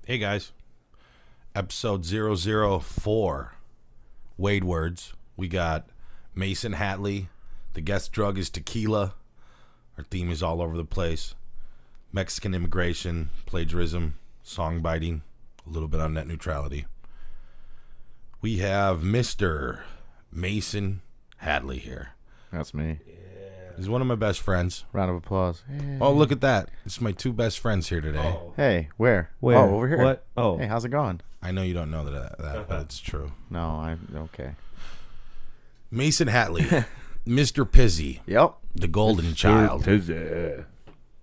Hey guys, episode 004, Wade Words. We got Mason Hatleli. The guest drug is tequila. Our theme is all over the place. Mexican immigration, plagiarism, song biting, a little bit on net neutrality. We have Mr. Mason Hatleli here. That's me. He's one of my best friends. Round of applause. Hey. Oh, look at that. It's my two best friends here today. Oh. Hey, where? Where? Oh, over here. What? Oh. Hey, how's it going? I know you don't know that, but it's true. No, okay. Mason Hatleli, Mr. Pizzy, Yep. the golden child. Tizzy.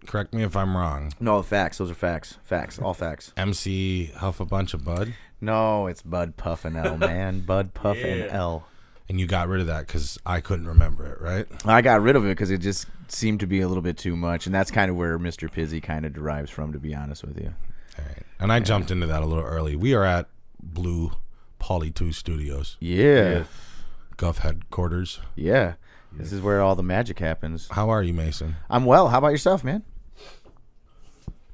Correct me if I'm wrong. No, facts. Those are facts. Facts. All facts. MC Huff a bunch of bud, No, it's Bud Puff and L, man. Bud Puff and L. and you got rid of that because I couldn't remember it, right? I got rid of it because it just seemed to be a little bit too much, and that's kind of where Mr. Pizzy kind of derives from, to be honest with you. All right. And I jumped into that a little early. We are at Blue Poly 2 Studios, Yeah. Guff headquarters. Yeah. This is where all the magic happens. How are you, Mason? I'm well. How about yourself, man?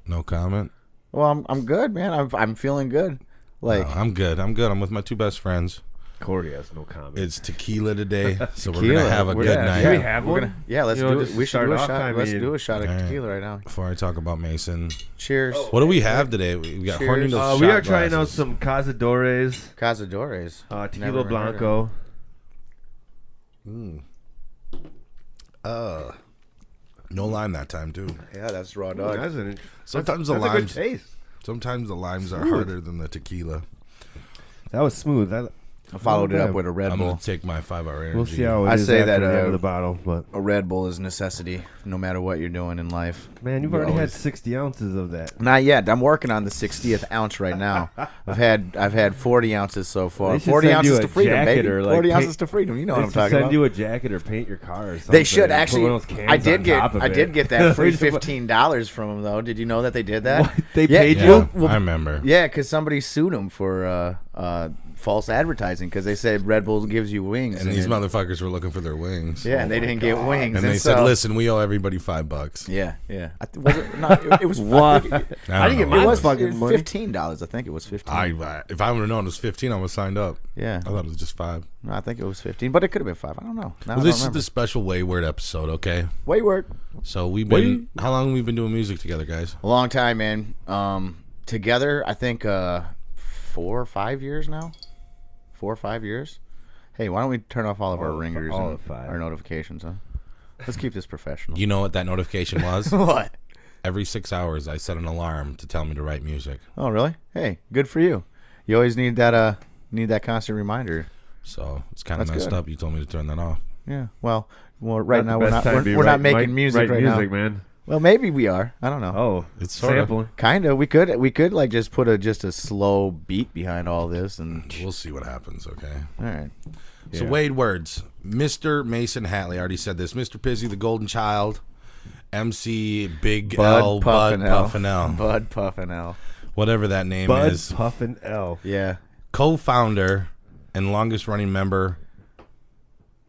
No comment. Well, I'm good, man. I'm feeling good. Like, No, I'm good. I'm with my two best friends. Corey has no comment. It's tequila today, so we're Tequila. gonna have a We're- good yeah, night. Should we have we're one? gonna, yeah, let's You know, do it. just We should start do a off, shot. I Let's mean- do a shot of All right. tequila right now. Before I talk about Mason, Cheers. what do we have today? We got Cheers. horny little We shot are trying out glasses. some Cazadores, Cazadores. Tequila Never heard Blanco. No lime that time too. Yeah, that's raw Ooh, dog. Sometimes that's the a good limes. taste. Sometimes the limes are harder than the tequila. That was smooth. I followed it up with a Red I'm Bull. gonna take my 5-hour energy. We'll see how it I is say after that, the end of the bottle. But A Red Bull is a necessity, no matter what you're doing in life. man, you've You already had always- 60 ounces of that. Not yet. I'm working on the 60th ounce right now. I've had 40 ounces so far. They should 40 send you ounces a to freedom, jacket baby. or, like, 40 paint- ounces to freedom. You know They what I'm should talking send about. you a jacket or paint your car or something. They should and put actually. one of those cans I did on get. top of I it. did get that free Just put- $15 from them though. Did you know that they did that? What? They Yeah, paid Yeah, you? I remember. Yeah, because somebody sued them for false advertising because they said Red Bull gives you wings. And these it- motherfuckers were looking for their wings. Yeah, and they didn't get wings. And they said, so- "Listen, we owe everybody $5." Yeah, yeah. Was it not? It was What? I I didn't don't get know. my It was fucking money. $15. I think it was 15. If I would have known it was 15, I would have signed up. Yeah, I thought it was just 5. no, I think it was 15, but it could have been 5. I don't know. Now I Well, this don't is remember. the special Wayward episode, okay? Wayward. So we've been. How long have we been doing music together, guys? A long time, man. Together, I think 4 or 5 years now. 4 or 5 years. Hey, why don't we turn off all of our ringers all and of 5. our notifications? Huh? Let's keep this professional. You know what that notification was? What? Every 6 hours, I set an alarm to tell me to write music. Oh, really? Hey, good for you. You always need that constant reminder. So it's kind of That's messed good. up. You told me to turn that off. Yeah. Well, right Not now the we're best not time to be we're not write- making write- music write right music, now. man. Well, maybe we are. I don't know. Oh, It's sorta. sampling. Kinda. We could like just put just a slow beat behind all this and We'll see what happens, okay? all right. So Yeah. Wade Words, Mr. Mason Hatley, I already said this. Mr. Pizzy, the golden child. MC Big L, Bud Puff and L. Bud Puff and L. Whatever that name Bud, is. Puff, and L. Yeah. Co-founder and longest running member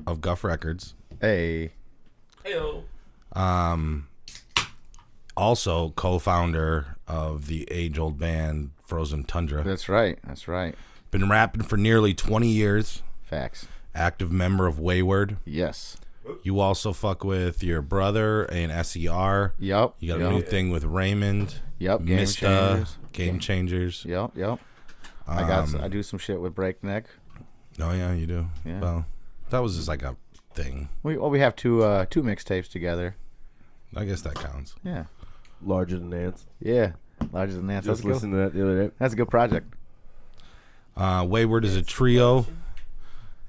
of Guff Records. Hey. Also co-founder of the age-old band Frozen Tundra. That's right. That's right. Been rapping for nearly 20 years. Facts. Active member of Wayward. Yes. You also fuck with your brother and SER. Yep. You got yep. a new thing with Raymond. Yep. Game Mista, Changers. Game Changers. Yep. Yep. I do some shit with Breakneck. Oh yeah, you do. Yeah. Well, that was just like a thing. We have two mixtapes together. I guess that counts. Yeah. Larger than ants. Yeah. Larger than that. Just listened to that the other day. That's a good project. Wayward is a trio.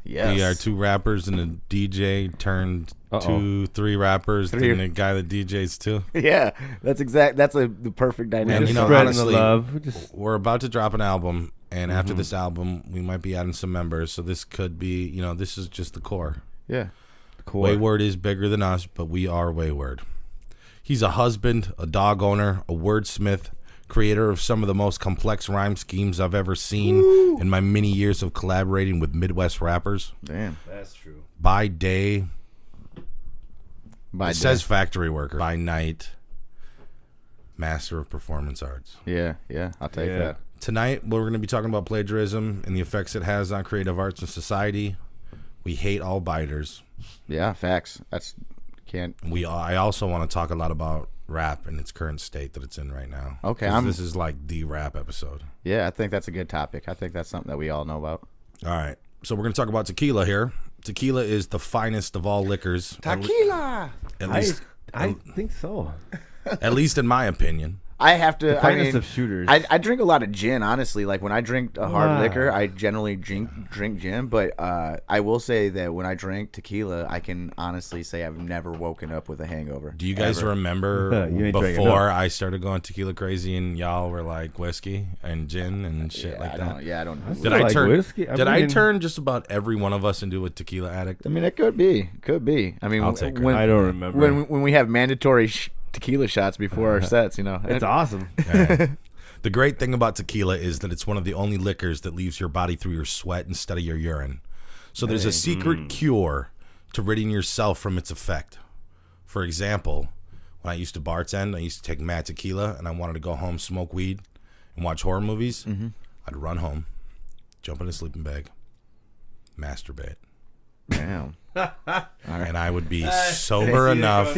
Yes. We are 2 rappers and a DJ turned Uh-oh. 3 rappers Three. and a guy that DJs too. Yeah. That's the perfect And, dynamic. you know, Spreading honestly, the love. We just We're about to drop an album, and after this album, we might be adding some members. So this could be, this is just the core. Yeah. core. Wayward is bigger than us, but we are Wayward. He's a husband, a dog owner, a wordsmith, creator of some of the most complex rhyme schemes I've ever seen in my many years of collaborating with Midwest rappers. Damn. That's true. By day, By it says factory worker. By night, Master of Performance Arts. Yeah, I'll take that. Tonight, we're going to be talking about plagiarism and the effects it has on creative arts and society. We hate all biters. Yeah, facts. I also want to talk a lot about rap and its current state that it's in right now. Okay, this is like the rap episode. Yeah, I think that's a good topic. I think that's something that we all know about. All right, so we're going to talk about tequila here. Tequila is the finest of all liquors. Tequila. At least, I think so. at least in my opinion. I have to. Finest of shooters. I drink a lot of gin. Honestly, like when I drink a hard liquor, I generally drink gin. But I will say that when I drink tequila, I can honestly say I've never woken up with a hangover. Do you guys remember You ain't drinking before enough. I started going tequila crazy and y'all were like whiskey and gin and shit like that? I don't. Did I I like turn? whiskey. I turn just about every one of us into a tequila addict? I mean, it could be. I mean, I'll take credit. when I don't remember. when we have mandatory tequila shots before our sets, It's awesome. Yeah. The great thing about tequila is that it's one of the only liquors that leaves your body through your sweat instead of your urine. So there's a secret cure to ridding yourself from its effect. For example, when I used to bartend, I used to take mad tequila and I wanted to go home, smoke weed, and watch horror movies. I'd run home, jump in a sleeping bag, masturbate. Damn. And I would be sober enough.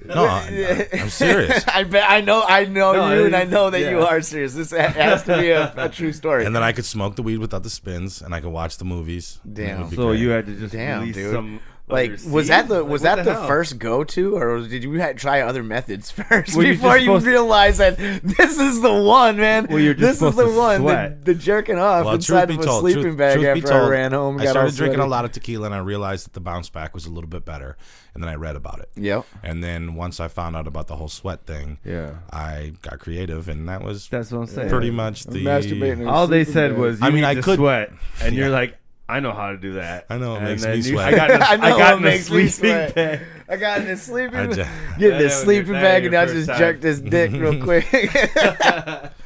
No, I'm serious. I bet I know No, you, and I know that yeah. you are serious. This has to be a true story. And then I could smoke the weed without the spins, and I could watch the movies. Damn. It would be So great. you had to just Damn, release dude. some. Like, other was that seed? the Like, what the hell? first go to, or did you try other methods first Well, you're before just you supposed to- realize that this is the one, man? Well, you're just this is the supposed to one. sweat. The jerking off Well, inside truth of be a told, sleeping bag truth be after I told, ran home. I Got started all drinking a sweaty. lot of tequila, and I realized that the bounce back was a little bit better. And then I read about it. Yep. And then once I found out about the whole sweat thing, Yeah. I got creative, and that was That's what I'm saying. pretty much the. Masturbating in a All they sleeping said bag. was, you I mean, need I to could- sweat, and Yeah. you're like, I know how to do that. I know it And makes then me you- sweat. I got in a, I know I got it in a makes me sleeping sweat. bag. I got in this sleeping, I just- get in this That sleeping ain't bag, your and I first just time. jerked this dick real quick.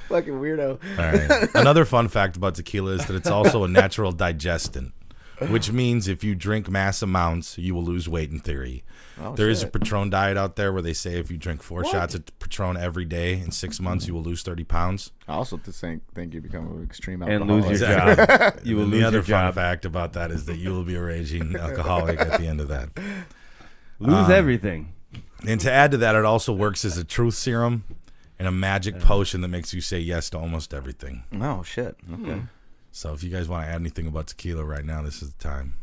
Fucking weirdo. All right. Another fun fact about tequila is that it's also a natural digestant, which means if you drink mass amounts, you will lose weight in theory. There is a Patron diet out there where they say if you drink 4 shots of Patron every day in 6 months, you will lose 30 pounds. I also think you become an extreme And alcoholic. lose your job. You will And lose the other your fun job. fact about that is that you will be a raging alcoholic at the end of that. Lose everything. And to add to that, it also works as a truth serum and a magic potion that makes you say yes to almost everything. Oh shit. Okay. So if you guys want to add anything about tequila right now, this is the time.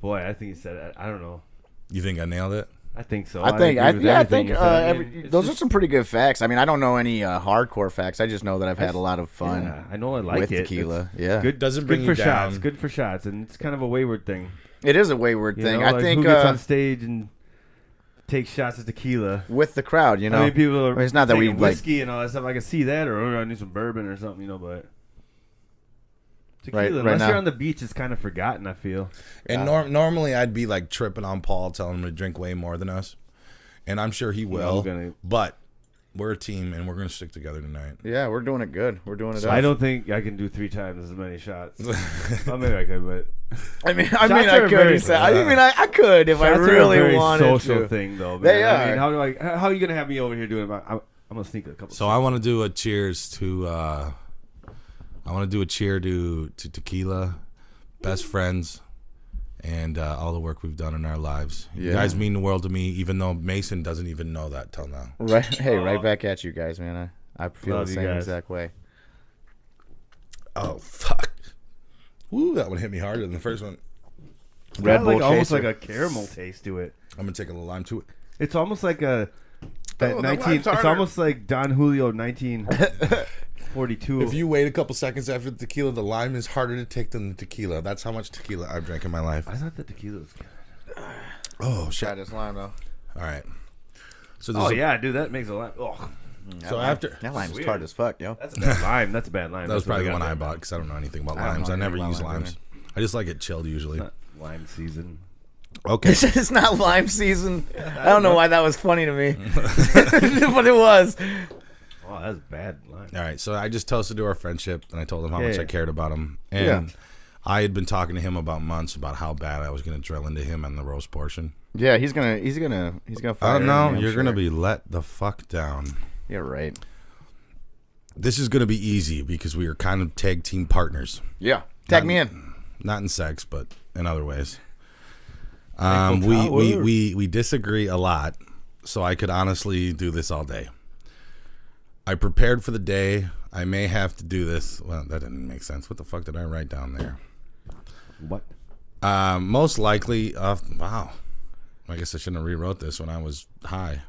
Boy, I think you said it. I don't know. You think I nailed it? I think so. I think agree with everything you said. It's those are just- some pretty good facts. I mean, I don't know any hardcore facts. I just know that I've had a lot of fun Yeah, I know I like with it. tequila. It's Yeah, good. Doesn't good bring for you down. shots. Good for shots, and it's kind of a wayward thing. it is a wayward You thing. know, I like, think who gets on stage and takes shots of tequila. with the crowd, you know, I mean, people are it's not that we taking like whiskey and all that stuff. I can see that, or I need some bourbon or something, you know. But tequila, Right unless now. you're on the beach, it's kind of forgotten. I feel. And normally I'd be like tripping on Paul, telling him to drink way more than us. And I'm sure he will. I'm gonna- But we're a team, and we're going to stick together tonight. yeah, we're doing it good. We're doing it. I up. don't think I can do 3 times as many shots. Well, maybe I could, but I mean, Shots I are could. very- I could if I shots are a really very wanted social to. thing, though. Man. They I are. mean, how are you gonna have me over here doing? I'm gonna sneak a couple. So I want to do a cheers to. I want to do a cheer to tequila, best friends, and all the work we've done in our lives. You Yeah. guys mean the world to me, even though Mason doesn't even know that till now. Right, hey, right back at you guys, man. I feel Love the you same guys. exact way. Oh fuck! Woo, that one hit me harder than the first one. Red Got, like Bull almost Chaser. like a caramel taste to it. I'm gonna take a little lime to it. It's almost like a that Oh, that 19. lime's It's harder. almost like Don Julio 1942. If you wait a couple seconds after the tequila, the lime is harder to take than the tequila. That's how much tequila I've drank in my life. I thought the tequila was good. Oh shit! Try this lime though. All right. So Oh yeah, dude, that makes a lot. Oh, So after That lime's Weird. tard as fuck, yo. that's a bad lime. That's a bad lime. that was That's what probably the one got I there. bought because I don't know anything about I don't limes. know I never anything use about limes limes. I just like it chilled usually. Not lime season. Okay. It's not lime season. I don't know why that was funny to me, but it was. Oh, that's bad lime. All right, so I just toasted to our friendship, and I told him how much Yeah. I cared about him. And Yeah. I had been talking to him about months about how bad I was going to drill into him on the roast portion. Yeah, he's gonna I fire don't know. me, I'm You're going to sure. be let the fuck down. Yeah, right. This is going to be easy because we are kind of tag team partners. Yeah. Tag me in. Not in sex, but in other ways. Tower. We disagree a lot, so I could honestly do this all day. I prepared for the day. I may have to do this. Well, that didn't make sense. What the fuck did I write down there? What? Most likely, wow. I guess I shouldn't have rewrote this when I was high.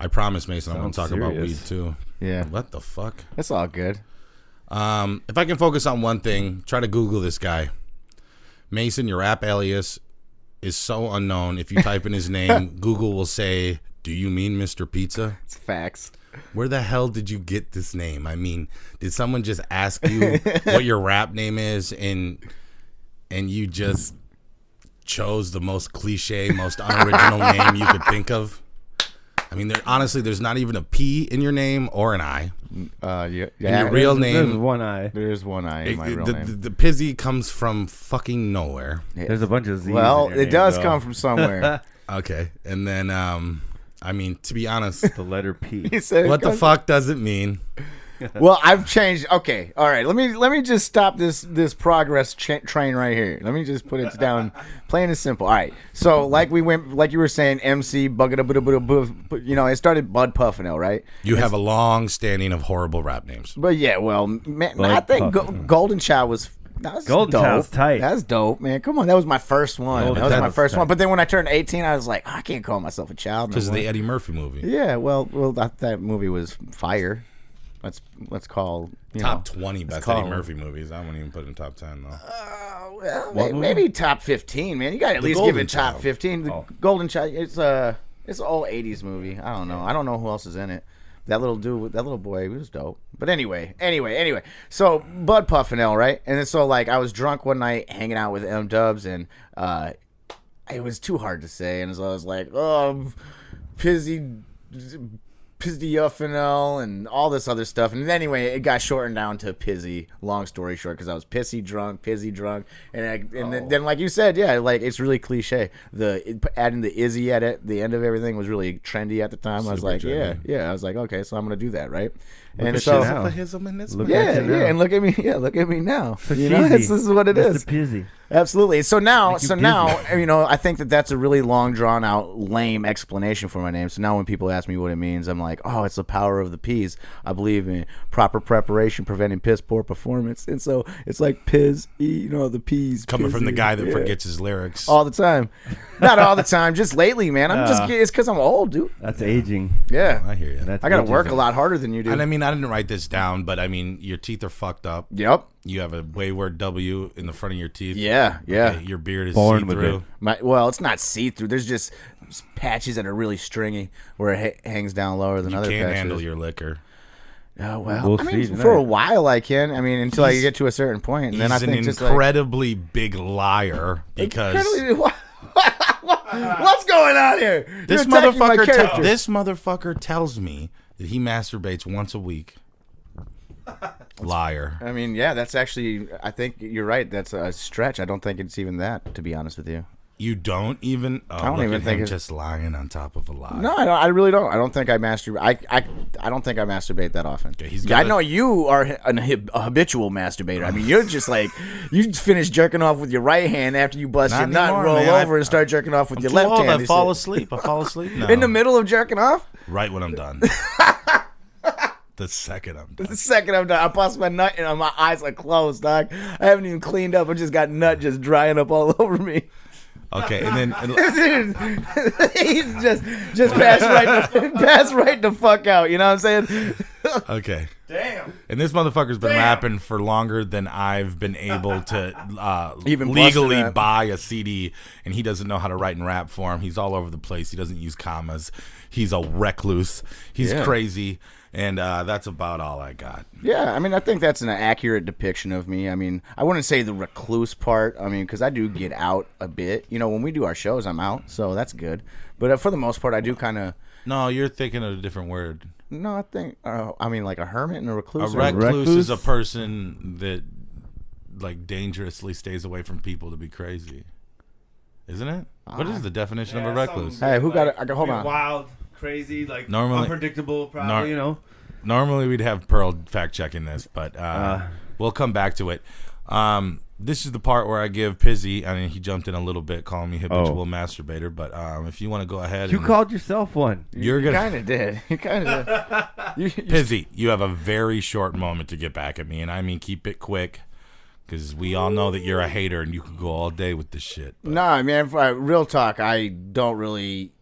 I promise, Mason, I'm going to talk about weed too. Yeah. What the fuck? It's all good. If I can focus on one thing, try to Google this guy. Mason, your rap alias is so unknown. If you type in his name, Google will say, "Do you mean Mr. Pizza?" It's facts. Where the hell did you get this name? I mean, did someone just ask you what your rap name is and you just chose the most cliche, most unoriginal name you could think of? I mean, honestly, there's not even a P in your name or an I. Yeah. And your real name. There's one eye. There's one I in my real name. The Pizzy comes from fucking nowhere. There's a bunch of Z's. Well, in your it name, does though. come from somewhere. Okay. And then, I mean, to be honest, The letter P. He said it what the comes- fuck does it mean? Well, I've changed. Okay, all right. Let me just stop this progress train right here. Let me just put it down, plain and simple. All right. So like you were saying, MC it started Bud Puffinell, right? You have a long standing of horrible rap names. But yeah, well, man, Bud I think Puffinell. Golden Child was. That was Golden dope. Child's tight. That's dope, man. Come on, that was my first one. Golden That was my Child's first tight. one. But then when I turned 18, I was like, I can't call myself a child. No Because of more. the Eddie Murphy movie. Yeah, well, that movie was fire. Let's call Top 20 best call Eddie it. Murphy movies. I wouldn't even put it in top 10, though. Well, maybe top 15, man. You got to at least give Golden it top Child. 15. The Golden Child. It's an old 80s movie. I don't know who else is in it. That little dude, that little boy, he was dope. But anyway. So Bud Puffinell, right? And then so like I was drunk one night hanging out with M Dubs, and it was too hard to say, and so I was like, Pizzy Uffinell and all this other stuff. And anyway, it got shortened down to Pizzy. Long story short, because I was pizzy drunk, and then like you said, yeah, like it's really cliche. Adding the Izzy at the end of everything was really trendy at the time. I was Super like, trendy. yeah. I was like, okay, so I'm gonna do that, right? And at so you now. Look yeah, at you now. and look at me now. You know, Pizzy. this is what it is. Mr. Pizzy. Absolutely. So now, Make you busy. I think that's a really long, drawn out, lame explanation for my name. So now when people ask me what it means, I'm like, oh, it's the power of the P's. I believe in proper preparation, preventing piss poor performance. And so it's like the P's. Coming from the pizzy. guy that Yeah. forgets his lyrics. All the time. Not all the time, just lately, man. It's because I'm old, dude. That's aging. Yeah. I hear you. That's I got to work ageism. a lot harder than you do. And I mean, I didn't write this down, but I mean, your teeth are fucked up. Yep. You have a wayward W in the front of your teeth. Yeah. Okay, your beard is Born with see-through. Well, it's not see-through. There's just patches that are really stringy where it hangs down lower than You other can't patches. handle your liquor. Oh, well, We'll I mean, see for tonight. a while I can. I mean, until I He's- get to a certain point, and then I He's an think just incredibly big liar because what's going on here? this You're attacking my motherfucker. character. This motherfucker tells me that he masturbates once a week. Liar. I mean, yeah, that's actually. I think you're right. That's a stretch. I don't think it's even that, to be honest with you. You don't even. Oh, don't look even at think him it's- just lying on top of a lie. No, I really don't. I don't think I masturbate. I don't think I masturbate that often. Okay, he's Yeah, I got know you are a habitual masturbator. I mean, you're just like you finish jerking off with your right hand after you bust Not your nut, anymore, roll man. over, and start jerking off with I'm your too left old. hand. I You fall say- asleep. I fall asleep now. in the middle of jerking off. Right when I'm done. The second I'm done. The second I'm done, I bust my nut and my eyes are closed, dog. I haven't even cleaned up. I just got nut just drying up all over me. Okay, and then He's just pass right the fuck out. You know what I'm saying? okay. Damn. And this motherfucker's been rapping for longer than I've been able to Even legally busting that. buy a CD, and he doesn't know how to write and rap form. He's all over the place. He doesn't use commas. He's a recluse. He's Yeah. crazy, and that's about all I got. Yeah, I mean, I think that's an accurate depiction of me. I mean, I wouldn't say the recluse part. I mean, because I do get out a bit. You know, when we do our shows, I'm out, so that's good. But for the most part, I do kind of. No, you're thinking of a different word. No, I think. I mean, like a hermit and a A recluse. recluse is a recluse? person that like dangerously stays away from people to be crazy. Isn't it? What is the definition of a recluse? Hey, who got it? Hold on. Wild. crazy, like Normally- unpredictable, probably, you know. Normally we'd have Pearl fact checking this, but we'll come back to it. This is the part where I give Pizzy. I mean, he jumped in a little bit, calling me habitual masturbator. But if you want to go ahead, You called yourself one. you're You gonna kind of did. You kind of did. Pizzy. You have a very short moment to get back at me, and I mean keep it quick, because we all know that you're a hater and you could go all day with this shit. But Nah, man. Real talk. I don't really.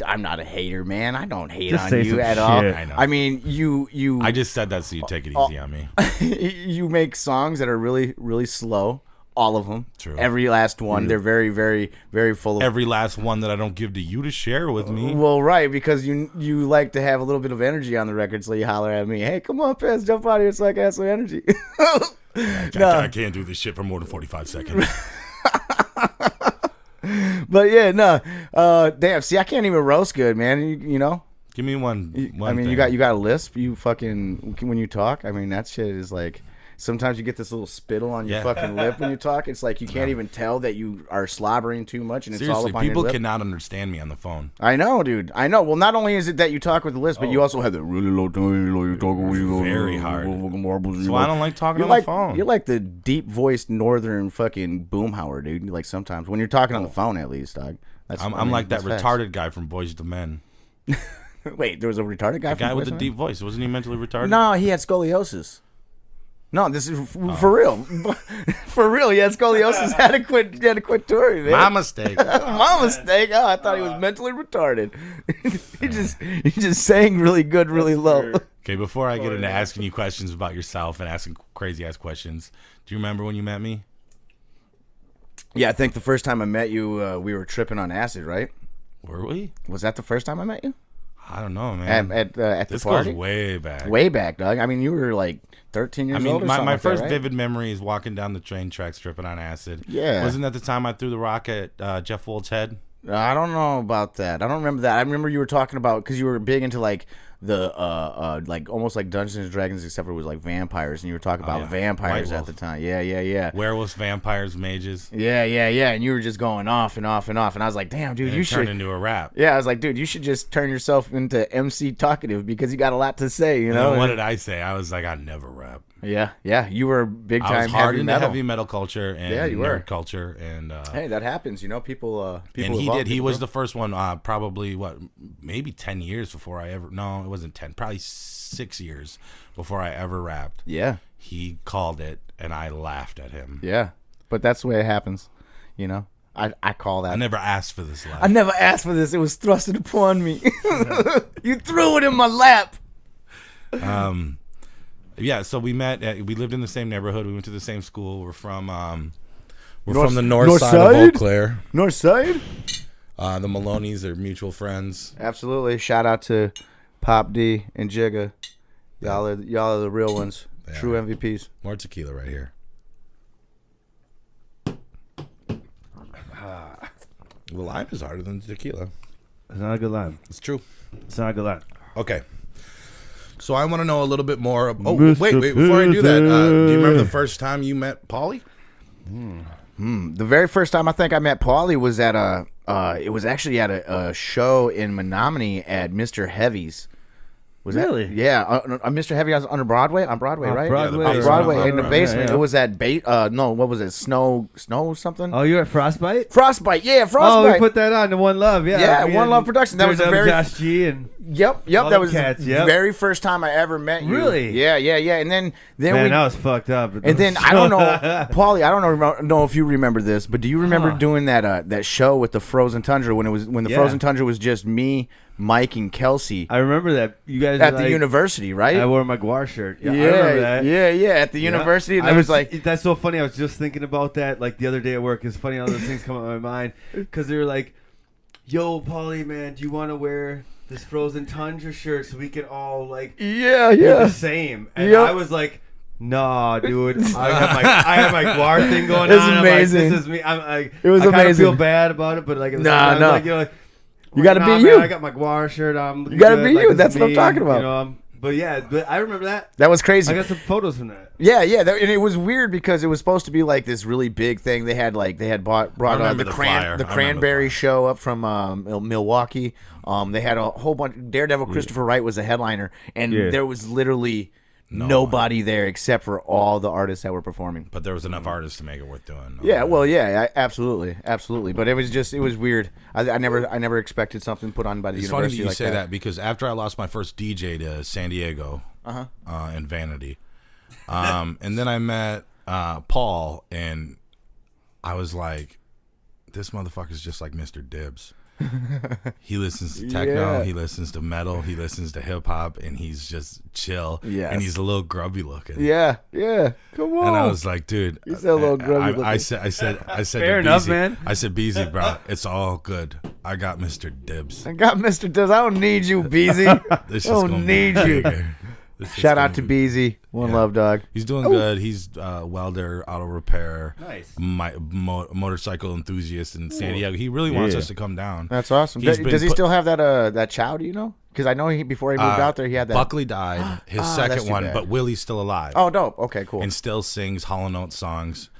I'm not a hater, man. I don't hate Just on say you some at all. shit. I know. I mean, you. I just said that so you take it easy on me. You make songs that are really, really slow. All of them. True. Every last one. They're very, very, very full of. Every last one that I don't give to you to share with me. Well, right, because you like to have a little bit of energy on the record, so you holler at me, "Hey, come on, Pez, jump out of here so I can have some energy." I can't do this shit for more than 45 seconds. But yeah, no. Damn, see, I can't even roast good, man. You know. Give me one. I mean, thing. you got a lisp. You fucking when you talk. I mean, that shit is like. Sometimes you get this little spittle on your fucking lip when you talk. It's like you can't even tell that you are slobbering too much, and it's all Seriously, up on your people lip. cannot understand me on the phone. I know, dude. I know. Well, not only is it that you talk with the lisp, but you also have the really low tone. You're talking when you go Very hard. marbles. So I don't like talking on like, the phone. You're like the deep voiced northern fucking boomhauer, dude. Like sometimes when you're talking on the phone, at least, dog. I'm like that that's retarded guy from Boys to Men. facts. Wait, there was a retarded guy. The guy from with the Boys deep voice. Wasn't he mentally retarded? No, he had scoliosis. No, this is for real. For real, he had scoliosis. Had to quit touring, man. My mistake. My mistake. Oh, I thought he was mentally retarded. he just sang really good, really low. Okay, before I get into asking you questions about yourself and asking crazy ass questions, do you remember when you met me? Yeah, I think the first time I met you, we were tripping on acid, right? Were we? Was that the first time I met you? I don't know, man. At the This party? goes way back. Way back, Doug. I mean, you were like 13 years I mean, old or my something like first that, right? vivid memory is walking down the train tracks tripping on acid. Yeah. Wasn't that the time I threw the rock at Jeff Wold's head? I don't know about that. I don't remember that. I remember you were talking about, because you were big into like the like almost like Dungeons and Dragons, except for it was like vampires, and you were talking about yeah. vampires White at Wolf. the time. Yeah. Werewolves, vampires, mages. Yeah, and you were just going off and off and off, and I was like, damn, dude, And you it turned should. into a rap. Yeah, I was like, dude, you should just turn yourself into MC Talkative because you got a lot to say, you know. And what did I say? I was like, I never rap. Yeah, you were big I time was hard heavy into metal. heavy metal culture and Yeah, you nerd were. culture, and Hey, that happens, you know. People and he evolve, did. He people was grow. the first one. Probably maybe 10 years before I ever. No, it wasn't 10. Probably 6 years before I ever rapped. Yeah, He called it, and I laughed at him. yeah, but that's the way it happens, you know. I call that. I never asked for this I life. never asked for this. It was thrusted upon me. You threw it in my lap. Yeah, so we met. We lived in the same neighborhood. We went to the same school. We're from North- from the north North side of Eau side? Claire. North side. The Maloney's are mutual friends. Absolutely. Shout out to Pop D and Jigga. Y'all are the real ones. They True are. MVPs. More tequila right here. The lime is harder than the tequila. It's not a good line. It's true. It's not a good line. Okay. So I want to know a little bit more. Oh, Mr. wait. Before I do that, do you remember the Pizzy. first time you met Paulie? The very first time I think I met Paulie was at it was actually at a show in Menominee at Mr. Heavy's. Was Really? That? Yeah, Mr. Heavy was on Broadway, On right? Broadway, On or- Broadway in the Yeah, basement. yeah. It was at no, what was it? Snow something? Oh, you're at Frostbite? Frostbite, yeah, Oh, Frostbite. we put that on to One Love, yeah. Yeah, Me One and Love Productions. That was the very Josh G and Yep. All That them was cats, the yep. very first time I ever met you. Really? Yeah. And then man, we that was fucked up. and then I don't know, Paulie. I don't know if you remember this, but do you remember doing that show with the Frozen Tundra when the Yeah. Frozen Tundra was just me, Mike, and Kelsey I remember that you guys at were the like, university, right? I wore my Guar shirt. Yeah, I remember that. yeah, at the Yeah. university. And I I was like, that's so funny. I was just thinking about that like the other day at work. It's funny how those things come up in my mind because they were like, "Yo, Paulie, man, do you want to wear this Frozen Tundra shirt so we can all like yeah, be the same?" And Yep. I was like, "Nah, dude, I have my Guar thing going It's on. amazing. I'm like, this is me. I'm like, It was I kinda amazing. feel bad about it, but like, at the same Nah, time, no. like, you know, like, You gotta nah, be man, you. I got my Guar shirt on. You gotta good. be Like, you. this That's is what I'm me. talking about. You know, But yeah, but I remember that. That was crazy. I got some photos from that. Yeah, and it was weird because it was supposed to be like this really big thing. They had brought remember the the flyer. the I remember Cranberry the show up from Milwaukee. They had a whole bunch. Daredevil Christopher Wright was the headliner, and there was literally nobody there except for all the artists that were performing. But there was enough artists to make it worth doing. Yeah, well, yeah, absolutely. But it was weird. I never expected something put on by the It's university. funny that you like say that because after I lost my first DJ to San Diego in Vanity, and then I met Paul, and I was like, this motherfucker's just like Mr. Dibbs. He listens to techno, he listens to metal, he listens to hip hop, and he's just chill. Yes. And he's a little grubby looking. Yeah. Come on. And I was like, dude, He's a little grubby looking. I said Fair to enough, Beezy, man. I said, Beezy, bro, it's all good. I got Mr. Dibbs. I got Mr. Dubs. I don't need you, Beezy. This I don't need you. Shout out to Beezy. Beezy. One love, dog. He's doing good. He's welder, auto repair, Nice. Motorcycle enthusiast in San Diego. He really wants us to come down. That's awesome. He's Does he been still have that chow? Do you know? Because I know before he moved out there, he had that. Buckley died, his that's second too one, bad. but Willie's still alive. Oh, dope. Okay, cool. And still sings Hall & Oates songs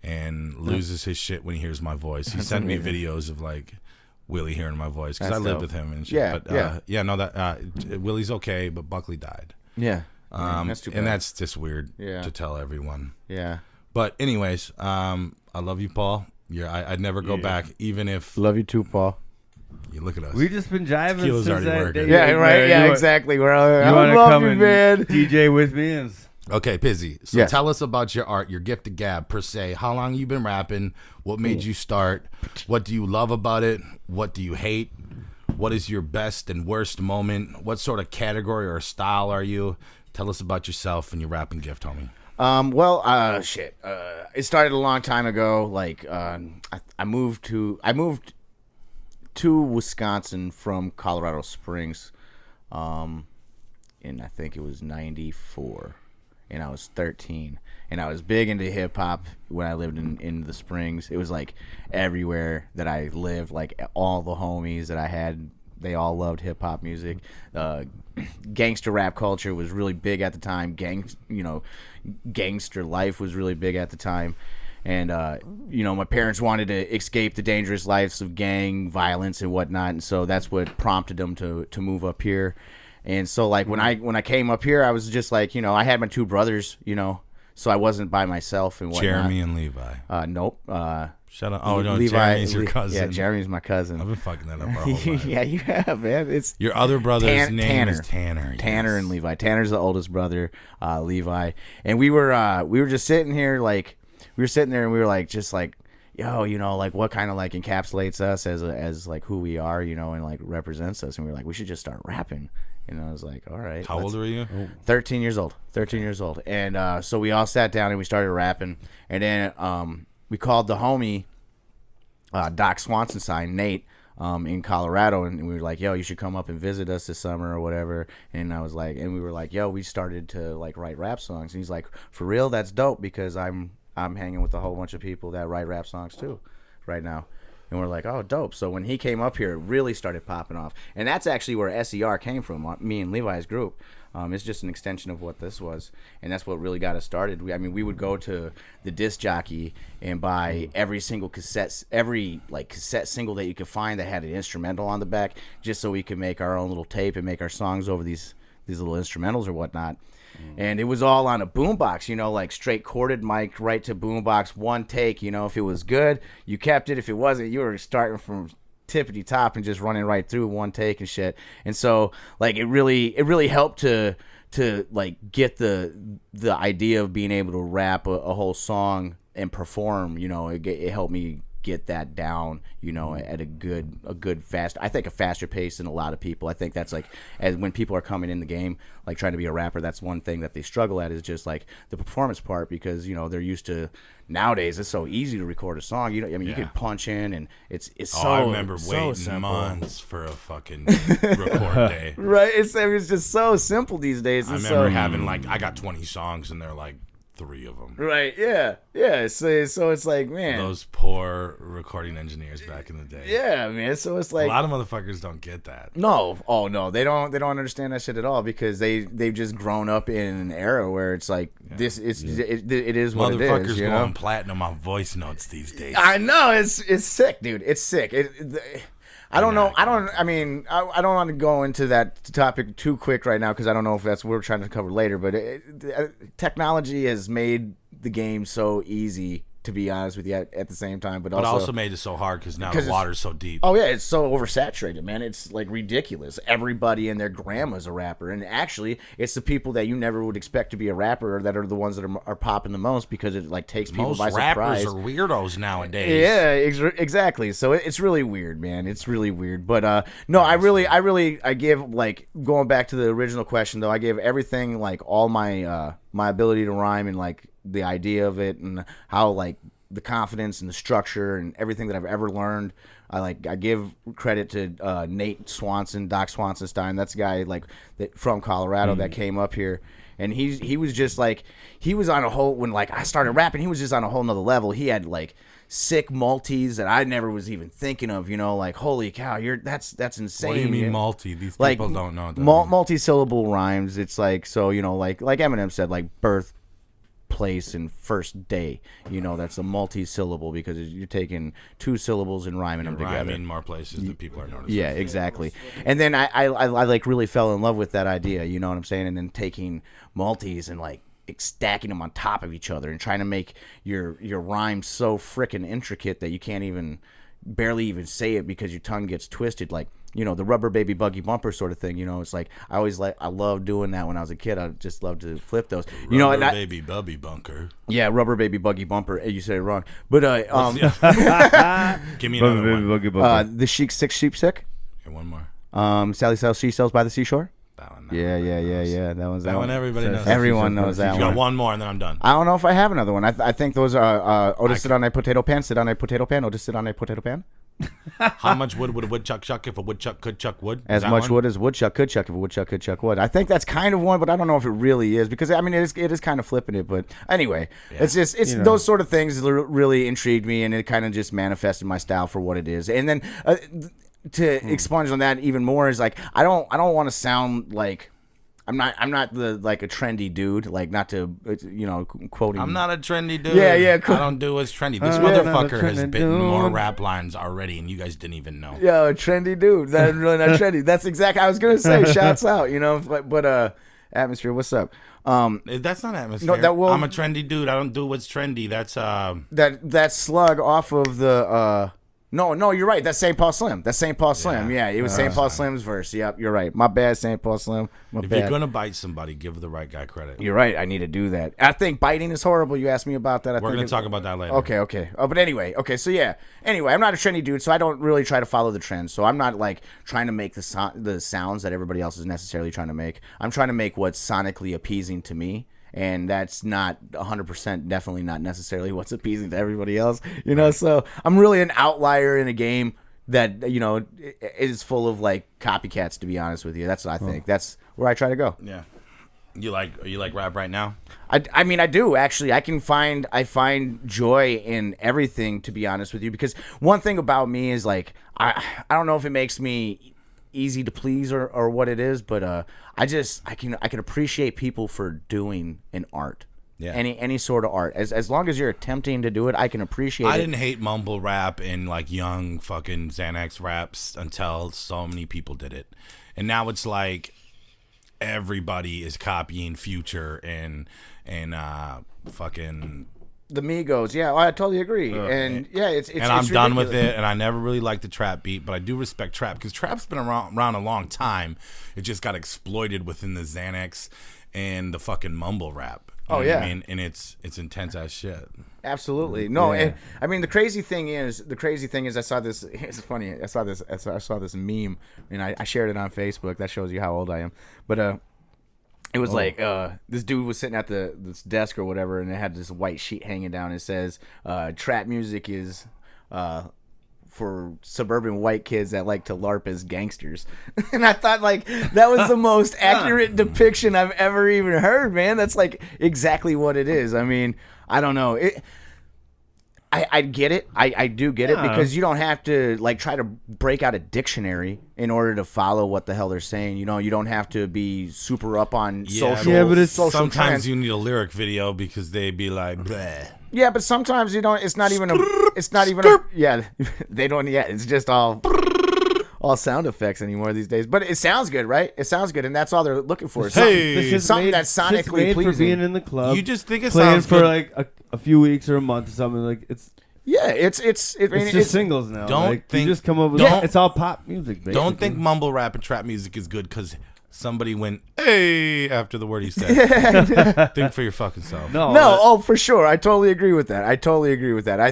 and loses his shit when he hears my voice. He sent me videos of like Willie hearing my voice because I That's lived dope. with him and shit. Yeah, But Willie's okay, but Buckley died. Yeah. That's too bad. And that's just weird Yeah. to tell everyone. Yeah. But anyways, I love you, Paul. I'd never go back, even if Love you too, Paul. you look at us. We just been jiving Tequila's since already that working. day. Yeah, right. You Yeah, want- exactly. You I want to love come you, and man. DJ with me? And Okay, Pizzy. So Yes. tell us about your art, your gift to gab per se. How long you been rapping? What made you start? What do you love about it? What do you hate? What is your best and worst moment? What sort of category or style are you? Tell us about yourself and your rapping gift, homie. Shit. It started a long time ago. Like, I moved to Wisconsin from Colorado Springs, and I think it was '94, and I was 13, and I was big into hip hop when I lived in the Springs. It was like everywhere that I lived, like all the homies that I had, they all loved hip hop music. Gangster rap culture was really big at the time. Gangster life was really big at the time. And, my parents wanted to escape the dangerous lives of gang violence and whatnot. And so that's what prompted them to move up here. And so, like, when I came up here, I was just like, I had my two brothers, so I wasn't by myself and whatnot. Jeremy and Levi. Nope. Shut up. Oh, no, Levi, Jeremy's your cousin. Yeah, Jeremy's my cousin. I've been fucking that up our whole life. Yeah, you have, man. It's Your other brother's name Tanner. is Tanner. Tanner yes. and Levi. Tanner's the oldest brother, Levi. And we were just sitting here, like, and we were like, just like, yo, like what kind of like encapsulates us as like who we are, and like represents us. And we were like, we should just start rapping. And I was like, all right. How old were you? 13 years old. 13 years old. And so we all sat down and we started rapping. And then we called the homie, Doc Swanson, Nate, in Colorado. And we were like, yo, you should come up and visit us this summer or whatever. And I was like, and we were like, yo, we started to like write rap songs. And he's like, for real? That's dope because I'm hanging with a whole bunch of people that write rap songs too right now. And we're like, oh, dope. So when he came up here, it really started popping off. And that's actually where SER came from, me and Levi's group. It's just an extension of what this was. And that's what really got us started. We would go to the disc jockey and buy every single cassette single that you could find that had an instrumental on the back, just so we could make our own little tape and make our songs over these little instrumentals or whatnot. And it was all on a boombox, like straight corded mic right to boombox, one take. If it was good, you kept it. If it wasn't, you were starting from tippity top and just running right through one take and shit. And so like it really helped to like get the idea of being able to rap a whole song and perform. It helped me get that down, at a good fast, I think a faster pace than a lot of people. I think that's like, as when people are coming in the game, like trying to be a rapper, that's one thing that they struggle at is just like the performance part, because, they're used to, nowadays it's so easy to record a song. You could punch in and it's so, I remember so waiting simple. months for a fucking record day. Right. It's just so simple these days. I It's remember so, having like, I got 20 songs and they're like 3 of them. Right? Yeah. So it's like, man, Those poor recording engineers back in the day. yeah, man. So it's A like, lot of motherfuckers don't get that. no, oh no, they don't understand that shit at all because they've just grown up in an era where it's like it is what it Motherfuckers is. You going know? platinum on voice notes these days. I know it's sick, dude. It's sick. I don't know. I don't want to go into that topic too quick right now because I don't know if that's what we're trying to cover later. But technology has made the game so easy, to be honest with you, at the same time. But also made it so hard because now the water's so deep. Oh yeah, it's so oversaturated, man. It's like ridiculous. Everybody and their grandma's a rapper, and actually, it's the people that you never would expect to be a rapper that are the ones that are popping the most because it like takes people Most by surprise. rappers are weirdos nowadays. Yeah, exactly. So it's really weird, man. It's really weird. But no, I give, like, going back to the original question though, I gave everything, like all my my ability to rhyme and like the idea of it and how like the confidence and the structure and everything that I've ever learned. I give credit to Nate Swanson, Doc Swansonstein. That's a guy like that from Colorado that came up here. And he was just like, he was on a whole, when like I started rapping, he was just on a whole nother level. He had like sick multis that I never was even thinking of, you know, like, holy cow, that's insane. What do you mean multi? These like, people don't know. Multi-syllable rhymes. It's like, so, you know, like Eminem said, like birth, place, and first day. You know, that's a multi-syllable because you're taking 2 syllables and rhyming them together. Rhyming more places that people are noticing. Yeah, exactly. And then I like really fell in love with that idea, you know what I'm saying? And then taking multis and like stacking them on top of each other and trying to make your rhyme so freaking intricate that you can't barely even say it because your tongue gets twisted, like, you know, the rubber baby buggy bumper sort of thing. You know, it's like I love doing that when I was a kid. I just loved to flip those. You know, rubber baby buggy bunker. Yeah, rubber baby buggy bumper. You said it wrong, but give me another one. The Chic Six Sheep Sick. Okay, one more. Sally sells she sells by the seashore. That one. Yeah. That one. Everybody knows. Everyone knows that You got one. one more and then I'm done. I don't know if I have another one. I think those are Otis sit on a potato pan, sit on a potato pan, Otis sit on a potato pan. How much wood would a woodchuck chuck if a woodchuck could chuck wood? As much wood as a woodchuck could chuck if a woodchuck could chuck wood. I think that's kind of one, but I don't know if it really is because I mean it is kind of flipping it. But anyway, it's you know, those sort of things that really intrigued me, and it kind of just manifested my style for what it is. And then to expunge on that even more is like I don't want to sound like. I'm not the like a trendy dude, like not to, you know, quoting. I'm not a trendy dude. Yeah. I don't do what's trendy. This motherfucker has bitten more rap lines already, and you guys didn't even know. Yeah, a trendy dude. That's really not trendy. That's exactly. I was gonna say. Shouts out, you know. But atmosphere. What's up? That's not atmosphere. No, I'm a trendy dude. I don't do what's trendy. That's that slug off of the. No, you're right. That's St. Paul Slim. That's St. Paul Slim. Yeah, it was St. Paul Slim's verse. Yep, you're right. My bad, St. Paul Slim. If you're gonna bite somebody, give the right guy credit. You're right. I need to do that. I think biting is horrible. You asked me about that. We're gonna talk about that later. Okay. But anyway. Okay. So yeah. Anyway, I'm not a trendy dude, so I don't really try to follow the trends. So I'm not like trying to make the sounds that everybody else is necessarily trying to make. I'm trying to make what's sonically appeasing to me. And that's not 100%, definitely not necessarily what's appeasing to everybody else, you know. So I'm really an outlier in a game that, you know, is full of like copycats. To be honest with you, that's what I think. That's where I try to go. Yeah. You like rap right now? I mean, I do actually. I find joy in everything. To be honest with you, because one thing about me is like I don't know if it makes me easy to please or what it is, but I can appreciate people for doing an art. Yeah. Any sort of art. As long as you're attempting to do it, I can appreciate it. I didn't hate mumble rap and like young fucking Xanax raps until so many people did it. And now it's like everybody is copying Future and fucking the Migos. Yeah, I totally agree. And yeah, it's and I'm done with it. And I never really liked the trap beat, but I do respect trap because trap's been around a long time. It just got exploited within the Xanax and the fucking mumble rap. You know what I mean? And it's intense as shit. Absolutely. No, and, I mean the crazy thing is I saw this. It's funny. I saw this meme and I shared it on Facebook. That shows you how old I am. But it was like this dude was sitting at this desk or whatever, and it had this white sheet hanging down. It says, "Trap music is for suburban white kids that like to LARP as gangsters. And I thought like that was the most accurate depiction I've ever even heard, man. That's like exactly what it is. I mean, I don't know. I get it. I do get it because you don't have to like try to break out a dictionary in order to follow what the hell they're saying. You know, you don't have to be super up on social. Yeah, but it's social sometimes trends. you need a lyric video because they be like, bleh. Yeah, but sometimes you don't. It's not even a. It's not even a. Yeah, they don't. Yeah, it's just all sound effects anymore these days. But it sounds good, right? It sounds good, and that's all they're looking for. Hey, Something that's sonically made pleasing. for being in the club. You just think it playing sounds for good. like a few weeks or a month or something. Like it's It's just singles now. Don't like, think- you just come up with don't- it's all pop music. Basically. Don't think mumble rap and trap music is good because somebody went hey after the word he said. Think for your fucking self. No, for sure. I totally agree with that. I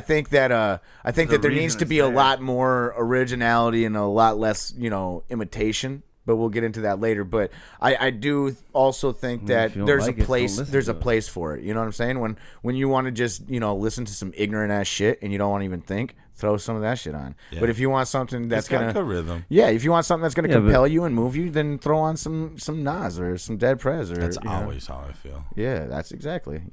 think that there needs reason to it's be a there. lot more originality and a lot less, imitation. But we'll get into that later. But I do also think that if you don't there's like a it, place don't listen there's to a it. place for it. You know what I'm saying? When you want to just listen to some ignorant ass shit and you don't want to even think, throw some of that shit on. Yeah. But if you want something that's It's got gonna good rhythm. yeah, if you want something that's gonna Yeah, but- compel you and move you, then throw on some Nas or some Dead Prez or That's you know. always how I feel. Yeah, that's exactly. If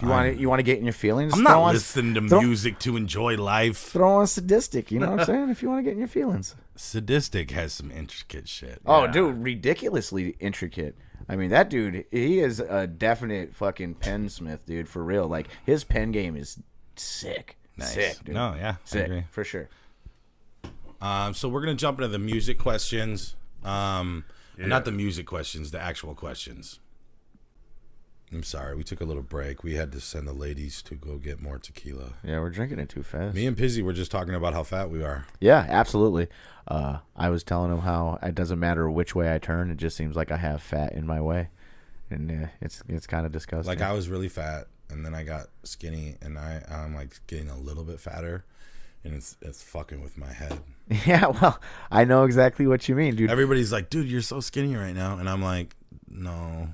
you want to get in your feelings, I'm throw not on, listening to throw- music to enjoy life. Throw on Sadistic. You know what I'm saying? If you want to get in your feelings. Sadistic has some intricate shit. Oh, dude, ridiculously intricate. I mean, that dude, he is a definite fucking pensmith, dude, for real. Like, his pen game is sick. Nice. Sick, dude. No, yeah, I Sick, agree. for sure. So we're gonna jump into the music questions. Not the music questions, the actual questions. I'm sorry, we took a little break. We had to send the ladies to go get more tequila. Yeah, we're drinking it too fast. Me and Pizzy were just talking about how fat we are. Yeah, absolutely. I was telling him how it doesn't matter which way I turn. It just seems like I have fat in my way. And it's kind of disgusting. Like I was really fat, and then I got skinny, and I'm like getting a little bit fatter, and it's fucking with my head. Yeah, well, I know exactly what you mean, dude. Everybody's like, dude, you're so skinny right now, and I'm like, no,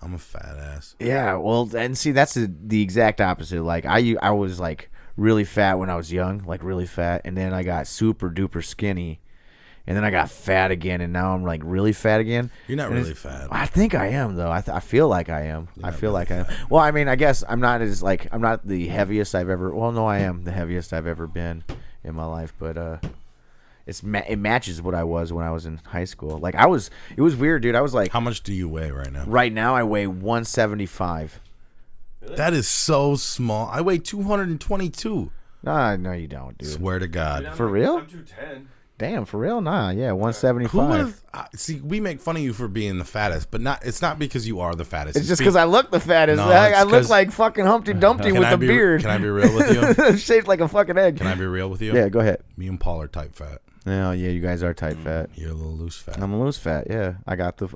I'm a fat ass. Yeah, well, and see, that's the exact opposite. Like, I was, like, really fat when I was young, like, really fat, and then I got super duper skinny, and then I got fat again, and now I'm, like, really fat again. You're not And really it's- fat. I think I am, though. I feel like I am. I not feel really like I am. fat. Well, I mean, I guess I'm not the heaviest I've ever, well, no, I am the heaviest I've ever been in my life, but, it matches what I was when I was in high school. Like, it was weird, dude. I was like, How much do you weigh right now? right now I weigh 175. That is so small. I weigh 222. Nah, no, you don't, dude. Swear to God. For real? I'm 210. Damn, for real? Nah, yeah, Who 175. would have? See, we make fun of you for being the fattest, but it's not because you are the fattest. It's just because I look the fattest. No, I it's look 'cause- like fucking Humpty Dumpty with a beard. Can I be real with you? Shaped like a fucking egg. Can I be real with you? Yeah, go ahead. Me and Paul are type fat. Oh, yeah, you guys are tight fat. You're a little loose fat. I'm a loose fat. Yeah, I got the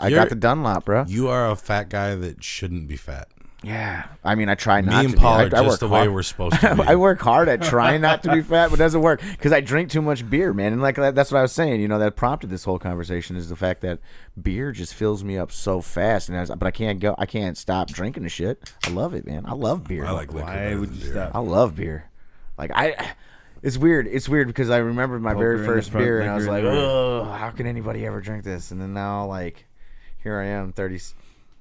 You're- Dunlop, bro. You are a fat guy that shouldn't be fat. Yeah, I mean, I try not Me to and be. Paul I are just work the way hard. we're supposed to be. I work hard at trying not to be fat, but it doesn't work because I drink too much beer, man. And like that's what I was saying. That prompted this whole conversation is the fact that beer just fills me up so fast, but I can't stop drinking the shit. I love it, man. I love beer. I like liquor. Why better would than you beer. stop? I love beer. Like it's weird. It's weird because I remember my Poker very in the first front, beer, and I was liquor like, in the oh, how can anybody ever drink this? And then now, like, here I am, 30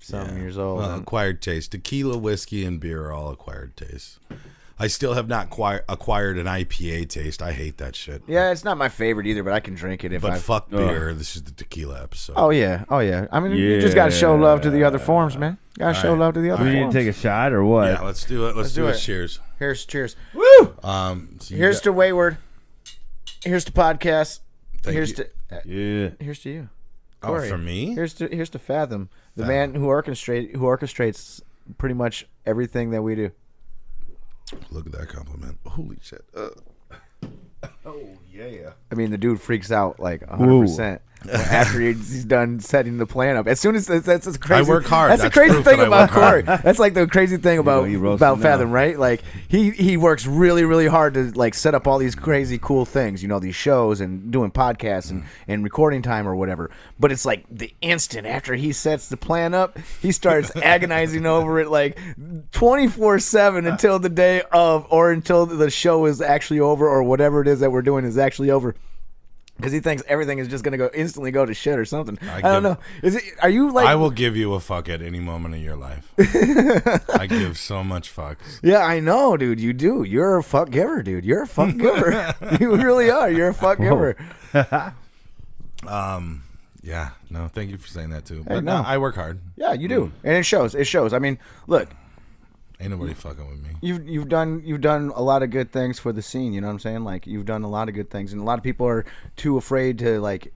some years old. Well, and- acquired taste. Tequila, whiskey, and beer are all acquired tastes. I still have not acquired an IPA taste. I hate that shit. yeah, it's not my favorite either, but I can drink it if But I. fuck beer. This is the tequila episode. Oh yeah. I mean, you just gotta show love to the other forms, man. Gotta show right. love to the other Do we need forms. to take a shot or what? Yeah, let's do it. Let's do do it. it. Cheers. Here's cheers. Woo! So you Here's got- to Wayward. Here's to podcast. Thank here's you. to Yeah. here's to you. Oh, Corey. for me? Here's to Fathom, the Fathom. man who orchestrates pretty much everything that we do. Look at that compliment. Holy shit. Oh Yeah. I mean, the dude freaks out like 100% after he's done setting the plan up. As soon as that's crazy. I work hard. That's the crazy proof thing that I about work hard. Corey. That's like the crazy thing about he roasted Fathom, now. right? Like he works really, really hard to like set up all these crazy cool things. You know, these shows and doing podcasts and recording time or whatever. But it's like the instant after he sets the plan up, he starts agonizing over it like 24/7 until the day of, or until the show is actually over, or whatever it is that we're doing is actually over. Because he thinks everything is just gonna instantly go to shit or something. I don't know. Are you like? I will give you a fuck at any moment of your life. I give so much fucks. Yeah, I know, dude. You do. You're a fuck giver, dude. You're a fuck giver. You really are. You're a fuck giver. Yeah. No, thank you for saying that too. Hey, But no. no, I work hard. Yeah, you do, and it shows. It shows. I mean, look, Ain't nobody fucking with me. you've done a lot of good things for the scene. You know what I'm saying? Like you've done a lot of good things, and a lot of people are too afraid to like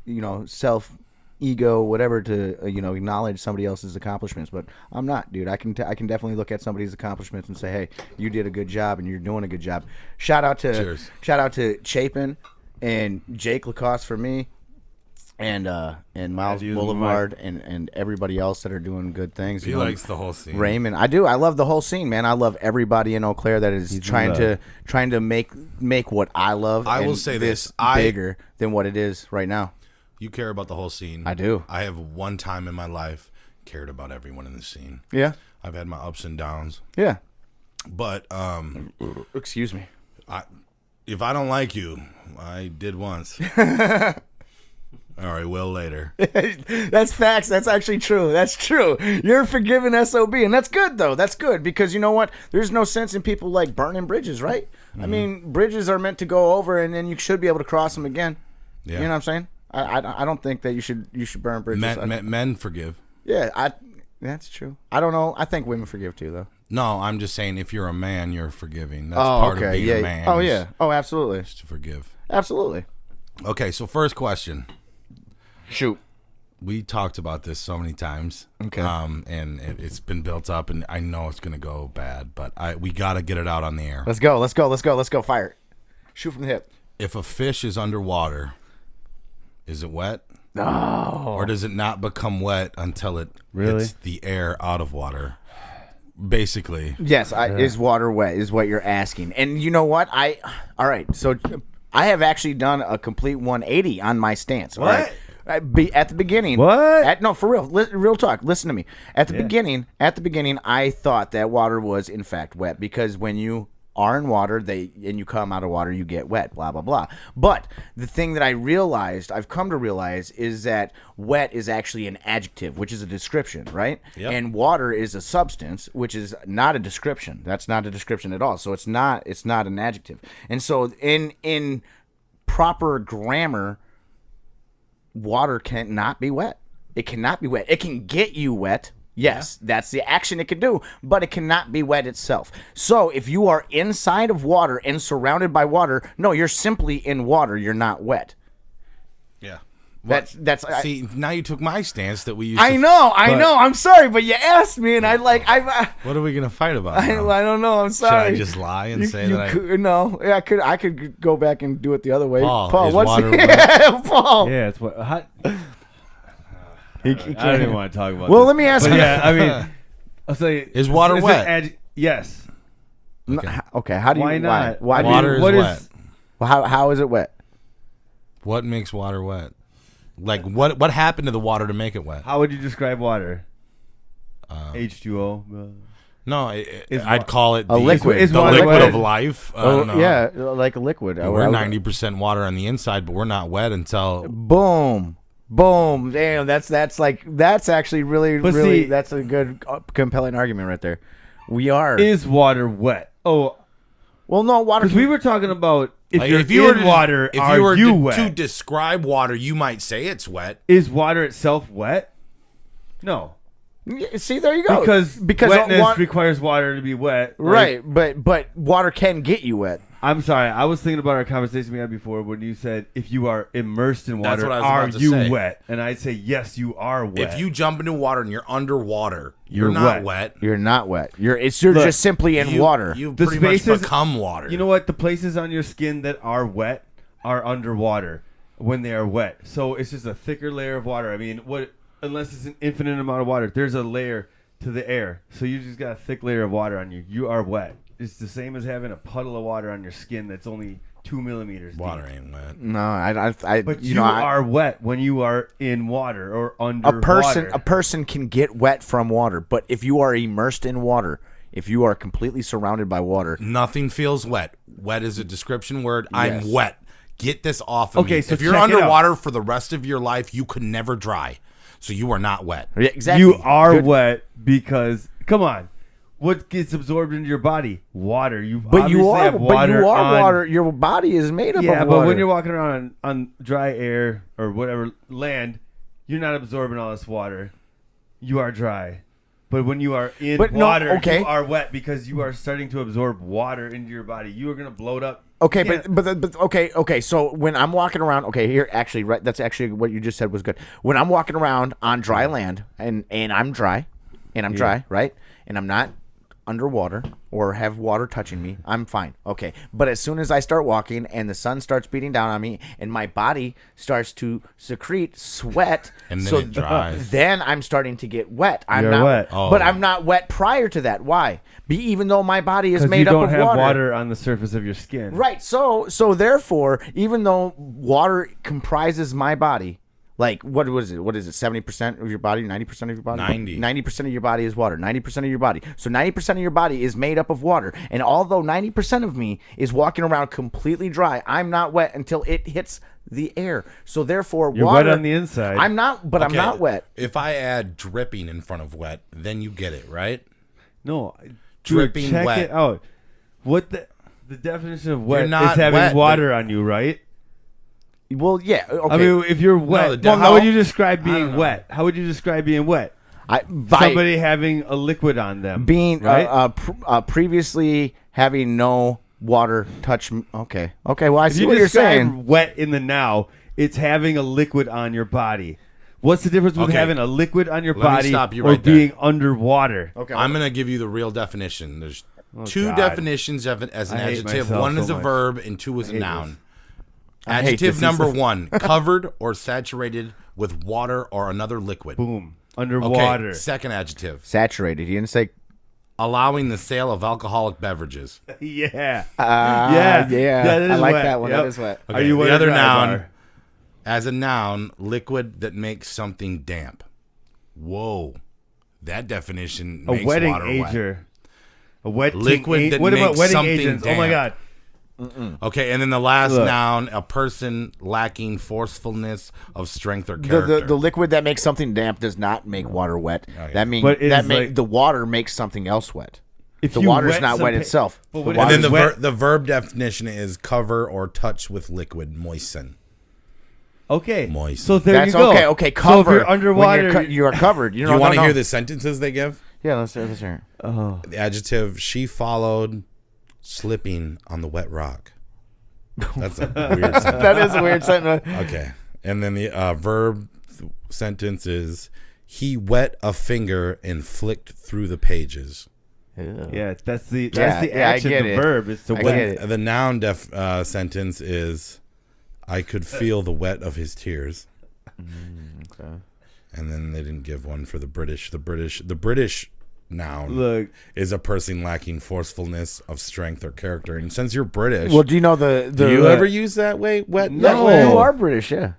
self ego whatever to acknowledge somebody else's accomplishments. But I'm not, dude. I can definitely look at somebody's accomplishments and say, hey, you did a good job, and you're doing a good job. Shout out to Chapin and Jake Lacoste for me. And Miles Boulevard and everybody else that are doing good things. He likes the whole scene. Raymond, I do. I love the whole scene, man. I love everybody in Eau Claire that is trying to make what I love. I will and say this: bigger than what it is right now. You care about the whole scene. I do. I have one time in my life cared about everyone in the scene. Yeah. I've had my ups and downs. Yeah. But Excuse me. if I don't like you, I did once. All right, will later. That's facts. That's actually true. That's true. You're a forgiving SOB, and that's good though. That's good because you know what? There's no sense in people like burning bridges, right? I mean, bridges are meant to go over, and then you should be able to cross them again. Yeah. You know what I'm saying? I don't think that you should burn bridges. Men forgive. Yeah, that's true. I don't know. I think women forgive too, though. No, I'm just saying if you're a man, you're forgiving. That's part of being a man. Oh yeah. Oh, absolutely. Just to forgive. Absolutely. Okay, so first question. Shoot. We talked about this so many times. Okay. And it's been built up, and I know it's gonna go bad, but we gotta get it out on the air. Let's go. Fire it. Shoot from the hip. If a fish is underwater, is it wet? No. Or does it not become wet until it Really? gets the air out of water? Basically. Yes, is water wet is what you're asking. And you know what? All right. So I have actually done a complete 180 on my stance. What? All right? At the beginning. What? No, for real. Real talk. Listen to me. At the beginning, I thought that water was in fact wet because when you are in water, and you come out of water, you get wet, blah, blah, blah. But the thing that I've come to realize, is that wet is actually an adjective, which is a description, right? Yep. And water is a substance, which is not a description. That's not a description at all. So it's not an adjective. And so in proper grammar, water cannot be wet. It cannot be wet. It can get you wet. Yes, that's the action it can do, but it cannot be wet itself. So if you are inside of water and surrounded by water, no, you're simply in water. You're not wet. Yeah. That's. See, now you took my stance that we used. I know. I'm sorry, but you asked me, and What are we gonna fight about? I don't know. I'm sorry. Should I just lie and say that No, I could go back and do it the other way. Paul, is what's water yeah, Paul? Yeah, it's what. He I don't even want to talk about. Well, this. let me ask But you. yeah, I mean, I'll say, Is water wet? Yes. Okay. How do you? Why not? Why? Water is wet. Well, how is it wet? What makes water wet? Like what happened to the water to make it wet? How would you describe water? H2O. No, I'd call it a liquid. Is the water liquid wet? of life. I don't know. Yeah, like a liquid. We're 90% water on the inside, but we're not wet until. Boom. Damn, that's actually really But really see- that's a good compelling argument right there. We are. Is water wet? Oh, Well, no, water. because we were talking about if Like, you're in water, if are you were you to wet? describe water, you might say it's wet. Is water itself wet? No, See, there you go. because wetness wa- requires water to be wet. right, but water can get you wet. I'm sorry. I was thinking about our conversation we had before when you said if you are immersed in That's water, what I was are about to you say. wet? And I'd say yes, you are wet. If you jump into water and you're underwater, you're You're not wet. wet. You're not wet. You're Look, just simply in water. You The pretty much spaces- become water. You know what? The places on your skin that are wet are underwater when they are wet. So it's just a thicker layer of water. I mean, unless it's an infinite amount of water, there's a layer to the air. So you just got a thick layer of water on you. You are wet. It's the same as having a puddle of water on your skin that's only 2 millimeters Water deep. ain't wet. No, But you are wet when you are in water or under a person can get wet from water, but if you are immersed in water, if you are completely surrounded by water, Nothing feels wet. Wet is a description word. Yes. I'm wet. Get this off of me. So if you're check it underwater for the rest of your life, you could never dry. So you are not wet. yeah, exactly. You are Good. wet because, come on, what gets absorbed into your body? Water. But you are water. Your body is made up of water. Yeah, but when you're walking around on dry air or whatever land, you're not absorbing all this water. You are dry. But when you are in water, you are wet because you are starting to absorb water into your body. You are going to bloat up. Okay, but okay. So when I'm walking around, here actually, right, that's actually what you just said was good. When I'm walking around on dry land and I'm dry, right, and I'm not underwater or have water touching me, I'm fine. Okay, but as soon as I start walking and the sun starts beating down on me and my body starts to secrete sweat, And then it dries. then I'm starting to get wet. I'm You're not wet. but I'm not wet prior to that. Why? Even though my body is Because made you up don't of have water on the surface of your skin. Right. So therefore, even though water comprises my body, like what was it? What is it? 70% of your body, 90% of your body, 90% of your body is water. 90% of your body. So 90% of your body is made up of water. And although 90% of me is walking around completely dry, I'm not wet until it hits the air. So therefore, You're water wet on the inside. I'm not, but I'm not wet. If I add dripping in front of wet, then you get it, right? No. Dripping check wet. it out. What the definition of wet You're is not having wet, water on you, right? Well, yeah. Okay. I mean, if you're wet, No, how would you describe being know. wet? How would you describe being wet? by Somebody having a liquid on them. being right? previously having no water touch. Okay. Well, I if see you what you're describe saying. wet in the now, it's having a liquid on your body. What's the difference with Okay. having a liquid on your Let me body stop you or right there. being underwater? Okay. I'm going to give you the real definition. There's two God. definitions of it as an I hate adjective. myself One so is a much. verb and two is a hate noun. I hate Adjective this. number one, covered or saturated with water or another liquid. Boom. Okay, Underwater. second adjective, Saturated. He didn't say. allowing the sale of alcoholic beverages. Yeah. Yeah. that is I like wet. that one. Yep. That is wet. Okay, Are you the wet or other dry, noun, Bar? as a noun, liquid that makes something damp. Whoa. That definition A makes wedding water ager. A wet Liquid that What about makes wedding something agents? Oh my damp. god. wet. Okay, and then the last Look. noun, a person lacking forcefulness of strength or character. The liquid that makes something damp does not make water wet. yeah. That means But it is like- the water makes something else wet. If The you water's wet not some wet pa- itself. But The what water's and then wet- the verb definition is cover or touch with liquid, moisten. Okay. Moist. So there That's you go. Okay. So Cover. if you're underwater, When you are covered. You Do you want to know. hear the sentences they give? Yeah, let's hear it. oh, The adjective, she followed slipping on the wet rock. That's a weird sentence. That is a weird sentence. Okay. And then the verb sentence is, he wet a finger and flicked through the pages. yeah, that's the Yeah, I action. get The it. verb is to I wet. get it. The noun sentence is, I could feel the wet of his tears. Okay. And then they didn't give one for the British. The British noun Look, is a person lacking forcefulness of strength or character. And since you're British, Well, do you know the do you ever use that way? Wet? No. Yeah, you are British, yeah.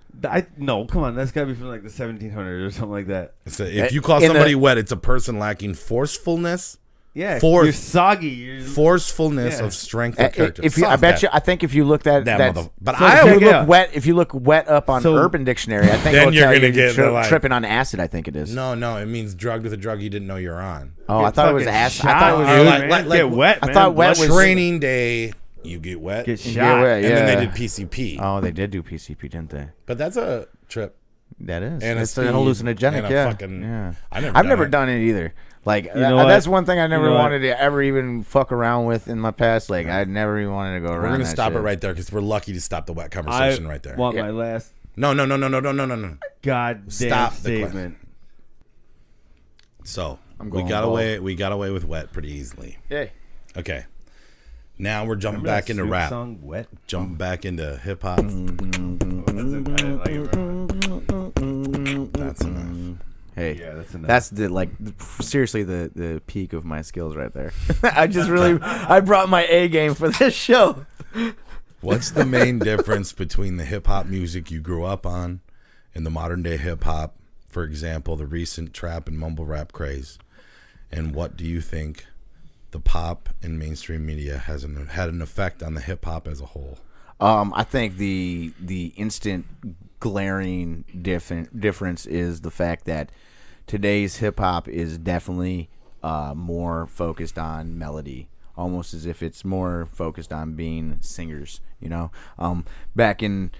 no, come on, that's gotta be from like the 1700s or something like that. So if you call In somebody the- wet, it's a person lacking forcefulness. Yeah, Force- you're soggy. You're, Forcefulness Yeah. of strength or character. If you, I Soft bet that. you, I think if you look that, That that's, but so I check if it you out. look wet, if you look wet up on So- Urban Dictionary, I think Then it'll you're tell gonna you get the, like- tripping on acid. I think it is. No, it means drugged with a drug you didn't know you're on. Oh, I Get thought it was fucking acid. I shot, thought it was. dude, like- man. like- Get wet, I man. thought wet was- Training day, you get wet. Get shot. Yeah, And then they did PCP. Oh, they did do PCP, didn't they? But that's a trip. That is. And a it's an speed hallucinogenic. and a Yeah. fucking- yeah. I've never done it either. Like know what? that's one thing I never know what? wanted to ever even fuck around with in my past. Like I never even wanted to go around. We're gonna that stop shit. it right there because we're lucky to stop the wet I conversation right there. want Yeah. my last No. goddamn Stop the statement. So I'm we going got bald. away. We got away with wet pretty easily. Hey. Okay. Now we're jumping Remember back that into Snoop rap. Song, Wet. Jumping back into hip hop. That's enough. Hey, Yeah, that's enough. that's seriously the peak of my skills right there. I brought my A game for this show. What's the main difference between the hip hop music you grew up on and the modern day hip hop? For example, the recent trap and mumble rap craze. And what do you think the pop and mainstream media had an effect on the hip hop as a whole? I think the instant glaring difference is the fact that today's hip hop is definitely more focused on melody, almost as if it's more focused on being singers. You know, back in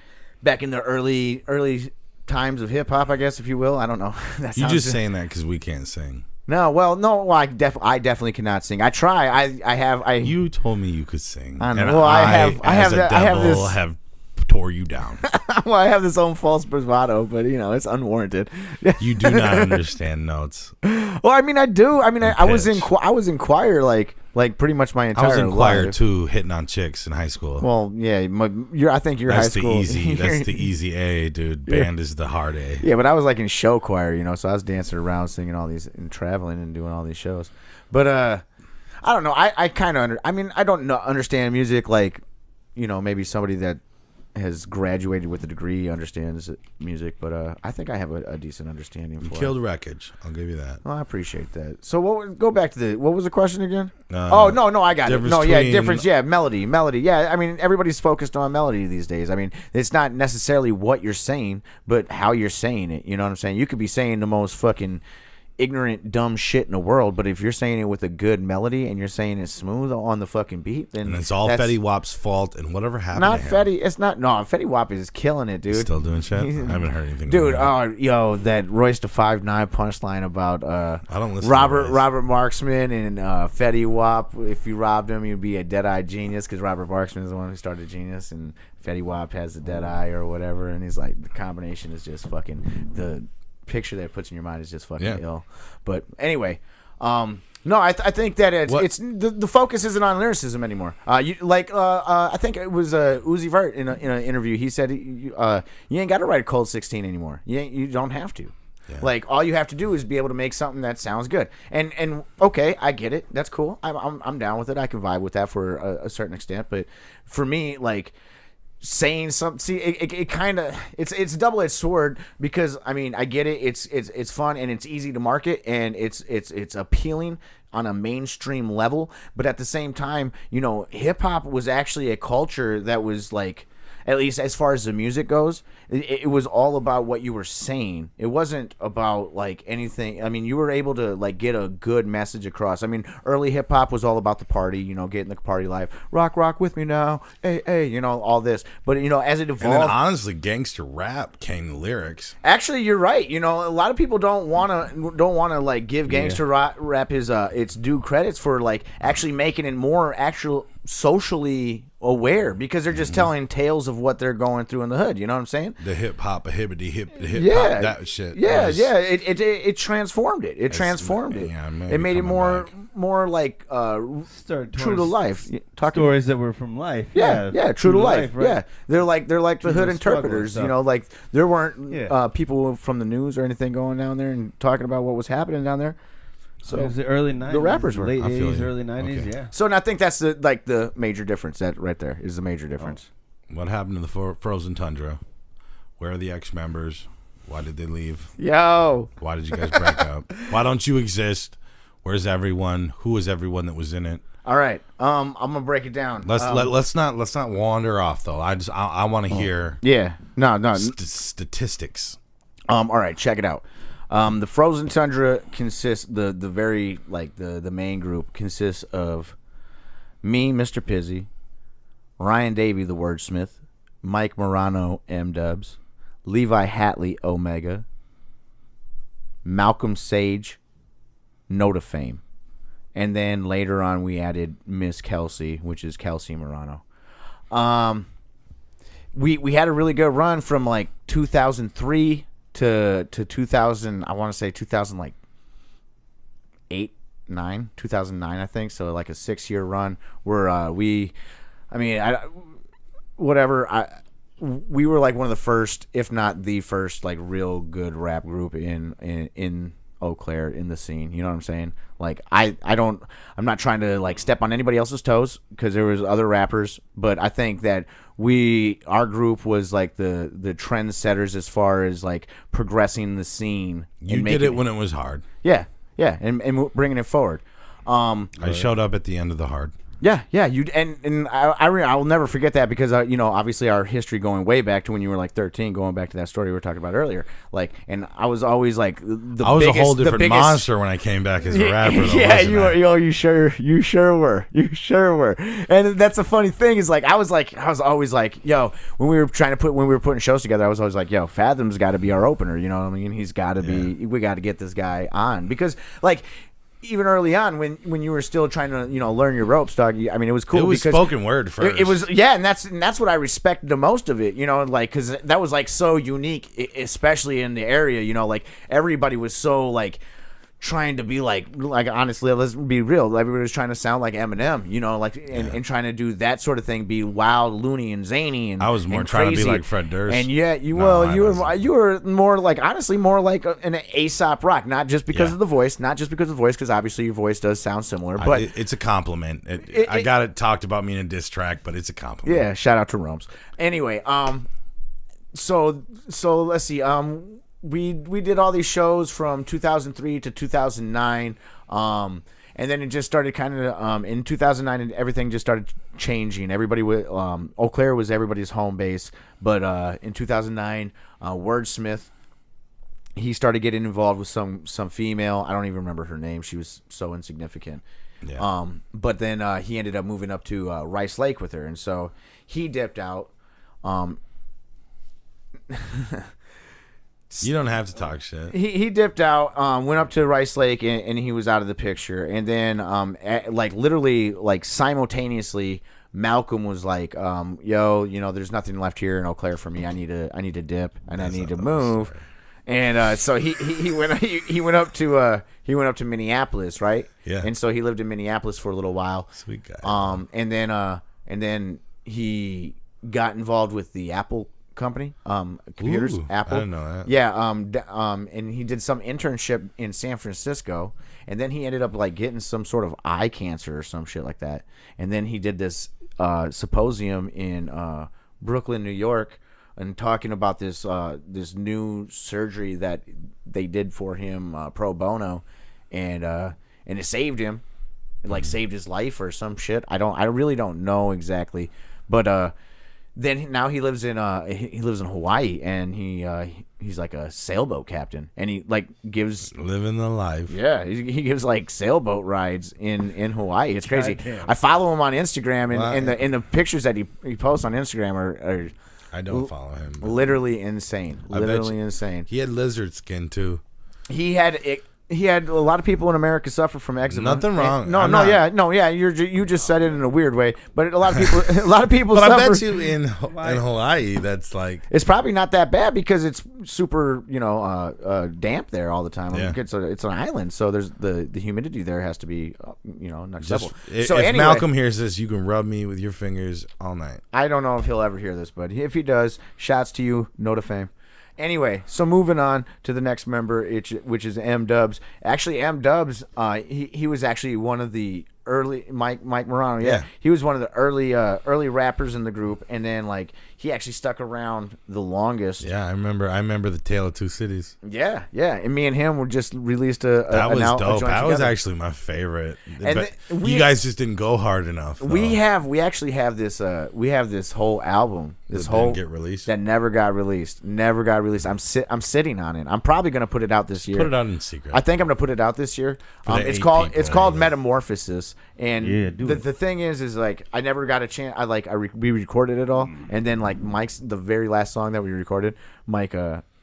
the early times of hip hop, I guess, if you will. I don't know. You just saying that because we can't sing. No, I definitely cannot sing. I try. You told me you could sing. I know. And Well, I have tore you down. Well, I have this own false bravado, but it's unwarranted. You do not understand notes. Well, I mean, I do. I mean, I was in choir like pretty much my entire I was in choir life. too, hitting on chicks in high school. Well, yeah, I think your That's high school. That's the easy A, dude. Band is the hard A. Yeah, but I was like in show choir, so I was dancing around, singing all these, and traveling and doing all these shows. But I don't know. I kind of I don't understand music like, maybe somebody that has graduated with a degree understands music, but I think I have a decent understanding for Killed it. Wreckage. I'll give you that. Well, I appreciate that. So go back to what was the question again? No, I got it. difference No, yeah, between- difference. Yeah, melody. Yeah, I mean, everybody's focused on melody these days. I mean, it's not necessarily what you're saying, but how you're saying it. You know what I'm saying? You could be saying the most fucking ignorant, dumb shit in the world, but if you're saying it with a good melody and you're saying it smooth on the fucking beat, then And it's all that's Fetty Wap's fault and whatever happened not to him. Fetty. It's not. No, Fetty Wap is killing it, dude. Still doing shit? I haven't heard anything. Dude, about that Royce da 5'9" punchline about I don't listen to Robert Royce. Marksman and Fetty Wap. If you robbed him, you'd be a dead-eyed genius, because Robert Marksman is the one who started Genius, and Fetty Wap has the dead eye or whatever. And he's like, the combination is just fucking, the picture that it puts in your mind is just fucking ill. But anyway, no, I think that it's the focus isn't on lyricism anymore. I think it was Uzi Vert in an interview. He said you ain't got to write a Cold 16 anymore. You don't have to. Yeah. Like, all you have to do is be able to make something that sounds good. And okay, I get it. That's cool. I'm down with it. I can vibe with that for a certain extent. But for me, like, saying something, see, it kind of, it's a double-edged sword, because I mean, I get it. It's fun and it's easy to market and it's appealing on a mainstream level. But at the same time, hip hop was actually a culture that was like, at least as far as the music goes, it was all about what you were saying. It wasn't about like anything. I mean, you were able to like get a good message across. I mean, early hip hop was all about the party, getting the party life. Rock with me now. Hey, all this. But as it evolved, And then honestly, gangster rap came to lyrics. actually, you're right. A lot of people don't want to like give gangster rap his its due credits for like actually making it more actual socially aware, because they're just telling tales of what they're going through in the hood. You know what I'm saying? The hip hop, the hip Yeah, hop, that shit. Yeah, was- yeah. It transformed it. It transformed it. yeah, maybe It made it coming more like Start true to towards life. Talking. stories that were from life. Yeah, true to life. right? Yeah, they're like the True hood to struggle and interpreters. stuff. Like there weren't Yeah. people from the news or anything going down there and talking about what was happening down there. So it was the early 90s. the rappers were. late I feel 80s, you. early 90s. Okay. Yeah. So and I think that's the major difference. That right there is the major difference. What happened to the frozen tundra? Where are the ex-members? Why did they leave? Yo, Why did you guys break up? Why don't you exist? Where's everyone? Who was everyone that was in it? all right. I'm gonna break it down. Let's not wander off though. I want to hear Yeah. No. statistics. All right, check it out. The Frozen Tundra consists the main group consists of me, Mr. Pizzy, Ryan Davey, the Wordsmith, Mike Morano, M-Dubs, Levi Hatley, Omega, Malcolm Sage, Note of Fame, and then later on we added Miss Kelsey, which is Kelsey Morano. We had a really good run from like 2003 to 2000. I want to say 2008 2009, I think. So like a 6-year run where we were like one of the first, if not the first, like real good rap group in Eau Claire, in the scene. You know what I'm saying? Like I'm not trying to like step on anybody else's toes, because there was other rappers, but I think that our group was like the trendsetters as far as like progressing the scene. You did it when it was hard. Yeah, and bringing it forward. I showed up at the end of the hard. Yeah, you and I will never forget that, because obviously our history going way back to when you were like 13, going back to that story we were talking about earlier. Like, and I was always like I was a whole different monster when I came back as a rapper. Though, yeah, you were. You sure were. And that's a funny thing is like I was always like, yo, when we were putting shows together, I was always like, yo, Fathom's got to be our opener. You know what I mean? He's got to be. We got to get this guy on, because like, even early on, when you were still trying to learn your ropes, dog. I mean, it was cool. It was because spoken word first. It was and that's what I respected the most of it. Like, because that was like so unique, especially in the area. Like everybody was so like trying to be like honestly, let's be real. Everybody was trying to sound like Eminem, and trying to do that sort of thing, be wild, loony, and zany. And I was more and trying crazy. to be like Fred Durst. And you were more like, honestly, more like an Aesop Rock, not just because of the voice, because obviously your voice does sound similar, but it's a compliment. I got it talked about me in a diss track, but it's a compliment. Yeah, shout out to Rome's. Anyway, so let's see. We did all these shows from 2003 to 2009, and then it just started kind of in 2009, and everything just started changing. Everybody Eau Claire was everybody's home base, but in 2009, Wordsmith, he started getting involved with some female. I don't even remember her name. She was so insignificant. Yeah. But then he ended up moving up to Rice Lake with her, and so he dipped out. You don't have to talk shit. He dipped out, went up to Rice Lake, and he was out of the picture. And then, literally, simultaneously, Malcolm was like, "Yo, there's nothing left here in Eau Claire for me. I need to dip, and I need to move." Story. And so he went up to Minneapolis, right? Yeah. And so he lived in Minneapolis for a little while. Sweet guy. And then he got involved with the Apple company, computers. Ooh, Apple. I didn't know that. Yeah. And he did some internship in San Francisco, and then he ended up like getting some sort of eye cancer or some shit like that. And then he did this symposium in Brooklyn, New York, and talking about this new surgery that they did for him pro bono, and it saved him. It like saved his life or some shit. I really don't know exactly, but then now he lives in Hawaii, and he's like a sailboat captain, and he like gives living the life. Yeah, he gives like sailboat rides in Hawaii. It's crazy. Goddamn. I follow him on Instagram, and in the pictures that he posts on Instagram are I don't follow him. literally insane. Literally insane. He had lizard skin too. He had a lot of people in America suffer from eczema. Nothing wrong. Yeah. You just said it in a weird way, but a lot of people. But suffer. I bet you in Hawaii, that's like It's probably not that bad because it's super, damp there all the time. Yeah. It's an island, so there's the humidity there has to be, next level. if So anyway, Malcolm hears this, you can rub me with your fingers all night. I don't know if he'll ever hear this, but if he does, shouts to you, no to fame. Anyway, so moving on to the next member, which is M Dubs. Actually, M Dubs, he was actually one of the early Mike Morano. Yeah, he was one of the early rappers in the group, and then like he actually stuck around the longest. Yeah, I remember the Tale of Two Cities. Yeah, and me and him were just released that was dope. joint That was together. actually my favorite. And but you guys just didn't go hard enough. Though. We actually have this whole album. This That whole didn't get released. that never got released. I'm sitting on it. I'm probably gonna put it out this year. Put it out in secret. I think I'm gonna put it out this year. For the It's 8 called people. Metamorphosis, and Yeah, do the it. thing is like I never got a chance. We recorded it all, and then like Mike's the very last song that we recorded. Mike,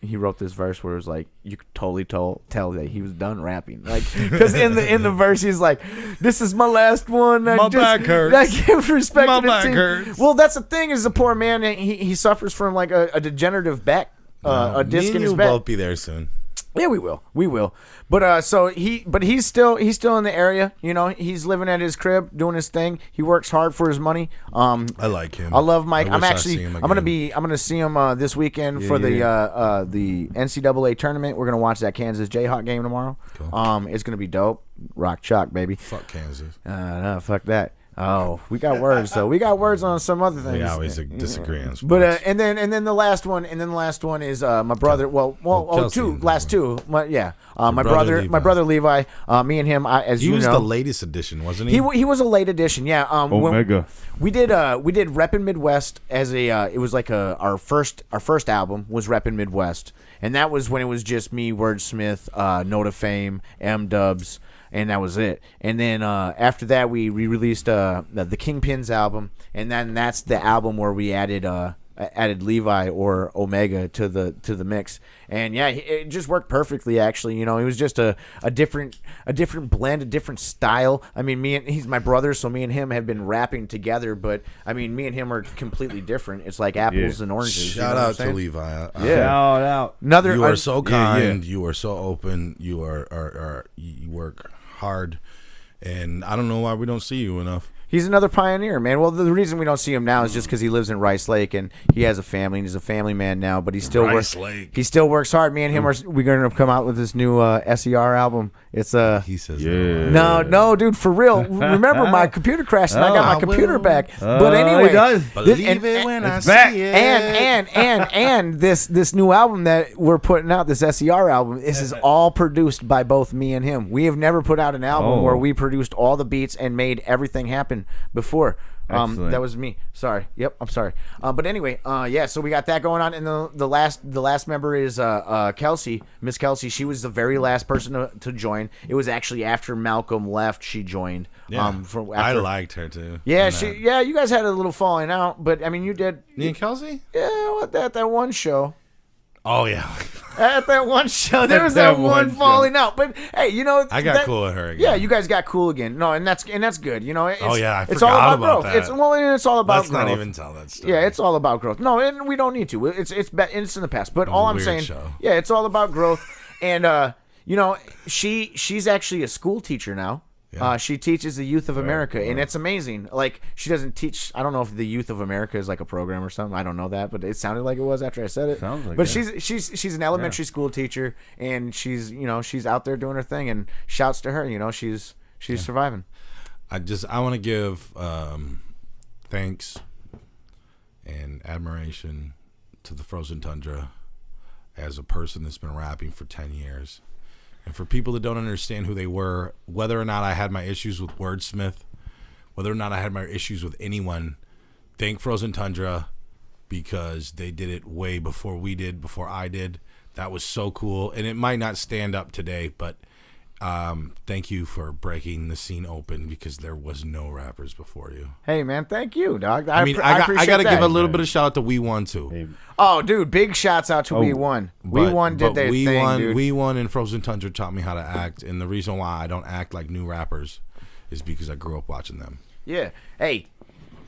he wrote this verse where it was like you could totally tell that he was done rapping, like because in the verse he's like, "This is my last one. My back hurts. I give respect My to the back team." hurts. Well, that's the thing is the poor man. He suffers from like a degenerative back, a disc Me in and his you'll back. both be there soon. Yeah, we will. But he's still in the area. You know, he's living at his crib, doing his thing. He works hard for his money. I like him. I love Mike. I wish I see him I'm gonna see him this weekend for the NCAA tournament. We're gonna watch that Kansas Jayhawk game tomorrow. Cool. It's gonna be dope. Rock chalk, baby. Fuck Kansas. No, fuck that. Oh, we got words though. We got words on some other things. We always disagree on sports. But and then the last one is my brother. Last two. My brother Levi. Me and him. He was the latest edition, wasn't he? He was a late edition. Yeah. Omega. We did Reppin' Midwest as it was like our first album was Reppin' Midwest, and that was when it was just me, Wordsmith, Note of Fame, M Dubs. And that was it. And then after that, we released the Kingpins album, and then that's the album where we added Levi or Omega to the mix. And yeah, it just worked perfectly. Actually, you know, it was just a different blend, a different style. I mean, he's my brother, so me and him have been rapping together. But I mean, me and him are completely different. It's like apples and oranges. Shout out to Levi. Shout out. You are so kind. You are so open. You are you work hard, and I don't know why we don't see you enough. He's another pioneer, man. Well, the reason we don't see him now is just because he lives in Rice Lake and he has a family and he's a family man now. But he still works. He still works hard. Me and him we're going to come out with this new SER album. It's He says no, dude, for real. Remember, my computer crashed and I got my computer back. But anyway, he does. Believe it when I see it. And this new album that we're putting out, this SER album, this is all produced by both me and him. We have never put out an album where we produced all the beats and made everything happen before. That was me. Sorry. Yep, I'm sorry. But anyway, so we got that going on, and the last member is Kelsey, Miss Kelsey. She was the very last person to join. It was actually after Malcolm left, she joined. Yeah, I liked her too. Yeah, you guys had a little falling out, but I mean, you did. Me and Kelsey? Yeah, at that one show. Oh yeah. At that one show, there was that one falling out. But hey, you know, I got cool with her again. Yeah, you guys got cool again. No, and that's good. You know, I it's all about growth. that. It's all about Let's growth. not even tell that story. Yeah, it's all about growth. No, and we don't need to. It's in the past. But all I'm saying, show. yeah, it's all about growth. And you know, she's actually a school teacher now. Yeah. She teaches the Youth of America, and it's amazing. Like, she doesn't teach. I don't know if the Youth of America is like a program or something. I don't know that, but it sounded like it was after I said it. Sounds like but she's an elementary school teacher, and she's out there doing her thing. And shouts to her. You know, she's surviving. I want to give thanks and admiration to the Frozen Tundra as a person that's been rapping for 10 years. And for people that don't understand who they were, whether or not I had my issues with Wordsmith, whether or not I had my issues with anyone, thank Frozen Tundra because they did it way before we did, before I did. That was so cool. And it might not stand up today, but thank you for breaking the scene open because there was no rappers before you. Hey, man, thank you, dog. I got to give a little bit of shout out to We Won, too. Hey. Oh, dude, big shouts out to We Won. We Won did their thing, dude. We Won and Frozen Tundra taught me how to act, and the reason why I don't act like new rappers is because I grew up watching them. Yeah. Hey,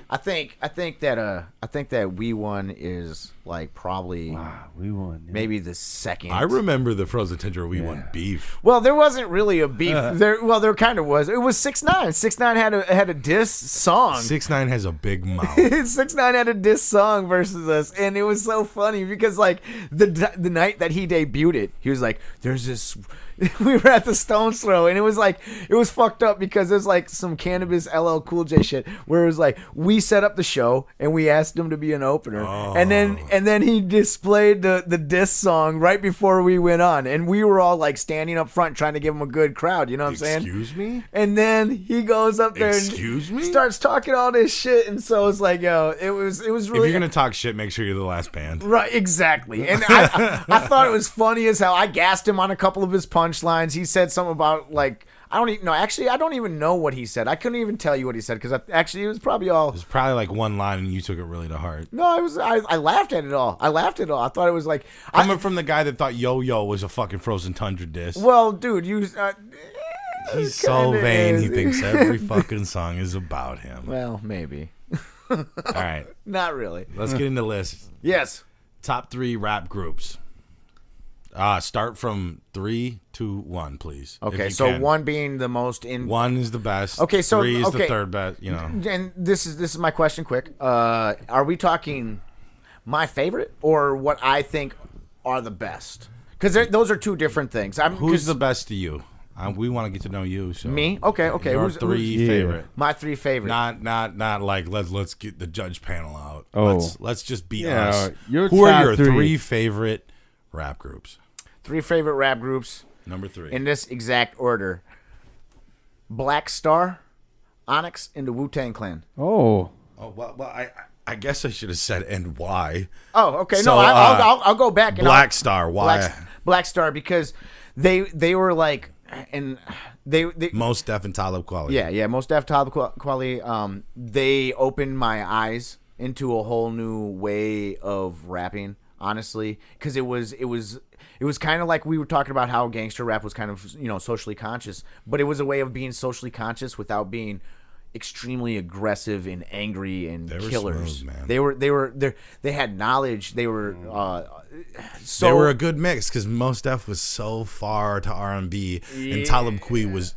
I think that We Won is like probably We Won. Yeah. Maybe the second. I remember the Frozen Tundra We Won beef. Well, there wasn't really a beef. There kind of was. It was 6ix9ine. 6ix9ine had a diss song. 6ix9ine has a big mouth. 6ix9ine had a diss song versus us, and it was so funny because like the night that he debuted it, he was like, "There's this." We were at the Stones Throw, and it was fucked up because there's like some Cannabis LL Cool J shit where it was like we set up the show and we asked him to be an opener, and then he displayed the diss song right before we went on, and we were all like standing up front trying to give him a good crowd, you know what I'm saying? Excuse me? And then he goes up there and starts talking all this shit, and so it's like, yo, it was really. If you're gonna talk shit, make sure you're the last band. Right, exactly. And I thought it was funny as hell. I gassed him on a couple of his punchlines. He said something about like I don't even know what he said. I couldn't even tell you what he said because it was probably all. It was probably like one line, and you took it really to heart. No, I laughed at it all. I thought it was like coming from the guy that thought Yo Yo was a fucking Frozen Tundra diss. Well, dude, he's so vain. He thinks every fucking song is about him. Well, maybe. All right, not really. Let's get into the list. Yes. Top 3 rap groups. Start from 3, 2, 1, please. if Okay, you so can. 1 being the most in. 1 is the best. Okay, so 3 is the okay. third best. You know, And this is my question. Quick, are we talking my favorite or what I think are the best? Because those are two different things. who's the best to you? We want to get to know you. So Me? Okay. Your Who's 3 favorite. my 3 favorite? Not like let's get the judge panel out. Oh. Let's just be Yeah, us. your Who are top your 3? 3 favorite rap groups? 3 favorite rap groups Number 3. in this exact order: Black Star, Onyx, and the Wu-Tang Clan. Oh. Oh well, I guess I should have said and why. Oh, okay. So, No, I'll go back. And Black Star, why? Black Star because they were like, and they Most Def and Talib Kweli. yeah, most Def Talib Kweli. They opened my eyes into a whole new way of rapping. Honestly, because it was kind of like we were talking about how gangster rap was kind of socially conscious, but it was a way of being socially conscious without being extremely aggressive and angry and They were killers. smooth, man. They had knowledge. They were so They were a good mix because Most Def was so far to R&B, and Talib Kweli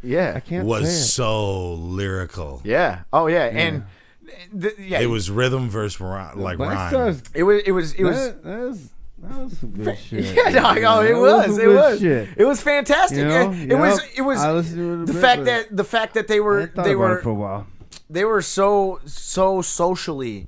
yeah. I can't was say it. so lyrical. Yeah. Oh yeah. And yeah, It was rhythm versus like Black rhyme. Star's it was that was some good shit. yeah, dog, oh, That it was some good it shit. was fantastic. You know? It was I listened to it a the bit, fact but the fact that they I were ain't thought they about it were for a while. they were so socially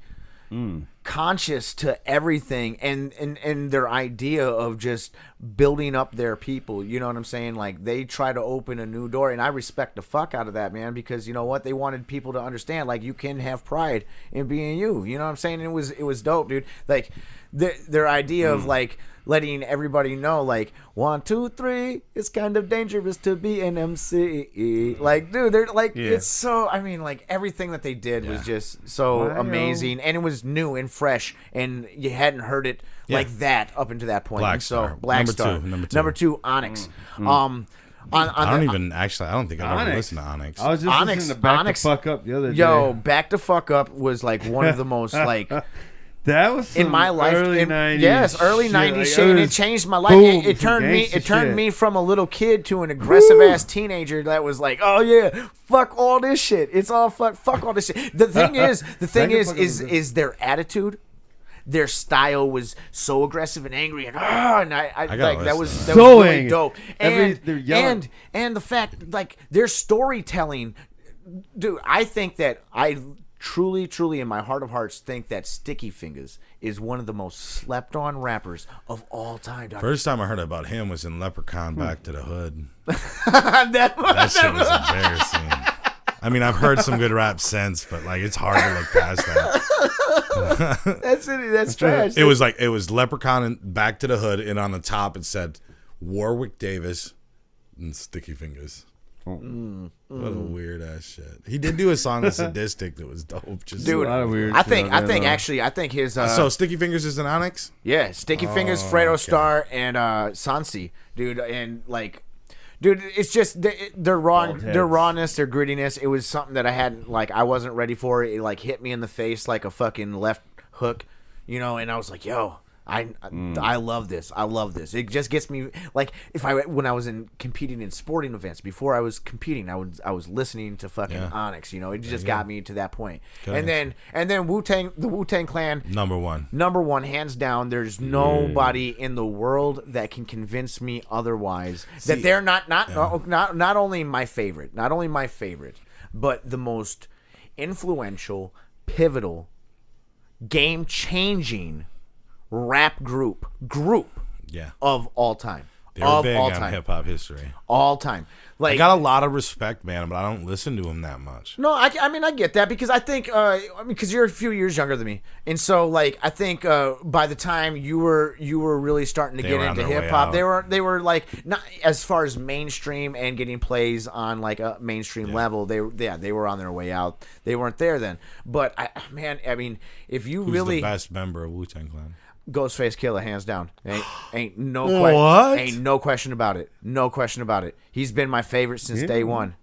conscious to everything and their idea of just building up their people. You know what I'm saying? Like they try to open a new door, and I respect the fuck out of that, man, because you know what, they wanted people to understand like you can have pride in being you. You know what I'm saying? And it was dope, dude. Like their idea of like letting everybody know, like 1, 2, 3, it's kind of dangerous to be an MC. Like, dude, they're like, it's so. I mean, like everything that they did was just so amazing, and it was new and fresh, and you hadn't heard it like that up until that point. Black And so Star. Black Number Star, two. number 2, Onyx. I don't think I've ever listened to Onyx. I was just Onyx- listening to Back Onyx- the Fuck Up the other day. Yo, Back to Fuck Up was like one of the most like. That was some In my life, early 90s yes, early shit. 90s Like, shit, and it was changed my life. boom, It some turned me, gangsta it turned shit. me from a little kid to an aggressive ass teenager that was like, oh yeah, fuck all this shit. It's all fuck all this shit. The thing is, is their attitude. Their style was so aggressive and angry, and I gotta like that listen. was So really angry. dope. They're yelling. And the fact, like their storytelling, dude. I think that I truly in my heart of hearts think that Sticky Fingers is one of the most slept on rappers of all time, dog. First time I heard about him was in Leprechaun Back to the Hood. that That shit was embarrassing. I mean, I've heard some good rap since, but like it's hard to look past that. that's trash. It was Leprechaun and Back to the Hood, and on the top it said Warwick Davis and Sticky Fingers. What a weird ass shit. He did do a song with Sadistic that was dope. Just Dude, a lot of weird I shit think on there, though. actually I think his so Sticky Fingers is an Onyx. yeah, Sticky Fingers, Fredo Star, and Sansi, dude, and like, dude, it's just their Bald heads. rawness, their grittiness. It was something that I wasn't ready for. It like hit me in the face like a fucking left hook, and I was like, yo. I love this. I love this. It just gets me like when I was competing in sporting events before I was competing, I was listening to fucking Onyx. It just got me to that point. Good And then the Wu-Tang Clan, Number one, hands down. There's nobody in the world that can convince me otherwise that they're not only my favorite, but the most influential, pivotal, game-changing rap group yeah. of all time. They were of big all on time. hip hop history. All time. Like I got a lot of respect, man, but I don't listen to him that much. no, I mean I get that because I think because you're a few years younger than me, and so like I think by the time you were really starting to They get were on into their way hip hop, out. they were like not as far as mainstream and getting plays on like a mainstream level. They were on their way out. They weren't there then, but I mean if you Who's really the best member of Wu-Tang Clan? Ghostface Killer, hands down. Ain't no What? ain't no question about it. No question about it. He's been my favorite since day one.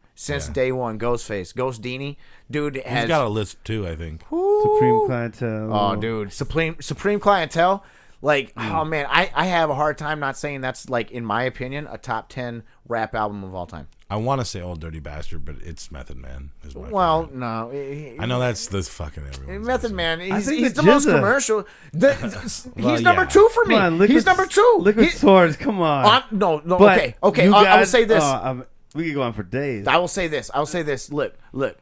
Day one, Ghostface, Ghost Dini, dude He's has got a list too, I think. Supreme Clientele. Oh, dude, Supreme Clientele. Like, oh man, I have a hard time not saying that's like, in my opinion, a top 10 rap album of all time. I want to say Old Dirty Bastard, but it's Method Man. Is my Well, favorite. no, I know that's fucking everyone. Method Man. He's think the the most Jizza- commercial. He's number yeah. 2 for me. Come on, He's number 2. Liquid Swords, come on. No. But Okay. you I will got- say this. we could go on for days. I will say this. Look.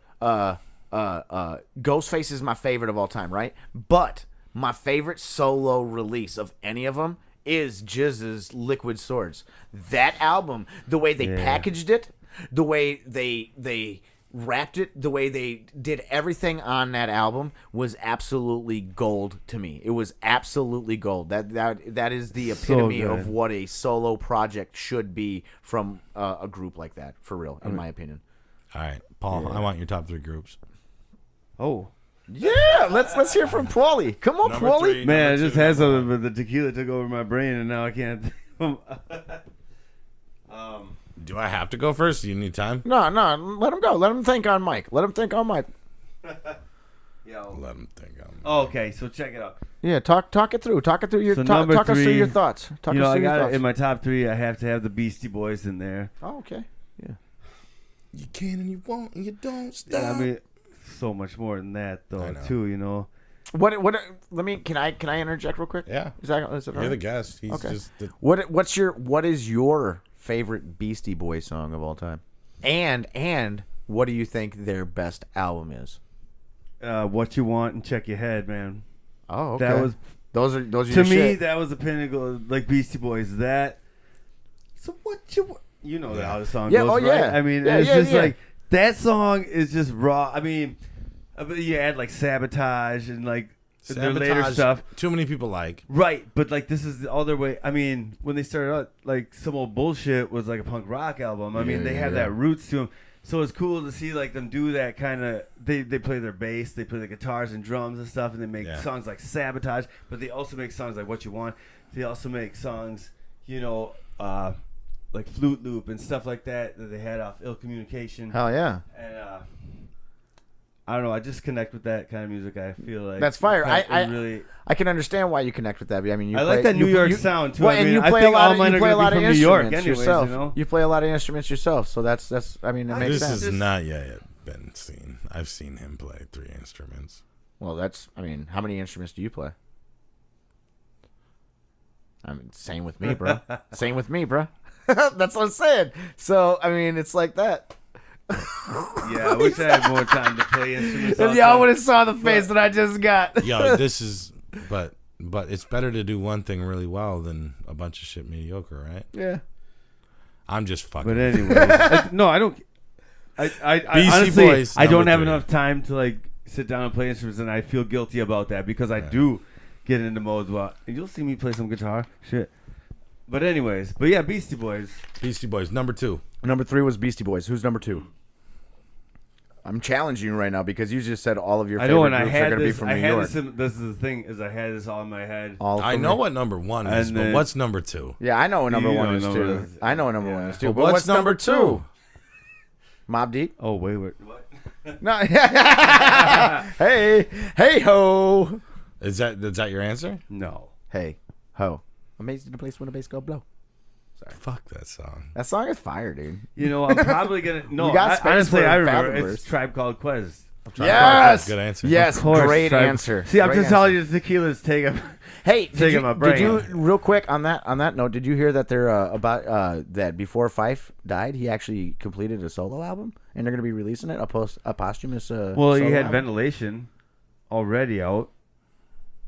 Ghostface is my favorite of all time, right? But my favorite solo release of any of them is Jizz's Liquid Swords. That album, the way they packaged it, the way they wrapped it, the way they did everything on that album was absolutely gold to me. It was absolutely gold. That is the epitome good. of what a solo project should be from a group like that, for real, in my opinion. All right, Paul. I want your top 3 groups. Oh. Yeah, let's hear from Paulie. Come on, Number Paulie. 3, Man, number I just 2, had number something, but the tequila took over my brain, and now I can't. Do I have to go first? Do you need time? No, let him go. Let him think on Mike. Yo. Let him think. Okay, so check it out. Yeah, talk it through. Talk it through your So talk number us through 3, your thoughts. Talk You know, us I through your got thoughts. it in my top 3. I have to have the Beastie Boys in there. Oh, okay. Yeah. You can and you won't and you don't stop. I mean, so much more than that, I though, know. too. You know. What? Let me. Can I interject real quick? Yeah. Is that all You're right? the guest. He's Okay. just the, What is your favorite Beastie Boys song of all time? And what do you think their best album is? What You Want and Check Your Head, man. Oh, okay. That was those are to your me. shit. That was the pinnacle, of, like Beastie Boys. That. So what you know how the song Yeah, goes, oh, right? yeah. I mean, Yeah, it's yeah, just yeah. like that song is just raw. I mean, you add like Sabotage and like their later Sabotage, stuff. Too many people like. Right, but like this is the other way. I mean, when they started out, like Some Old Bullshit was like a punk rock album. I mean, they have that roots to them. So it's cool to see like them do that kind of. They play their bass, they play the guitars and drums and stuff, and they make songs like Sabotage. But they also make songs like What You Want. They also make songs, you know, like Flute Loop and stuff like that they had off Ill Communication. Hell yeah. And I don't know. I just connect with that kind of music. I feel like That's fire. really. I can understand why you connect with that. I mean, I like that New York sound too. Well, I and mean, you I play think a lot all of mine you are play a gonna lot be of from New York, instruments anyways. yourself. You know. You play a lot of instruments yourself, so that's. I mean, it makes This sense. has not yet been seen. I've seen him play 3 instruments. Well, that's. I mean, how many instruments do you play? I mean, same with me, bro. Same with me, bro. That's what I'm saying. So, I mean, it's like that. Yeah, I wish I had more time to play instruments. If y'all would have saw the face that I just got. Yo, this is, but it's better to do one thing really well than a bunch of shit mediocre, right? Yeah. I'm just fucking. But anyway, no, I don't. I Beastie honestly, Boys, I don't number have 3. enough time to like sit down and play instruments, and I feel guilty about that because I do get into modes. Well, and you'll see me play some guitar, shit. But anyways, yeah, Beastie Boys. Beastie Boys, number 2. Number 3 was Beastie Boys. Who's number 2? I'm challenging you right now because you just said all of your I favorite know, and I groups are had going to be this. from I New had York. this is the thing is I had this all in my head. All I from know New- what number 1 is, And but then- what's number 2? Yeah, I know what number You 1 don't is know too. what it is. I know what number 1 is too. But But what's number 2? Mobb Deep. Oh wait, what? No. hey ho. Is that your answer? No. Hey ho. Amazing the place when the bass go blow. Fuck that song. That song is fire, dude. You know, I'm probably gonna. No, You got space honestly, for I a remember Fathom it's verse. Tribe Called Quest. Yes. Good answer. Yes. Of course, Great Tribe- answer. See, I'm Great just telling answer. you, the tequila's taking. Hey, taking my brain. did you real quick on that note? Did you hear that they're about that before Fife died, he actually completed a solo album, and they're going to be releasing it a posthumous. Well, solo he had album? Ventilation already out.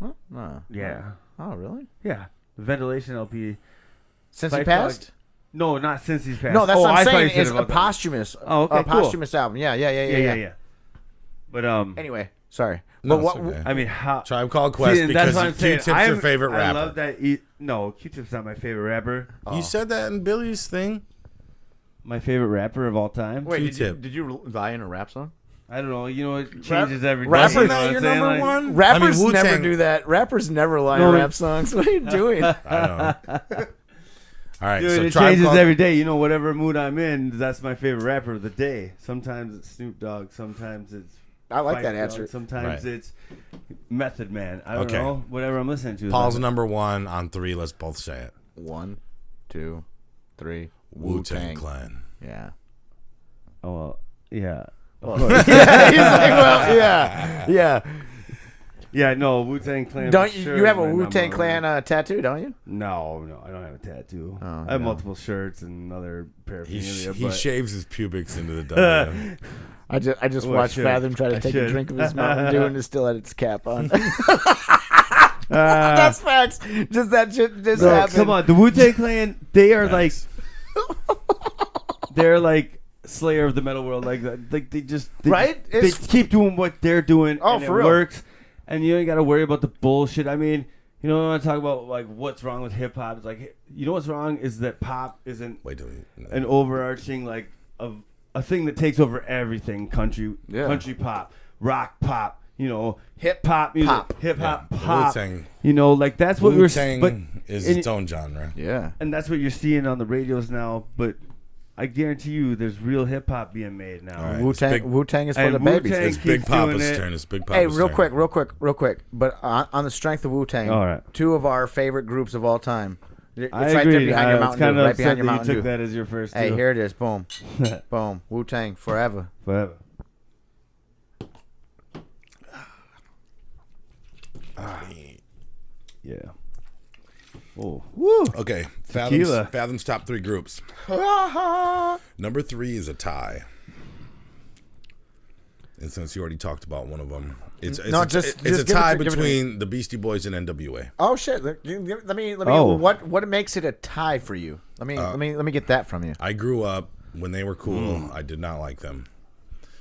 Huh? No. Yeah, Oh, really? yeah. The Ventilation LP. Since he Fife passed? No, not since he's passed. No, that's what I I'm thought you saying. said It's a about that. posthumous. Oh, okay, a cool. posthumous album. Yeah. Yeah. But Anyway, sorry. No, But what? it's okay. I mean, how? Tribe Called Quest See, because that's what I'm saying. Q-Tip's your favorite I rapper. love that. No, Q-Tip's not my favorite rapper. You said that in Billy's thing. My favorite rapper of all time. Wait, Q-Tip. did you lie in a rap song? I don't know. You know, it changes every day. Rapper- you Isn't know that what your I'm saying? number Like, one? Rappers I mean, never Wu-Tang- do that. Rappers never lie No, in rap songs. What are you doing? I know. All right, Dude, so it Tribe changes Called- every day. You know, whatever mood I'm in, that's my favorite rapper of the day. Sometimes it's Snoop Dogg. Sometimes it's I like Fight that Dog. answer. Sometimes Right. it's Method Man. I don't Okay. know. Whatever I'm listening to. is Paul's Method. number one on 3. Let's both say it. 1, 2, 3. Wu-Tang Clan. Yeah. Oh, well, yeah. Yeah, he's like, well, yeah. Yeah, no, Wu-Tang Clan. Don't for you? sure You have is a my Wu-Tang number Clan one. tattoo, don't you? No, I don't have a tattoo. Oh, I have no. multiple shirts and other paraphernalia. He but shaves his pubics into the W. I just Well, I watched should. Fathom try to I take a should. drink of his Mountain Dew and it still had its cap on. Uh, That's facts. Just that shit just no, happened. come on, the Wu-Tang Clan. They are Facts. they're like Slayer of the metal world. Like they just Right? They It's- keep doing what they're doing. Oh, and for it real. works, and you ain't got to worry about the bullshit. I mean, you know, when I talk about like what's wrong with hip hop, it's like, you know what's wrong is that pop isn't Wait till we. an overarching like a thing that takes over everything. Country pop, rock pop, you know, Hip hop music, pop. hip hop Yeah, pop. Wu-Tang. You know, like that's what we're. Wu-Tang But is and- its own genre. Yeah. and that's what you're seeing on the radios now. But I guarantee you, there's real hip hop being made now. All right. Wu-Tang, Wu-Tang is for And the babies. Wu-Tang- It's Big keeps doing Papa's it. turn. It's Big Papa's Hey, turn. real quick. But on the strength of Wu-Tang, All right. 2 of our favorite groups of all time. It's I right agree. there behind your It's Mountain kind Dew. of Right upset behind your that you Mountain took Dew. that as your first. Hey, two. here it is. Boom. Boom. Wu-Tang forever. Forever. Yeah. Oh. Woo. Okay, Tequila. Fathom's top 3 groups. Number 3 is a tie. And since you already talked about one of them, it's No, a just it's a give it tie to- give it to between the Beastie Boys and NWA. Oh shit! Let me. Oh. What makes it a tie for you? Let me get that from you. I grew up when they were cool. I did not like them.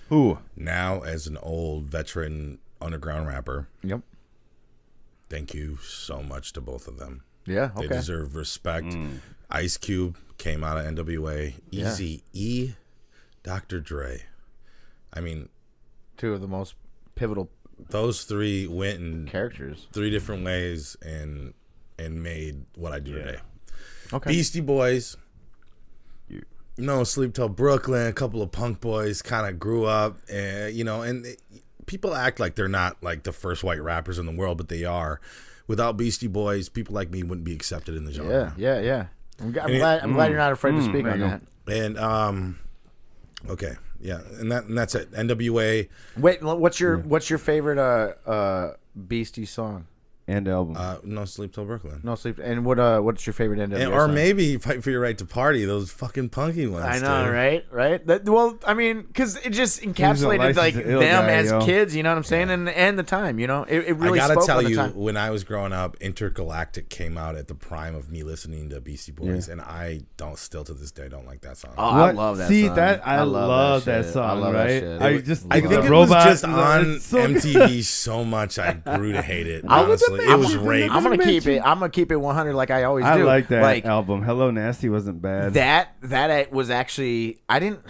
Who? Now, as an old veteran underground rapper, Yep. thank you so much to both of them. Yeah. They Okay. deserve respect. Ice Cube came out of NWA. Yeah. Eazy-E, Dr. Dre. I mean, 2 of the most pivotal those 3 went in characters. 3 different ways and made what I do today. Okay. Beastie Boys, No Sleep Till Brooklyn, a couple of punk boys kind of grew up, and people act like they're not like the first white rappers in the world, but they are. Without Beastie Boys, people like me wouldn't be accepted in the genre. Yeah. I'm glad you're not afraid to speak on that. And okay, yeah, and that's it. NWA, Wait, what's your favorite Beastie song? And album. No Sleep Till Brooklyn. No Sleep. And what's your favorite NWA Or song? maybe Fight for Your Right to Party, those fucking punky ones. I know, dude. right? Well, I mean, because it just encapsulated License like to Ill them guy, as yo. kids, you know what I'm saying, and the time, you know, it really. I gotta spoke tell on the you, time. when I was growing up, Intergalactic came out at the prime of me listening to Beastie Boys, and I still to this day don't like that song. Oh, I love that. See song. that? I love that shit. song. I love right? that shit. I just I the think it robot was just and on it's so good. MTV so much I grew to hate it. I was Honestly, it was rape. I'm gonna keep it 100 like I always do. I like that Like album. Hello Nasty wasn't bad. that was actually I didn't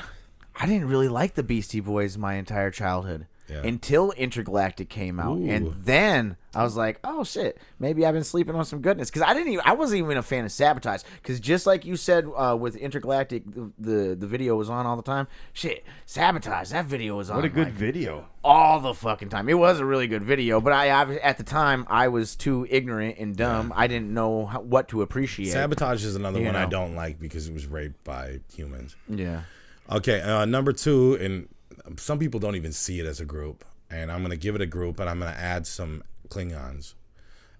really like the Beastie Boys my entire childhood. Yeah. Until Intergalactic came out, Ooh. and then I was like, "Oh shit, maybe I've been sleeping on some goodness." Because I wasn't even a fan of Sabotage. Because just like you said with Intergalactic, the video was on all the time. Shit, Sabotage, that video was on. What a good like, video. all the fucking time. It was a really good video, but I at the time I was too ignorant and dumb. I didn't know what to appreciate. Sabotage is another one I know. don't like because it was raped by humans. Yeah. Okay, number 2, and some people don't even see it as a group, and I'm gonna give it a group, and I'm gonna add some Klingons.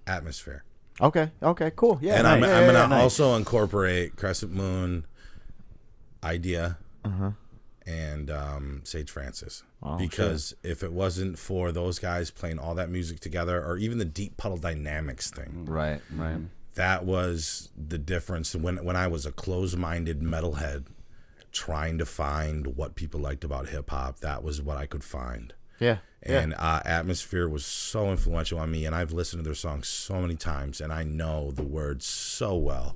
Atmosphere. Okay. Cool. Yeah. And I'm nice. gonna Nice. also incorporate Crescent Moon, Idea, and Sage Francis. Oh, Because if it wasn't for those guys playing all that music together, or even the Deep Puddle Dynamics thing, Right. that was the difference. When I was a closed-minded metalhead trying to find what people liked about hip-hop, that was what I could find. Yeah. And Atmosphere was so influential on me, and I've listened to their songs so many times, and I know the words so well.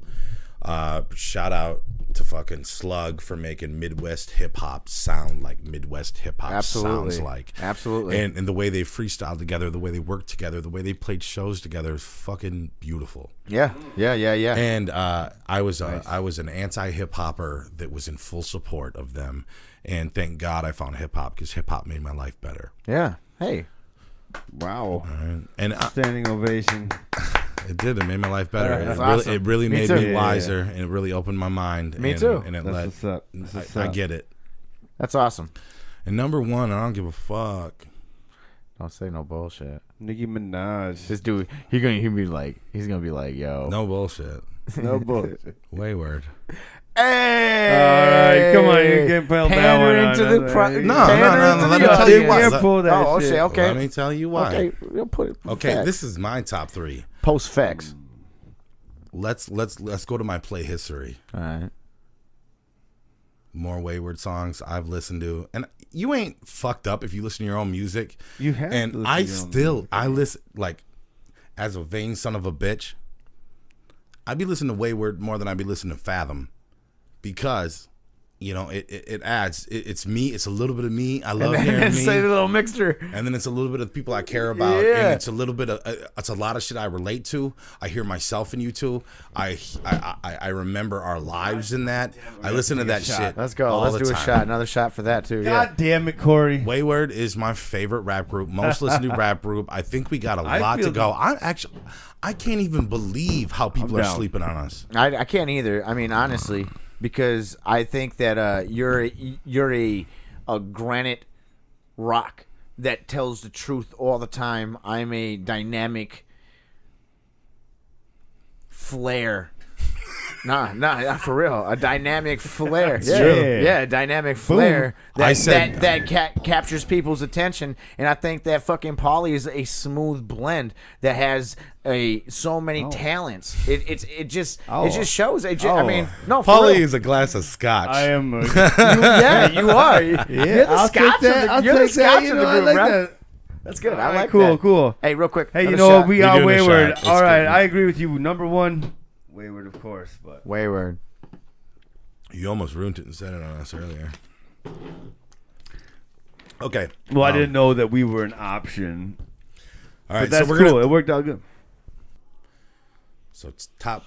Shout out to fucking Slug for making Midwest hip hop sound like Midwest hip hop sounds like. Absolutely. And the way they freestyled together, the way they worked together, the way they played shows together is fucking beautiful. Yeah. And I was an anti hip hopper that was in full support of them, and thank God I found hip hop because hip hop made my life better. Yeah. Hey. Wow. And Standing ovation. it did. It made my life better. Awesome. It really Me made too. me wiser, and it really opened my mind. Me too. And it That's let. what's up. I get it. That's awesome. And number one, I don't give a fuck. Don't say no bullshit. Nicki Minaj. This dude, he's gonna be like, yo. No bullshit. No bullshit. Wayward. Hey! All right, come on, you can't put that one on. Into the No, let me tell you why. Pull that Oh, shit. okay. Let me tell you why. Okay, we'll put it. Okay, facts. this is my top three. Post facts. Let's go to my play history. All right. More Wayward songs I've listened to, and you ain't fucked up if you listen to your own music. You have. And to listen I to your own still music. I listen like as a vain son of a bitch. I'd be listening to Wayward more than I'd be listening to Fathom, because you know it adds it's me. It's a little bit of me. I love hearing me. Say the little mixture. And then it's a little bit of the people I care about, Yeah. and it's a little bit of it's a lot of shit I relate to. I hear myself in you too. I remember our lives in that. I listen to that shit. Let's go. all Let's the do a time. shot. Another shot for that too. God damn it, Corey. Wayward is my favorite rap group, most listened to rap group. I think we got a lot to feel go. I can't even believe how people are down. sleeping on us. I can't either. I mean, honestly, because I think that you're a granite rock that tells the truth all the time. I'm a dynamic flare. Nah, for real. A dynamic flare. It's true. Yeah, a dynamic flare I said- that captures people's attention. And I think that fucking Pauly is a smooth blend that has so many talents. It just shows. I mean, no, for Pauly real. is a glass of scotch. I am. Yeah, you are. You're the I'll scotch take that. of the, you're the scotch of the I group, like bro. that. That's good. I All right, like cool, that. cool. Hey, real quick. Hey, you another know shot. what? We You're got doing a Wayward. shot. It's All right, good. I agree with you. Number one, Wayward, of course, but Wayward. You almost ruined it and said it on us earlier. Okay. well, I didn't know that we were an option. All right, But that's so we're cool. gonna. It worked out good. So it's top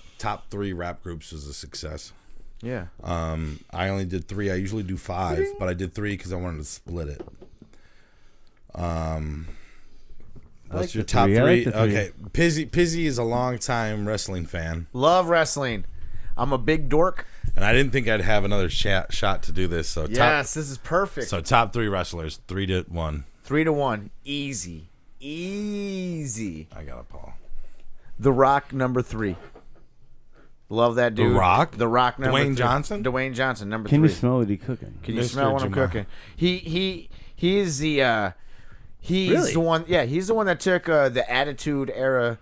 three rap groups was a success. Yeah. I only did 3. I usually do 5, but I did 3 because I wanted to split it. What's like your the top 3. 3? I like the 3. Okay, Pizzy is a long time wrestling fan, Love wrestling. I'm a big dork. and I didn't think I'd have another shot to do this. So Yes, this is perfect. top 3 wrestlers, 3 to 1. 3-1. Easy. I got a Paul. The Rock, number 3. Love that dude. Rock? The Rock, number Dwayne 3. Johnson? Dwayne Johnson, number Can 3. you smell what he cooking? Can you Mr. smell what I'm Jamal. cooking? He is the he's Really? the one. Yeah, he's the one that took the Attitude Era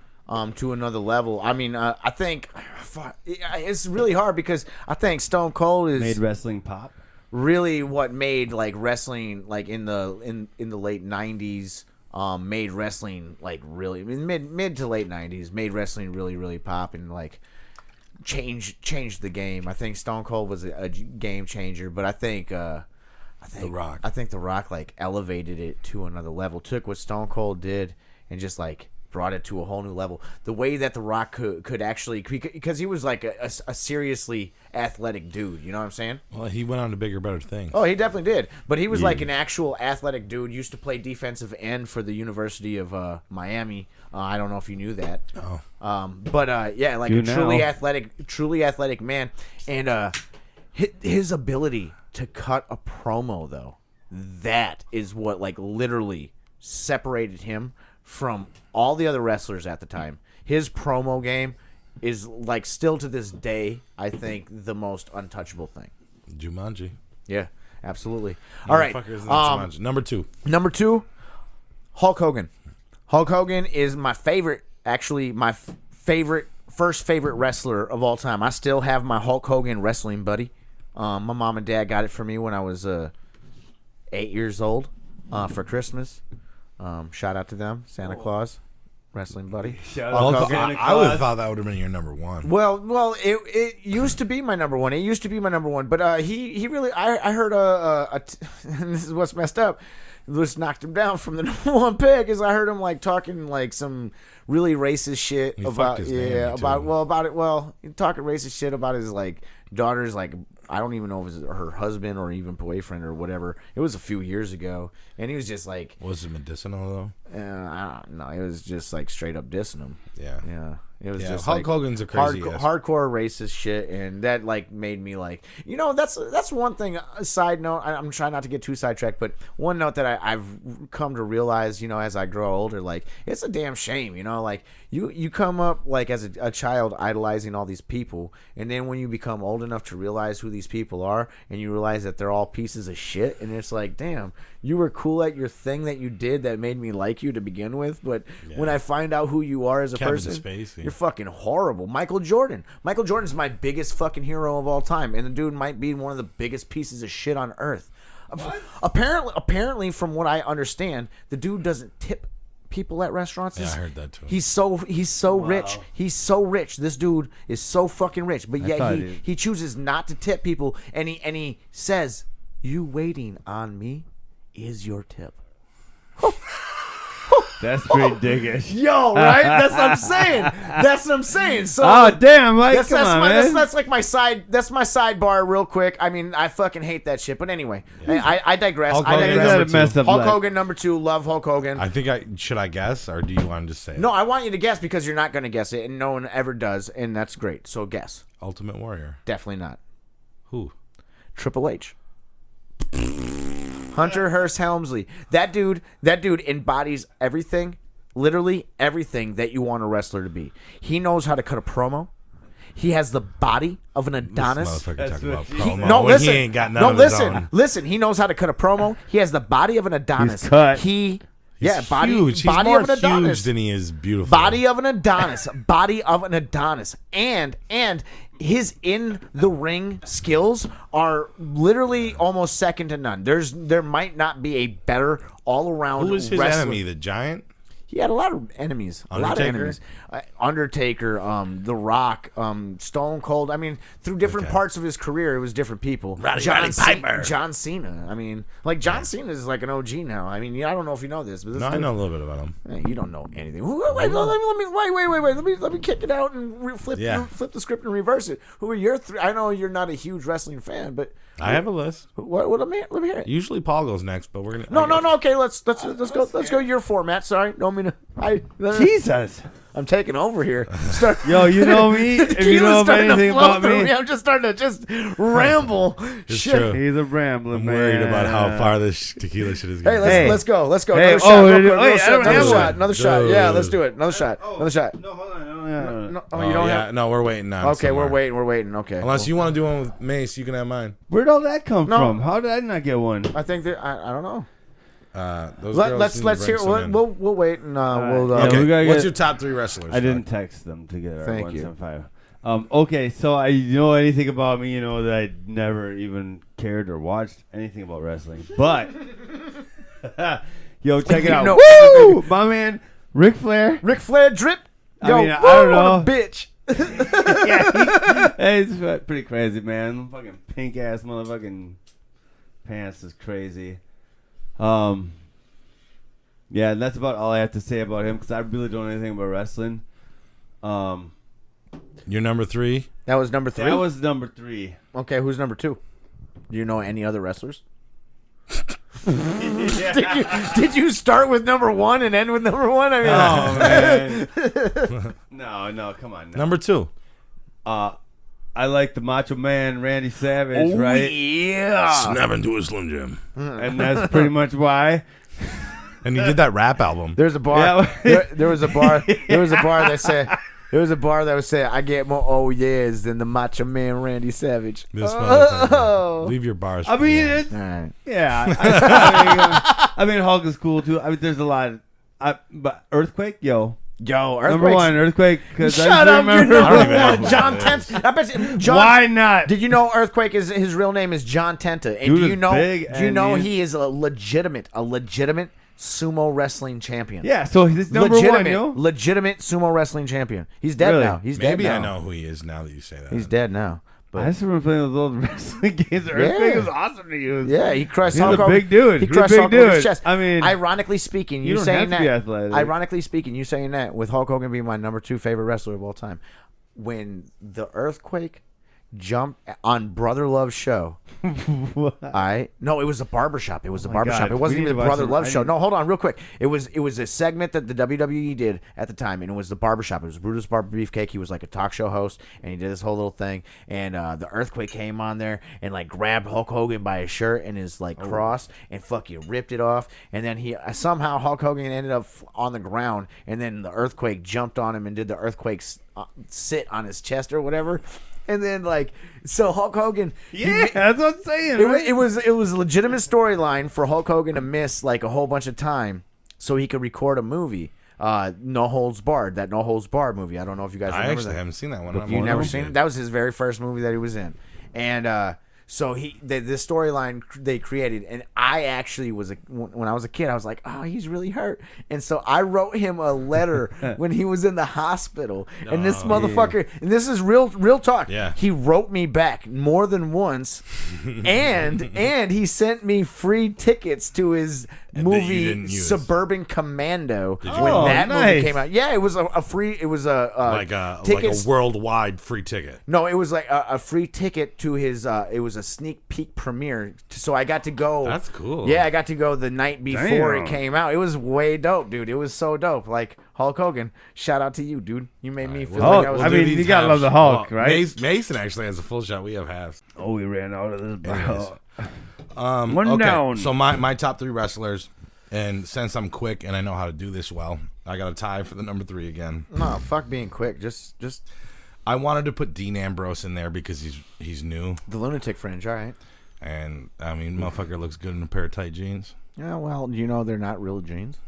to another level. I mean, I think it's really hard because I think Stone Cold is Made wrestling pop. really what made like wrestling like in the late 90s. Made wrestling like really I mean, mid to late 90s made wrestling really pop and like changed the game. I think Stone Cold was a game changer, but I think The Rock. I think The Rock like elevated it to another level. Took what Stone Cold did and just like brought it to a whole new level. The way that The Rock could actually, because he was like a seriously athletic dude. You know what I'm saying? Well, he went on to bigger, better things. Oh, he definitely did. But he was like an actual athletic dude. Used to play defensive end for the University of Miami. I don't know if you knew that. Oh. But yeah, like Do a truly now. athletic man. And his ability to cut a promo, though, that is what like literally separated him from all the other wrestlers at the time. His promo game is like still to this day, I think, the most untouchable thing. Jumanji. Yeah, absolutely. All right. Motherfuckers in Jumanji. Number 2. Number 2, Hulk Hogan. Hulk Hogan is my favorite, actually my first favorite wrestler of all time. I still have my Hulk Hogan wrestling buddy. My mom and dad got it for me when I was 8 years old for Christmas. Shout out to them, Santa Claus. wrestling buddy. Shout Well, out to Santa I would have Claus. thought that would have been your number one. Well, it used to be my number one. It used to be my number one, but he really I heard and this is what's messed up. This knocked him down from the number one pick. Is I heard him like talking like some really racist shit He about fucked his mammy, too. talking racist shit about his like daughter's like. I don't even know if it was her husband or even boyfriend or whatever. It was a few years ago, and he was just like, Was it medicinal though? I don't know. It was just like straight up dissing him. Yeah. Yeah, it was Yeah, just Hulk like Hogan's a crazy ass. hardcore racist shit, and that like made me like, that's one thing. A side note, I'm trying not to get too sidetracked, but one note that I've come to realize, as I grow older, like it's a damn shame, like you come up like as a child idolizing all these people, and then when you become old enough to realize who these people are, and you realize that they're all pieces of shit, and it's like, damn, you were cool at your thing that you did that made me like you to begin with, but when I find out who you are as a Kevin person, Spacey. you're fucking horrible. Michael Jordan's my biggest fucking hero of all time, and the dude might be one of the biggest pieces of shit on earth. Apparently, from what I understand, the dude doesn't tip people at restaurants. Yeah, I heard that too. He's so rich. He's so rich. This dude is so fucking rich, but yet he chooses not to tip people, and he says, "You waiting on me is your tip." That's pretty dickish. Yo, right? That's what I'm saying. That's what I'm saying. So, Oh damn, Mike! Come on, man. that's like my side. That's my sidebar, real quick. I mean, I fucking hate that shit. But anyway, I digress. Hulk I Hogan digress. number two. Messed up Hulk life. Hogan number 2. Love Hulk Hogan. I think should I guess, or do you want to just say it? No, I want you to guess because you're not going to guess it, and no one ever does, and that's great. So guess. Ultimate Warrior. Definitely not. Who? Triple H. Hunter Hearst Helmsley. That dude embodies everything, literally everything that you want a wrestler to be. He knows how to cut a promo. He has the body of an Adonis. Motherfucker That's talking what about she promo. said. No, when listen. He ain't got none of his own. Listen. He knows how to cut a promo. He has the body of an Adonis. He's cut. He's body, huge. He's body more of an huge Adonis. than he is beautiful. Body of an Adonis. Body of an Adonis. And his in the ring skills are literally almost second to none. There might not be a better all around. Who is his wrestler. enemy? The Giant? He had a lot of enemies. A lot of Undertaker? enemies. Undertaker, The Rock, Stone Cold. I mean, through different parts of his career, it was different people. Roddy Piper. John Cena. I mean, like John Cena is like an OG now. I mean, I don't know if you know this, but this No, I dude- know a little bit about him. Hey, you don't know anything. Wait, let me kick it out and flip the script and reverse it. Who are your three? I know you're not a huge wrestling fan, but I have a list. what? Let me hear it. Usually Paul goes next, but we're gonna. No. Okay, let's go your format. Sorry, don't mean to. Jesus. I'm taking over here. Yo, you know me. If you know anything about me, I'm just starting to ramble. It's Shit. true. he's a rambling I'm man. worried about how far this tequila shit is Hey, going. let's go. Hey, Another shot. Real quick, wait, I don't have one. Another shot. Yeah, let's do it. Another shot. Another shot. No, hold on. No, you don't have. No, we're waiting now. Okay, we're waiting. Okay. Unless you want to do one with Mace, you can have mine. Where'd all that come No. from? How did I not get one? I think that I don't know. Those girls Let's need to hear. bring some in. We'll wait and we'll. Yeah, Okay, we gotta what's get- your top 3 wrestlers? I didn't text them together. Thank at you. 175. Okay, so you know anything about me? You know that I never even cared or watched anything about wrestling. But yo, check it out. know Woo! My man, Ric Flair. Ric Flair drip. I Yo, mean, I don't what a know. bitch. Hey, it's pretty crazy, man. Fucking pink ass motherfucking pants is crazy. Yeah, and that's about all I have to say about him because I really don't know anything about wrestling. Your number 3? That was number 3. That was number 3. Okay, who's number 2? Do you know any other wrestlers? Yeah. Did you start with number 1 and end with number 1? I mean, Oh man. No, come on. Now. Number 2. I like the Macho Man Randy Savage, right? Yeah. Snap into a Slim Jim. And that's pretty much why. And he did that rap album. There's a bar. Yeah. There was a bar. There was a bar that said. There was a bar that would say, "I get more oh yeahs than the Macho Man Randy Savage." This Oh. motherfucker. Leave your bars. I for mean, the end. it's, All right. yeah. I mean, Hulk is cool too. I mean, there's a lot. But Earthquake, yo. Yo, Number 1, Earthquake. Because I Shut just up, you're remember. I don't even know number who 1. John that is. Tenta. I bet you, John. Why not? Did you know Earthquake his real name is John Tenta? And Dude do you is know? big Do you and know he's- he is a legitimate sumo wrestling champion. Yeah, so he's number one, yo. Legitimate sumo wrestling champion. He's dead Really? now. He's Maybe dead I now. know who he is now that you say that. He's dead now. I just remember playing those old wrestling games. Earthquake was awesome to use. Yeah, he crushed He's Hulk a Hogan. big dude. He He's a crushed big Hulk Hogan's dude. chest. I mean, ironically speaking, you don't have to be athletic. Ironically speaking, you saying that with Hulk Hogan being my number 2 favorite wrestler of all time, when the Earthquake jumped on Brother Love's show. No, it was the barbershop. It was the barbershop. God. It wasn't We need even to the watch Brother some- Love I show. need- No, hold on, real quick. It was a segment that the WWE did at the time, and it was the barbershop. It was Brutus Barber Beefcake. He was like a talk show host, and he did this whole little thing. And the Earthquake came on there and like grabbed Hulk Hogan by his shirt and his like cross and fucking ripped it off. And then he somehow Hulk Hogan ended up on the ground, and then the Earthquake jumped on him and did the Earthquake sit on his chest or whatever. And then so Hulk Hogan, yeah, that's what I'm saying. it was a legitimate storyline for Hulk Hogan to miss like a whole bunch of time so he could record a movie. No Holds Barred, that No Holds Barred movie. I don't know if you guys I remember actually that. haven't seen that one. You never seen it? That was his very first movie that he was in. And so this storyline they created, and I actually when I was a kid, I was like, oh, he's really hurt, and so I wrote him a letter when he was in the hospital, and this motherfucker, and this is real talk. Yeah. He wrote me back more than once, and he sent me free tickets to his you movie didn't use. Suburban Commando you when Oh, that movie nice. came out. Yeah, it was a free. It was like a worldwide free ticket. no, it was like a free ticket to his. It was a sneak peek premiere, so I got to go. That's cool. Yeah, I got to go the night before Damn. it came out. It was way dope, dude. It was so dope. Like Hulk Hogan, shout out to you, dude. You made me feel Hulk, like I was. I mean, you gotta love the Hulk, right? Mason actually has a full shot. We have halves. Oh, we ran out of this. Anyways. One Okay, down. so my top 3 wrestlers, and since I'm quick and I know how to do this well, I got a tie for the number 3 again. No, fuck being quick. Just I wanted to put Dean Ambrose in there because he's new, the lunatic fringe. All right. and I mean, motherfucker looks good in a pair of tight jeans. Yeah, well, you know they're not real jeans.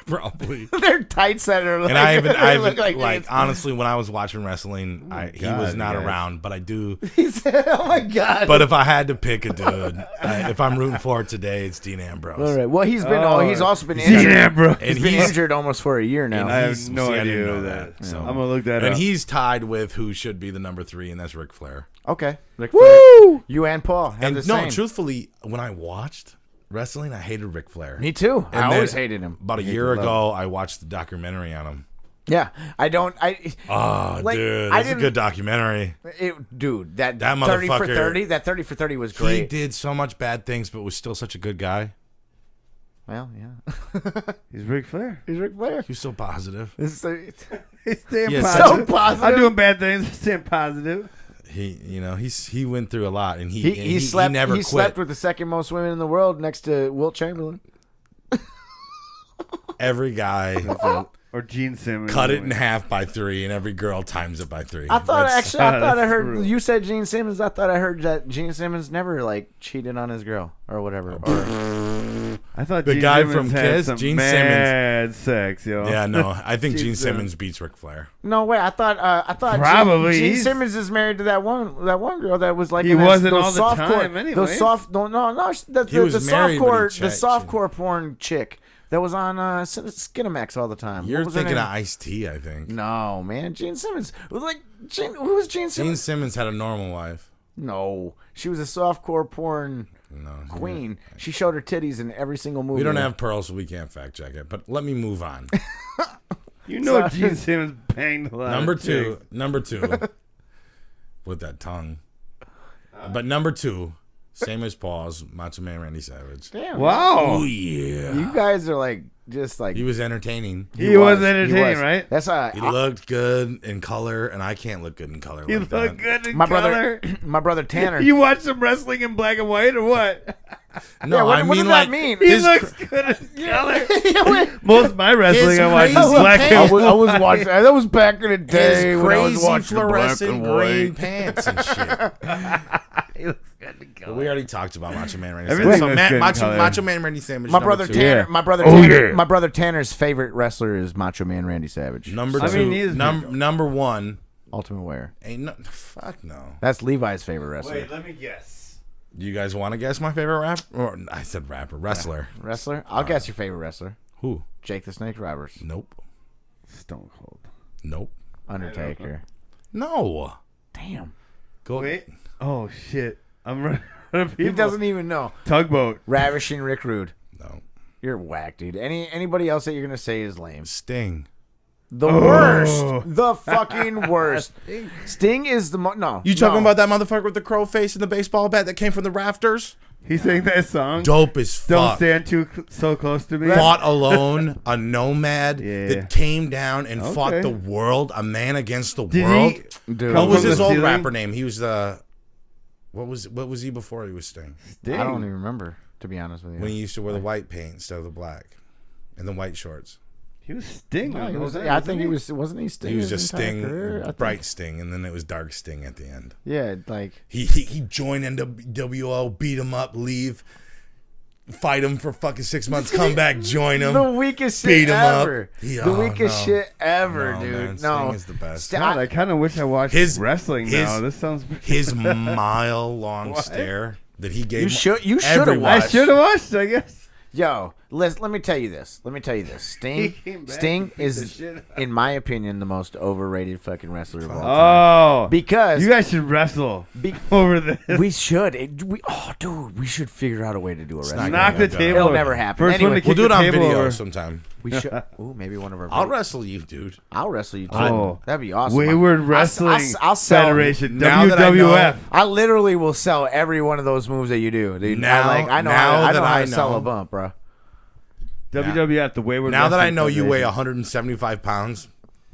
Probably. They're tights that are. And I haven't look like honestly, when I was watching wrestling, he was God, not guys. around, but I do. He said, "Oh my god." But if I had to pick a dude, if I'm rooting for it today, it's Dean Ambrose. all right. Well, he's been. he's also been Dean injured. Ambrose. And He's been injured almost for a year now. and I have he's- no see, I idea didn't know that. that, so. I'm gonna look that And up. he's tied with who should be the number 3, and that's Ric Flair. Okay. Ric Woo! Flair. You and Paul have And the no, same. truthfully, when I watched wrestling, I hated Ric Flair. Me too. And I then always hated him. About a year ago, I watched the documentary on him. Yeah, I don't. Oh, Like, dude, I that's a didn't- good documentary. Dude, that 30 for motherfucker- 30. That 30 for 30 was He great. did so much bad things, but was still such a good guy. Well, yeah. He's Ric Flair. He's Ric Flair. He was so positive. It's so, He's staying Yeah, positive. so positive. I'm doing bad things. Staying positive. He went through a lot, and he slept. he never he quit. slept with the second most women in the world, next to Wilt Chamberlain. Every guy Or Gene Simmons. cut it in half by 3, and every girl times it by 3. I thought That's- I thought I That's heard true. you said Gene Simmons. I thought I heard that Gene Simmons never like cheated on his girl or whatever. Or, I thought The Gene guy Simmons from had Kiss, some Gene mad sex, yo. Yeah, no, I think Gene Gene Simmons. Simmons beats Ric Flair. no way. I thought Probably. Gene He's- Simmons is married to that one girl that was like He in that- wasn't those all the softcore- time anyway. Those soft no the He was married, but he the checked. softcore porn chick that was on Skinamax all the time. You're What was her thinking of name? Ice-T, I think. No, man, Gene Simmons. Who was Gene Gene Simmons? Simmons had a normal wife. No, she was a softcore porn No, queen. She showed her titties in every single movie. we don't have pearls, so we can't fact check it. But let me move on. You know So- Gene Simmons banged a lot. Number of two, chicks. with that tongue. But number 2, same as Paul's, Macho Man Randy Savage. Damn. Wow. Oh yeah, You guys are like just like he was entertaining. He was He entertaining, was. right? That's He looked good in color, and I can't look good in color. He like looked that. good in my color. brother. My brother Tanner. You watch some wrestling in black and white or what? No, Yeah, what- I what mean does that like mean? He his looks cr- good in color. Yeah, wait. Most of my wrestling I watch is crazy black pants. and white. I was watching. That was back in the day his when I was crazy watching black fluorescent and green white. pants and shit. He looks good in But color. we already talked about Macho Man Randy Everything Savage. So looks good in color. Macho Man Randy Savage. My number brother 2. Tanner. Yeah. My brother. Oh, Tanner, yeah. My brother Tanner's favorite wrestler is Macho Man Randy Savage. Number I 2. mean, he is number 1. Ultimate Warrior. Ain't no fuck no. That's Levi's favorite wrestler. Wait, let me guess. Do you guys want to guess my favorite rapper? Or I said rapper, wrestler. Yeah. Wrestler? I'll guess your favorite wrestler. Who? Jake the Snake Roberts. Nope. Stone Cold. Nope. Undertaker. No. Damn. Go. Wait. Oh shit. I'm running out of He people. doesn't even know. Tugboat. Ravishing Rick Rude. No. You're whack, dude. Anybody else that you're gonna say is lame? Sting. The worst. The fucking worst. Sting is the no. You talking about that motherfucker with the crow face and the baseball bat that came from the rafters? He sang that song. Dope as fuck. Don't stand so close to me. Fought alone, a nomad Yeah. that came down and fought the world, a man against the Did world. he Dude. What come was from his the old ceiling? rapper name? He was what was he before he was Sting? Sting. I don't even remember, to be honest with you. When he used to wear the white paint instead of the black, and the white shorts. He was Sting. No, on he was, those yeah, I ends, think he wasn't was. Wasn't he Sting? He was his just entire Sting, career? I think. bright Sting, and then it was dark Sting at the end. Yeah, like He joined NWO, beat him up, leave, fight him for fucking 6 months, come back, join him. the weakest beat shit him up. ever. Yeah, the weakest no. shit ever, No, dude. man, no, Sting is the best. God, I kind of wish I watched wrestling now. This sounds. His mile-long stare that he gave. You should have everyone. I watched. should have watched. I guess. Yo, let me tell you this. He came back Sting and beat the is, shit out. in my opinion, the most overrated fucking wrestler of all time. Oh, Because you guys should wrestle over this. we should. Dude, we should figure out a way to do a wrestling. Knock the It'll table. It'll over. never happen. First Anyway, one to We'll kick do it the on table video over. sometime. We should. Ooh, maybe one of our. I'll wrestle you, dude. I'll wrestle you too. Oh. That'd be awesome. Wayward I'll Wrestling I'll sell. Federation. Now that I WWF. I literally will sell every one of those moves that you do. Dude. Now- I know now how that to I sell know- a bump, bro. WWF. The Wayward. Now that I Wrestling know you weigh Federation. 175 pounds,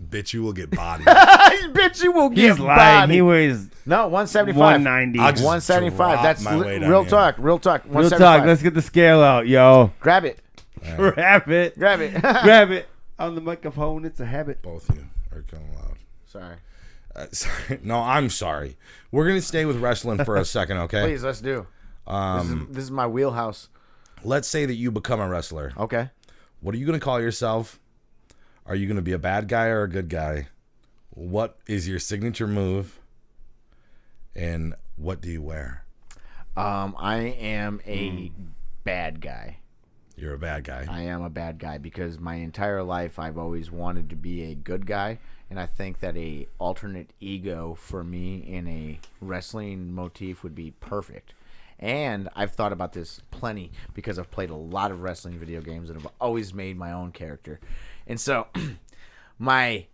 bitch, you will get bodied. Bitch, you will get He's lying. bodied. He weighs No, 175. 190. I'll just 175. drop That's my weight on real you. talk. Real talk. Real 175. talk. Let's get the scale out, yo. Grab it. Grab it. Grab it. Grab it on the microphone. It's a habit. Both of you are kind of loud. Sorry. Sorry. No, I'm sorry. We're gonna stay with wrestling for a second, okay? Please, let's do. This is my wheelhouse. Let's say that you become a wrestler. Okay. What are you gonna call yourself? Are you gonna be a bad guy or a good guy? What is your signature move? And what do you wear? I am a bad guy. You're a bad guy. I am a bad guy because my entire life I've always wanted to be a good guy, and I think that a alternate ego for me in a wrestling motif would be perfect. And I've thought about this plenty because I've played a lot of wrestling video games and I've always made my own character. And so my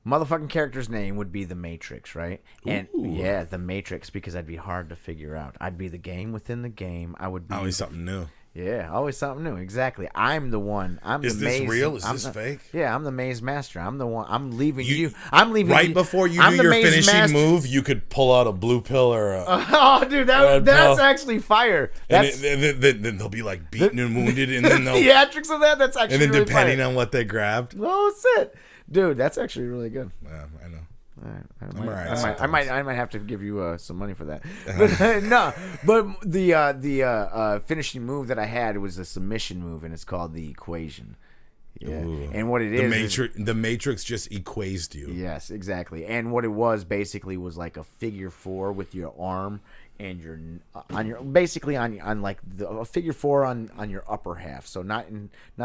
motherfucking character's name would be the Matrix, right? And yeah, the Matrix, because I'd be hard to figure out. I'd be the game within the game. I would be Always something new. Yeah, always something new. Exactly. I'm the one. I'm Is the this maze. real? Is I'm this the- fake? Yeah, I'm the maze master. I'm the one. I'm leaving You- you. I'm leaving Right you. before you I'm do the your maze finishing master. move, you could pull out a blue pill or a. Oh, dude, Red that's pill. actually fire. And That's then they'll be like beaten and wounded, and the then they'll. theatrics of that. That's actually And then really depending fire. on what they grabbed. Oh, shit. Dude, that's actually really good. Yeah, I know. All right. all right I might have to give you some money for that. But, no, but the finishing move that I had was a submission move, and it's called the Equation. Yeah, Ooh. and what it is The Matrix just equazed you. yes, exactly. And what it was basically was like a figure four with your arm and your on your basically on like a figure four on your upper half. So not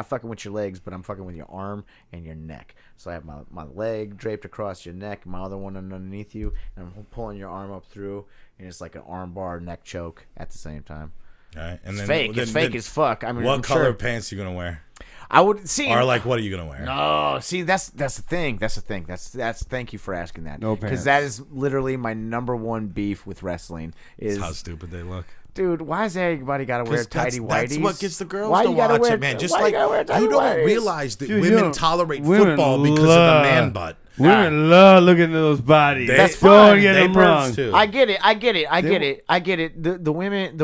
fucking with your legs, but I'm fucking with your arm and your neck. So I have my leg draped across your neck, my other one underneath you, and I'm pulling your arm up through, and it's like an arm bar neck choke at the same time. All right, and It's then fake. It's fake as fuck. I mean, what I'm color sure. pants you gonna wear? I would see. Or like, what are you gonna wear? No, see, that's the thing. That's the thing. That's. Thank you for asking that. No because pants. that is literally my number one beef with wrestling. Is How stupid they look. dude, why is everybody gotta wear tighty whities? That's what gets the girls Why to you gotta watch wear, it, man. Just why like you gotta wear you tighty don't whities? realize that Dude, you women don't- tolerate women football because of the love- man butt. Women love looking at those bodies. That's Don't fine. get They them pervs wrong. too. I get it. I get They- it. The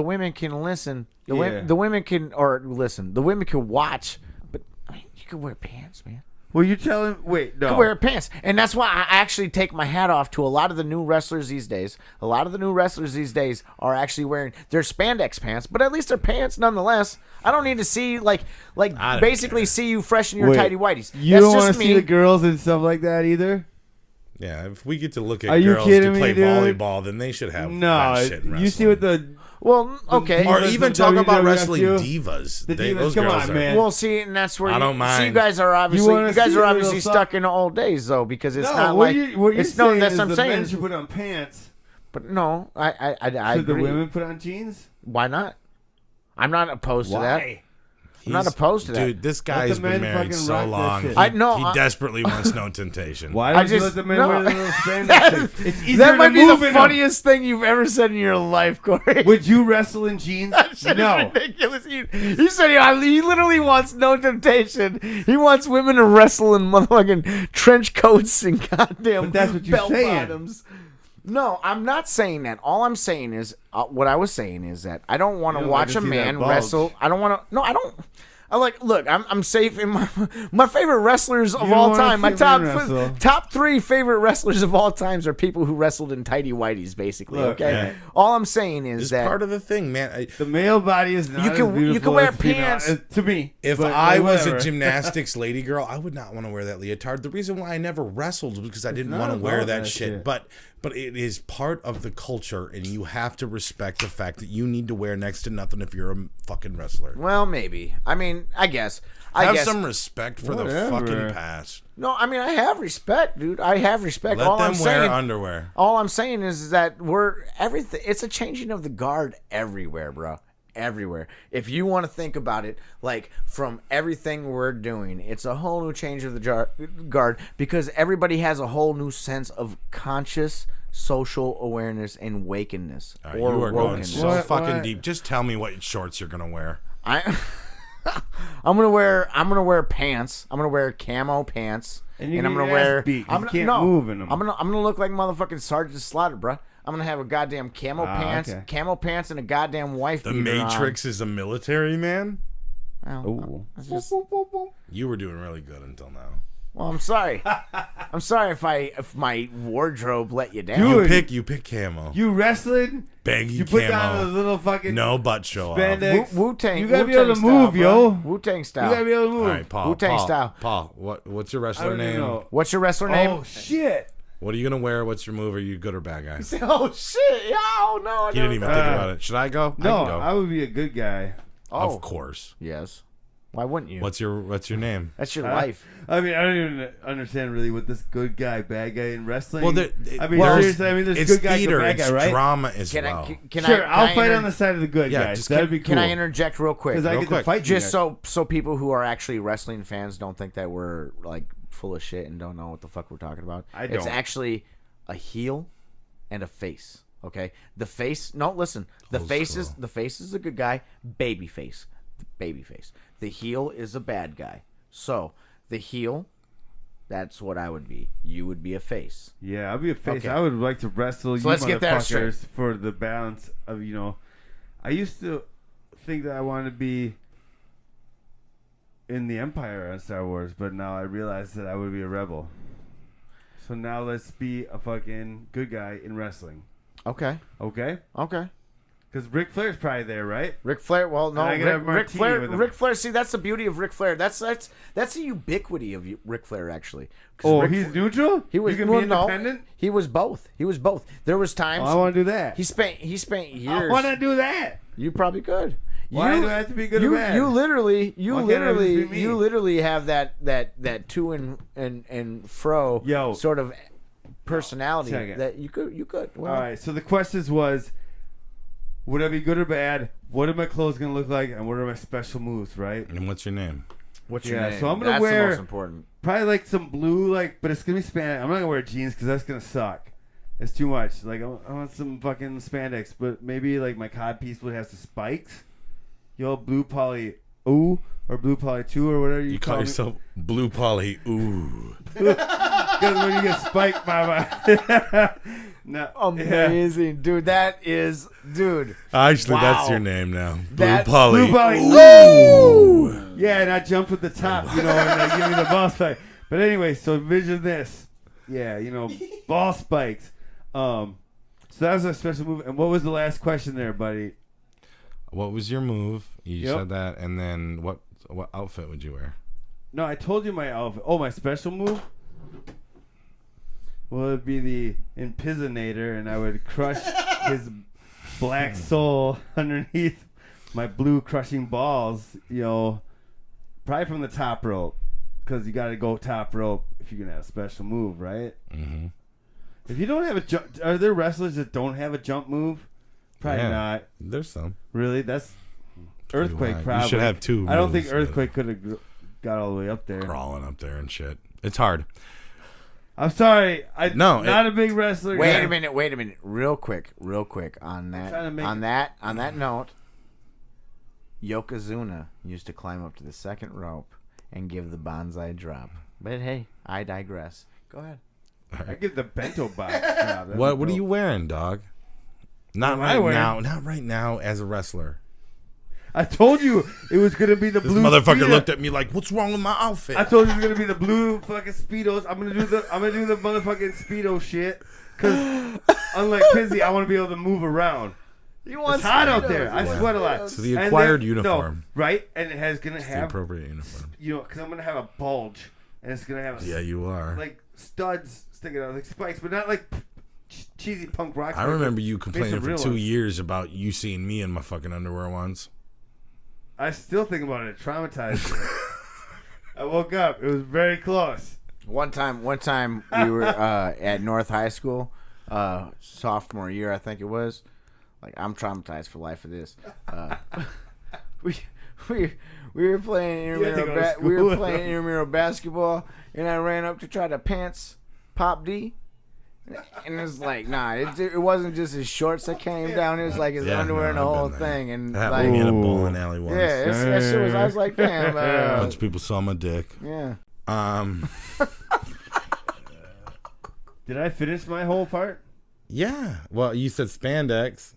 women can listen. Yeah. The women can listen. The women can watch, but I mean, you can wear pants, man. Well, you telling? Wait, no. Can wear pants, and that's why I actually take my hat off to a lot of the new wrestlers these days. A lot of the new wrestlers these days are actually wearing their spandex pants, but at least they're pants nonetheless. I don't need to see like I don't basically care. see you fresh in your Wait, tighty whities. You That's don't want just to see the me. girls and stuff like that either. Yeah, if we get to look Are at you girls kidding to play me, dude? volleyball, then they should have No, that shit in you see what wrestling. Well, okay. Or divas even of talk about WWF wrestling too? divas. The divas, Those come girls on, are, man. Well, see, and that's where I don't See, mind. you guys are obviously wanna you guys see are a obviously little stuck in the old days though, because it's No, not what like you're it's saying no. That's is what I'm the men saying. should put on pants. But no, I Should the agree. women put on jeans? Why not? I'm not opposed to that. Why? I'm not opposed to that. Dude, this guy's the been men married fucking so rock that long. shit. He, I know, he desperately wants no temptation. Why I don't you just- let the men no. wear the little spandex? It's easier That might to be move the in them. funniest thing you've ever said in your life, Corey. Would you wrestle in jeans? Shit No. is ridiculous. He said he literally wants no temptation. He wants women to wrestle in motherfucking trench coats and goddamn But that's what you're bell saying. bottoms. No, I'm not saying that. All I'm saying is what I was saying is that I don't want You to don't like watch to a see that man bulge. wrestle. I don't want to. No, I don't. I like. Look, I'm safe in my favorite wrestlers of You all wanna time. My see men wrestle. top 3 favorite wrestlers of all times are people who wrestled in tighty whities. Basically, Look, okay. yeah. All I'm saying is It's that part of the thing, man. The male body is not You can- as beautiful you can wear as the female, pants. to me. If but I was whatever. a gymnastics lady girl, I would not want to wear that leotard. The reason why I never wrestled was because I didn't not want to wear about that that shit. shit. But it is part of the culture, and you have to respect the fact that you need to wear next to nothing if you're a fucking wrestler. well, maybe. I mean, I guess. Have guess. some respect for the Whatever. fucking past. No, I mean, I have respect, dude. I have respect. Let all them I'm wear saying, underwear. all I'm saying is that we're everything. It's a changing of the guard everywhere, bro. Everywhere. If you want to think about it, like from everything we're doing, it's a whole new change of the guard because everybody has a whole new sense of conscious social awareness and wakenness All right, or you are going wokenness. so What- fucking what? deep. Just tell me what shorts you're gonna wear. I'm gonna wear pants. I'm gonna wear camo pants, And you I'm get gonna your wear. ass beat 'cause I'm you gonna, can't no, move in 'em. I'm gonna look like motherfucking Sergeant Slaughter, bruh. I'm gonna have a goddamn camo pants, okay. camo pants, and a goddamn wife The beater Matrix is a military man. on. Well, Ooh. it's just- You were doing really good until now. well, I'm sorry. I'm sorry if my wardrobe let you down. Dude. You pick camo. You wrestling? Baggy You put camo. down those little fucking No butt show off. spandex. Wu Tang. You gotta be able to move, yo. Wu Tang You style. gotta be able to move. All right, Paul. Wu-Tang Paul, style. Paul, what's your I wrestler don't even name? know. What's your wrestler name? Oh shit! What are you gonna wear? What's your move? Are you good or bad guy? Oh shit! Yeah, oh no! You didn't even think about it. Should I go? No, I can go. I would be a good guy. Oh, Of course. yes. Why wouldn't you? What's your name? That's your life. I mean, I don't even understand really what this good guy, bad guy in wrestling. Well, I mean, there's- seriously, I mean, there's it's good guy, theater, good bad it's guy, right? drama as Can well. Sure, I'll fight inter- on the side of the good Yeah, guys. just That'd can- be cool. Can I interject real quick? Because I real get quick. to fight you Just guys. so people who are actually wrestling fans don't think that we're like full of shit and don't know what the fuck we're talking about. I It's don't. actually a heel and a face. Okay, the face. No, listen. The Old face school. is the good guy. Baby face. Baby face. The heel is a bad guy. So the heel, that's what I would be. You would be a face. Yeah, I'll be a face. Okay. I would like to wrestle you let's get that motherfuckers for the balance of, you know. I used to think that I wanted to be in the Empire on Star Wars, but now I realize that I would be a rebel. So now let's be a fucking good guy in wrestling. Okay. Okay? Okay. Because Ric Flair's probably there, right? Ric Flair. Well, no. And I gotta have Ric martini Flair. with him. Ric Flair. See, that's the beauty of Ric Flair. That's the ubiquity of Ric Flair, actually. 'Cause Oh, Ric he's Fla- neutral? He was you can well, be independent? No, he was both. He was both. There was times Oh, I want to do that. he spent I years. want to do that. You probably could. Why you, do I have to be good or you, bad? You literally, Why can't I just be me? you literally have that to and fro Yo. sort of personality Second. that you could. Well, All right, so the questions was, would I be good or bad? What are my clothes going to look like? And what are my special moves, right? And what's your name? what's Yeah, your name? so I'm gonna That's wear- the most important. Probably like some blue, but it's going to be spandex. I'm not going to wear jeans because that's going to suck. It's too much. Like, I want some fucking spandex, but maybe like my cod piece would have some spikes. Yo, blue poly ooh, or blue poly 2 or whatever You call me. yourself Blue Polly. Ooh. Because when you get spiked, mama. No, yeah. Amazing, dude. That is, dude. Actually, Wow. that's your name now. Blue That- Polly. Blue poly Ooh. ooh. Yeah, and I jumped with the top, and I give me the ball spike. But anyway, so envision this. Yeah, ball spikes. So that was a special move. And what was the last question there, buddy? What was your move? You Yep. said that, and then what outfit would you wear? No, I told you my outfit. Oh, my special move? Well, it'd be the Impisonator, and I would crush his black soul underneath my blue crushing balls. You know, probably from the top rope, because you got to go top rope if you're gonna have a special move, right? Mm-hmm. If you don't have a jump, are there wrestlers that don't have a jump move? Probably not. There's some. Really, that's Earthquake. Wild. Probably. You should have two. I don't think moves, Earthquake could have got all the way up there. crawling up there and shit. It's hard. I'm sorry. No, not a big wrestler. Wait guy. a minute. Real quick on that. On that note, Yokozuna used to climb up to the second rope and give the bonsai drop. But hey, I digress. Go ahead. I give the bento box. Job. What are you wearing, dog? Not right now. Not right now as a wrestler. I told you it was gonna be the This blue. motherfucker Speedo. looked at me like, "What's wrong with my outfit?" I told you it was gonna be the blue fucking speedos. I'm gonna do the motherfucking speedo shit. Cause unlike Pizzy, I want to be able to move around. It's hot out there. I sweat a lot. So the acquired uniform, no, right? And it's gonna the have appropriate uniform. you know, because I'm gonna have a bulge, and it's gonna have Yeah, you are. like studs sticking out like spikes, but not like cheesy punk rock. I remember you complaining for real 2 ones. years about you seeing me in my fucking underwear once. I still think about it. It traumatized me. I woke up. It was very close. One time we were at North High School, sophomore year, I think it was. Like, I'm traumatized for life for this. We were playing intramural basketball, and I ran up to try to pants Pop D. And it was like, nah, it wasn't just his shorts that came down. It was like his underwear and the I've whole been there. thing. And That like, happened to me in a bowling alley once. yeah, that shit was. I was like, damn. A bunch of people saw my dick. Yeah. Did I finish my whole part? Yeah. Well, you said spandex.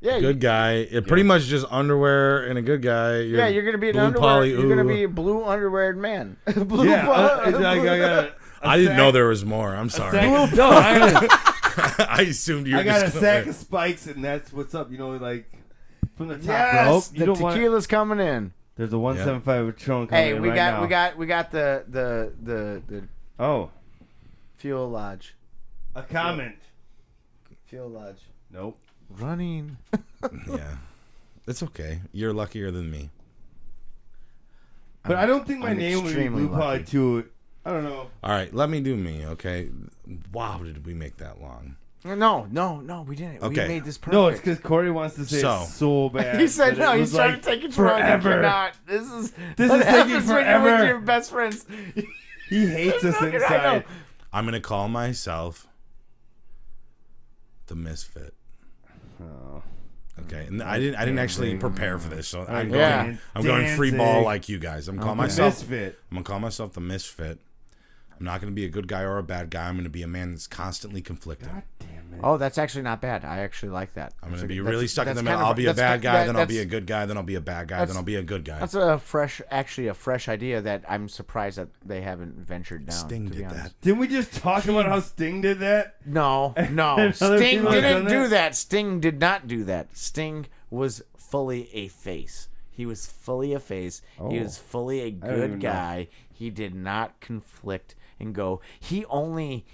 Yeah. Good guy. It pretty much just underwear and a good guy. You're gonna be an blue underwear. poly You're gonna ooh. be a blue underweared man. Blue Yeah. I didn't know there was more. I'm sorry. No, I assumed you were I got a just sack gonna- of spikes, and that's what's up. You know, like from the top rope. Yes, You the don't want. tequila's coming in. There's a 175 Patron coming Hey, in we right got now. we got the Oh, fuel lodge. a comment. Fuel lodge. Nope. Running. Yeah. It's okay. You're luckier than me. But I don't think my I'm name would be extremely Blue Poly lucky. 2. I don't know. All right, let me do me, okay? Wow, did we make that long? No, we didn't. Okay. We made this perfect. No, it's because Corey wants to say So. it so bad. He said that no. it He's was trying like to take control. forever. You cannot. This is This what is taking happens when you're with forever. your best friends. He hates us I know. inside. I'm gonna call myself the Misfit. Oh. Okay, and I didn't actually prepare for this, so I'm Yeah. going free ball Dancing. like you guys. I'm calling The myself. Misfit. I'm gonna call myself the Misfit. I'm not gonna be a good guy or a bad guy. I'm gonna be a man that's constantly conflicted. God damn it. Oh, that's actually not bad. I actually like that. I'm That's gonna be a- really that's- stuck in the that's middle. kind of- I'll be a that's bad ki- guy, that- then I'll be that's- a good guy, then I'll be a bad guy, then I'll be a good guy. That's a fresh idea that I'm surprised that they haven't ventured down. Sting to be did honest. that. Didn't we just talk about how Sting did that? No. Other Sting people have didn't done do that? that. Sting did not do that. Sting was fully a face. He was fully a face. He Oh. was fully a even good know. guy. He did not conflict and go. He only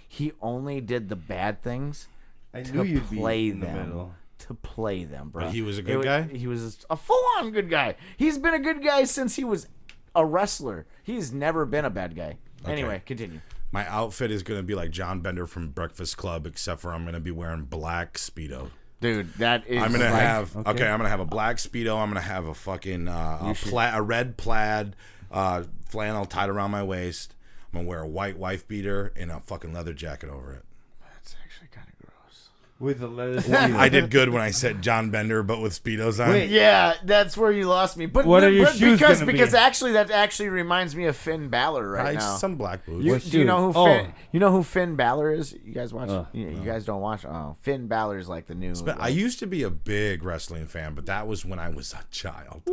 did the bad things I to knew you'd be play in the them. middle. To play them, bro. But he was a good guy? He was a full-on good guy. He's been a good guy since he was a wrestler. He's never been a bad guy. Anyway, continue. My outfit is gonna be like John Bender from Breakfast Club, except for I'm gonna be wearing black Speedo. Dude, that is I'm gonna like, have I'm gonna have a black Speedo. I'm gonna have a fucking a red plaid flannel tied around my waist. I'm gonna wear a white wife beater and a fucking leather jacket over it. That's actually kind of gross. With a leather I did good when I said John Bender, but with Speedos on. Wait. Yeah, that's where you lost me. But What are your but shoes because gonna be? because actually that actually reminds me of Finn Balor right Probably now. some black boots. You, What do you know shoes? who Finn, Oh. you know who Finn Balor is? You guys watch? You no. guys don't watch? Oh, Finn Balor is like the new. But I used to be a big wrestling fan, but that was when I was a child.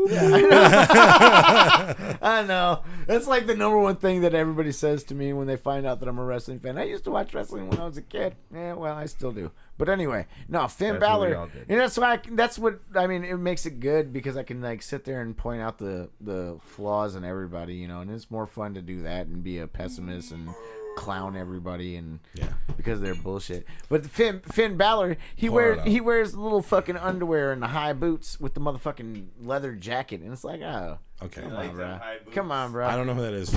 I know. That's like the number one thing that everybody says to me when they find out that I'm a wrestling fan. I used to watch wrestling when I was a kid. Yeah, well, I still do. But anyway, no, Finn That's what we Balor. all did. And that's why. That's what I mean. It makes it good because I can like sit there and point out the flaws in everybody, you know. And it's more fun to do that and be a pessimist and clown everybody and Yeah. because of their bullshit. But Finn Balor, he Pour it wears little fucking underwear and the high boots with the motherfucking leather jacket, and it's like, oh, Okay. come on, bro. I don't know who that is.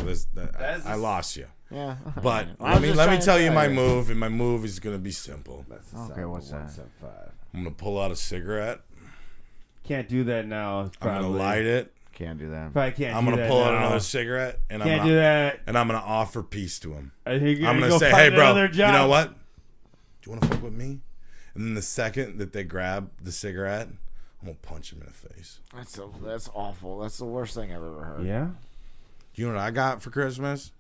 I lost you. Yeah. But I was just let me trying to tell you tell my you. move, and my move is gonna be simple. Okay, what's that? 175. I'm gonna pull out a cigarette. Can't do that now. Probably. I'm gonna light it. Can't do that. Probably can't. I'm do gonna that pull out now. another cigarette, and Can't I'm do gonna, that. and I'm gonna offer peace to him. I think you're I'm gonna gonna go say, find hey, bro, another you job. know what? Do you want to fuck with me? And then the second that they grab the cigarette, I'm gonna punch him in the face. That's awful. That's the worst thing I've ever heard. Yeah. You know what I got for Christmas?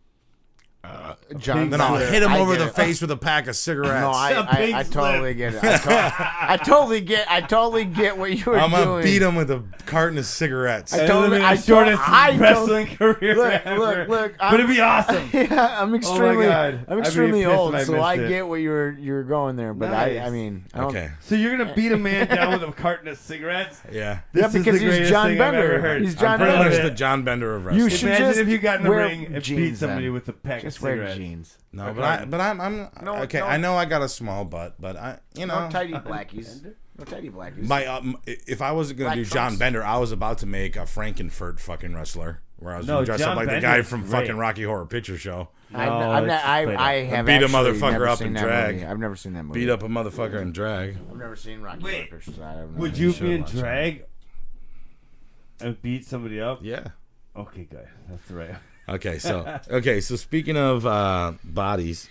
John, Then I'll hit him I over get the it. face with a pack of cigarettes. No, I Big totally get it. I totally get what you were I'm doing. gonna beat him with a carton of cigarettes. I told- Living I the shortest told- I wrestling career Look, ever. look, But it'd be awesome. Yeah, I'm extremely, God. I'm I'd be extremely pissed old, if I so I missed it. get what you were going there. But Nice. I mean, I don't, Okay. So you're gonna beat a man down with a carton of cigarettes? Yeah. Yeah, This is because the he's greatest John thing I've Bender. ever heard. He's I'm John Pretty proud much of the it. John Bender of You wrestling. should Imagine just if you got in the wear ring and beat jeans somebody then. with a pack Just of wear cigarettes. jeans. No, Okay. but I'm No, okay. no. I know I got a small butt, but No know, tidy blackies. No tidy blackies. my if I wasn't gonna Black do John trunks. Bender, I was about to make a Frankenfurt fucking wrestler, where I was No, gonna dress John up like the Bender guy is from great. fucking Rocky Horror Picture Show, I that's played have Beat a actually motherfucker never up seen in that drag. movie. I've never seen that movie. beat up a motherfucker in drag. I've never seen Rocky Wait, Horror Picture Show. I don't know. Would you should be in watch that. drag and beat somebody up? Yeah. Okay, good. That's the right. Okay, so speaking of bodies,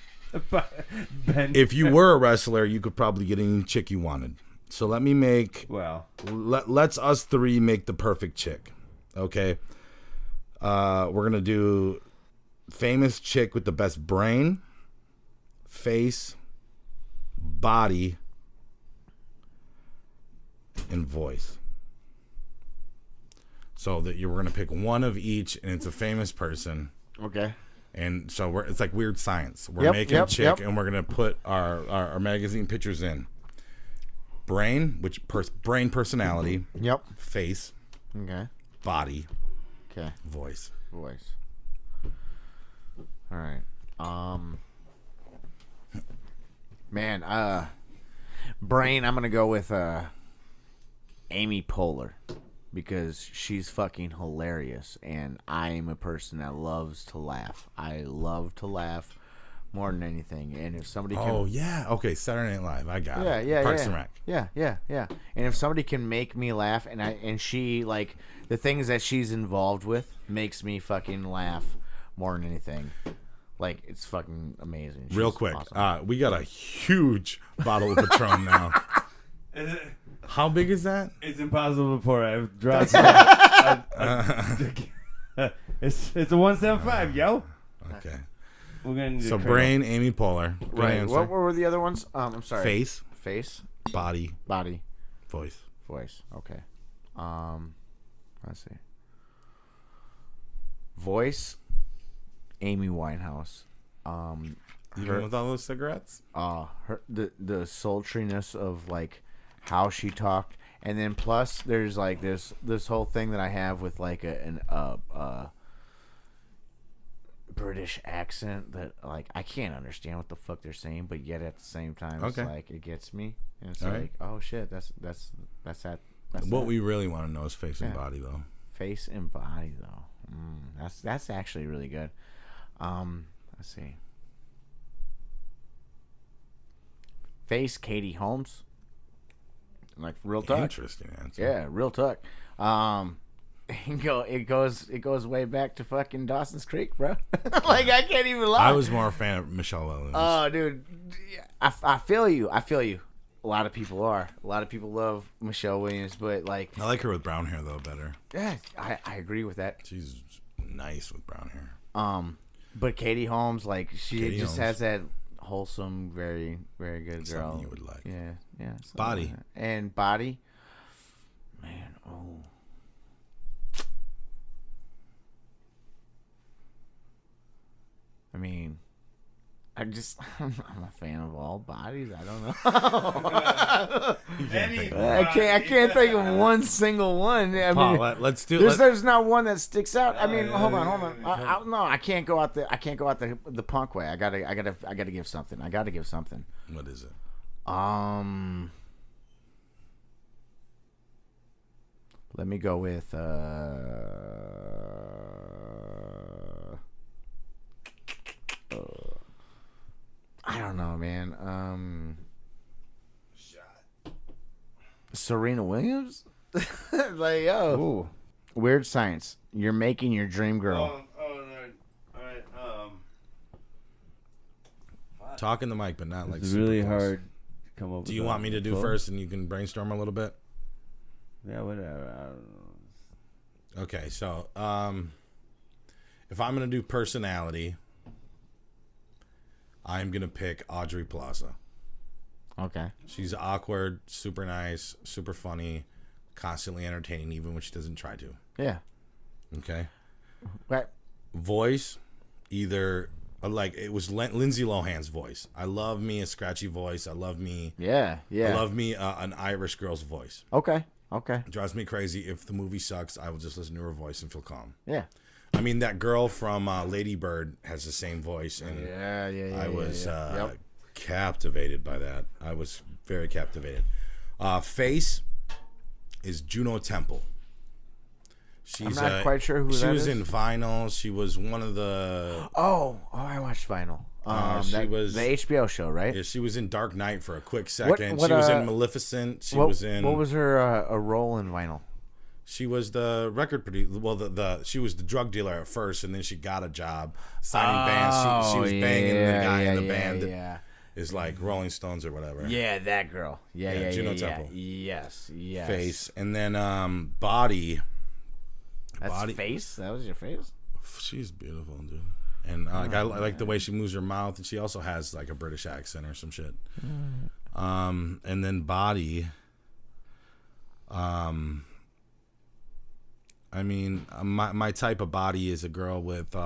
Ben. if you were a wrestler, you could probably get any chick you wanted. So let me make Well, let's us three make the perfect chick. Okay. We're gonna do famous chick with the best brain, face, body, and voice. So that we're gonna pick one of each, and it's a famous person. Okay. And so it's like weird science. We're Yep, making a yep, chick, yep. and we're gonna put our magazine pictures in. Brain, brain personality, Yep. face, Okay. body, Okay. voice. Voice. All right. Man, brain. I'm gonna go with Amy Poehler because she's fucking hilarious, and I'm a person that loves to laugh. I love to laugh more than anything, and if somebody can, Oh yeah, okay. Saturday Night Live, I got yeah, it. yeah, Parks yeah. and Rec. Yeah. And if somebody can make me laugh, and she like the things that she's involved with makes me fucking laugh more than anything. Like it's fucking amazing. She's Real quick, awesome. we got a huge bottle of Patron now. is it, How big is that? it's impossible to pour. I've dropped. It's a 175, yo. Okay. We're gonna need So a cradle. brain, Amy Poehler. Good right. answer. What were the other ones? I'm sorry. Face, Face, body, body, voice. voice. Okay. Let's see. Voice, Amy Winehouse. Even with all those cigarettes? Her the sultriness of like how she talked, and then plus there's like this whole thing that I have with like a British accent that like I can't understand what the fuck they're saying, but yet at the same time it's Okay. like it gets me, and it's All like right. oh shit, that's that. That's What that. we really want to know is face and Yeah. body, though. Face and body though. That's actually really good. Let's see. Face, Katie Holmes. Like real talk. Interesting answer. Yeah, real talk. It goes way back to fucking Dawson's Creek, bro. Like I can't even lie. I was more a fan of Michelle Williams. Oh, dude, I feel you. I feel you. A lot of people are. A lot of people love Michelle Williams, but like, I like her with brown hair, though, better. yeah, I agree with that. She's nice with brown hair. But Katie Holmes, like, she Katie just Holmes. has that wholesome, very, very good girl. Something you would like. Yeah, yeah. something Body. like that. And body, man. Oh, I mean, I'm a fan of all bodies. I don't know. I can't think of one single one. I Paul, mean, let's do. there's not one that sticks out. I mean, hold on. No, I can't go out the punk way. I gotta give something. What is it? Let me go with I don't know, man. Serena Williams? Like, yo. Ooh. Weird Science. You're making your dream girl. All right. Talk in the mic, but not like. It's super really close. hard to come up. Do you want me to do first, and you can brainstorm a little bit? Yeah, whatever. I don't know. Okay, so if I'm gonna do personality, I'm gonna pick Audrey Plaza. Okay. She's awkward, super nice, super funny, constantly entertaining, even when she doesn't try to. Yeah. Okay. Right. Voice, either like it was Lindsay Lohan's voice. I love me a scratchy voice. I love me. Yeah. I love me an Irish girl's voice. Okay. It drives me crazy. If the movie sucks, I will just listen to her voice and feel calm. Yeah. I mean, that girl from Lady Bird has the same voice, and Yeah. I was Yep. captivated by that. I was very captivated. Face is Juno Temple. I'm not quite sure who she that was is. in Vinyl. She was one of the. Oh, I watched Vinyl. She was the HBO show, right? Yeah, she was in Dark Knight for a quick second. What, she was in Maleficent. She was in. What was her a role in Vinyl? She was the record producer. Well, she was the drug dealer at first, and then she got a job signing bands. She was banging the guy in the band that is like Rolling Stones or whatever. Yeah, that girl. Yeah. Juno Temple. Yes. Face, and then Body. That's Face? That was your face? She's beautiful, dude. And I like the way she moves her mouth, and she also has like a British accent or some shit. And then Body. I mean, my type of body is a girl with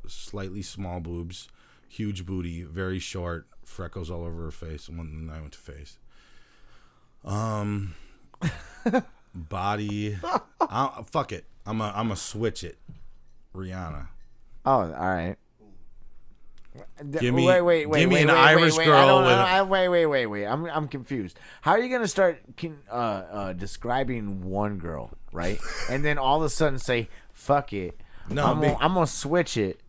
slightly small boobs, huge booty, very short, freckles all over her face. And when I went to face, body, fuck it. I'm a switch it, Rihanna. Oh, all right. Give me an Irish girl with. Wait. I'm confused. How are you gonna start describing one girl, right? And then all of a sudden say, "Fuck it." No, I'm gonna switch it,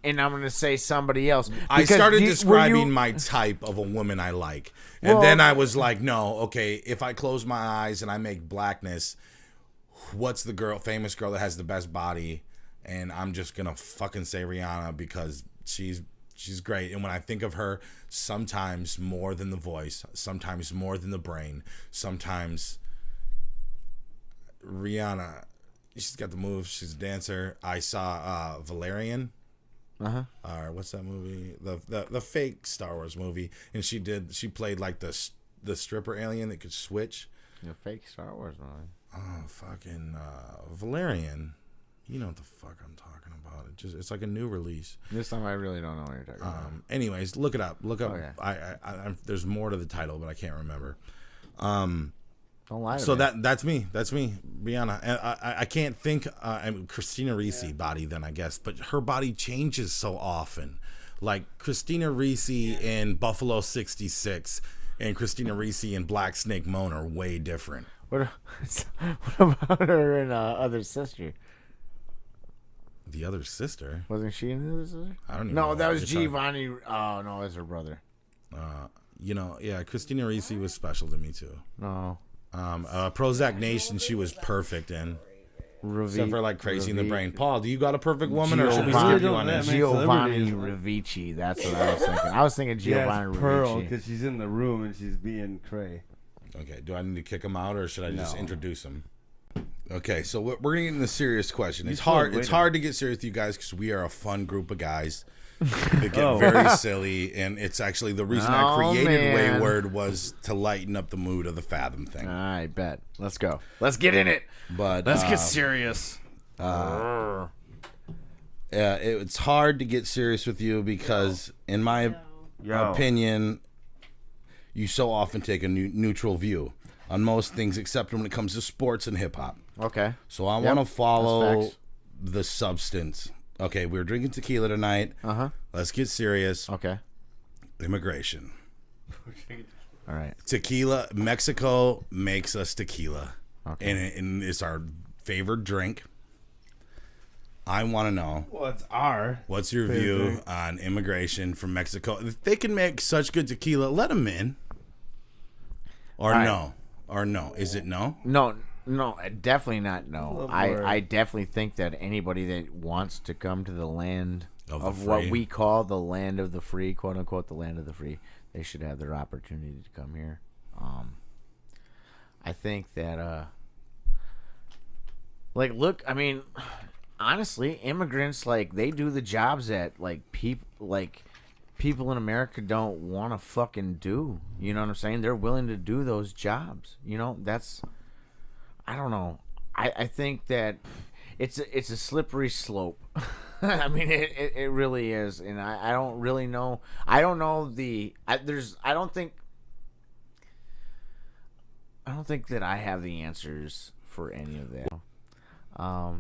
and I'm gonna say somebody else. I started describing you... my type of a woman I like, and then I was like, "No, okay. If I close my eyes and I make blackness, what's the famous girl that has the best body?" And I'm just gonna fucking say Rihanna because she's great. And when I think of her, sometimes more than the voice, sometimes more than the brain, sometimes Rihanna, she's got the moves. She's a dancer. I saw Valerian. Or what's that movie? The fake Star Wars movie, and she played like the stripper alien that could switch. The fake Star Wars movie. Oh, fucking Valerian. You know what the fuck I'm talking about. It's like a new release. This time I really don't know what you're talking about. Anyways, look it up. Look up. Okay. I there's more to the title, but I can't remember. Don't lie to So me. that's me. That's me, Rihanna. And I can't think. I mean, Christina Ricci body then I guess, but her body changes so often. Like Christina Ricci in Buffalo '66 and Christina Ricci in Black Snake Moan are way different. What about her and Other Sister? The Other Sister? Wasn't she in The Other Sister? I don't even know. No, that was what you're Giovanni. Oh, no, it was her brother. Christina Ricci was special to me too. No. Prozac Nation, she was perfect in. Except for like Crazy in the Brain. Paul, do you got a perfect woman, or should we skip you on this? Giovanni Ricci. That's what I was thinking. I was thinking Giovanni Pearl, Ricci. because she's in the room and she's being cray. Okay, do I need to kick him out, or should I just introduce him? Okay, so we're gonna get into the serious question. It's hard to get serious with you guys because we are a fun group of guys that get very silly, and it's actually the reason I created Wayward was to lighten up the mood of the Fathom thing. I bet. Let's go. Let's get in it. But let's get serious. It's hard to get serious with you because in my opinion, you so often take a neutral view on most things, except when it comes to sports and hip hop. Okay. So I want to follow the substance. Okay, we're drinking tequila tonight. Let's get serious. Okay. Immigration. All right. Tequila. Mexico makes us tequila. Okay. And it's our favorite drink. I want to know. What's your view on immigration from Mexico? If they can make such good tequila, let them in. Or no. Or no. Is it no? No, definitely not no. I definitely think that anybody that wants to come to the land of what we call the land of the free, quote unquote, the land of the free, they should have their opportunity to come here. I think that, like, look, I mean, honestly, immigrants, like, they do the jobs that, like, people in America don't want to fucking do. You know what I'm saying? They're willing to do those jobs. You know, that's, I don't know. I think that it's a slippery slope. I mean, it really is, and I don't really know. I don't know I don't think that I have the answers for any of that. I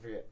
forget.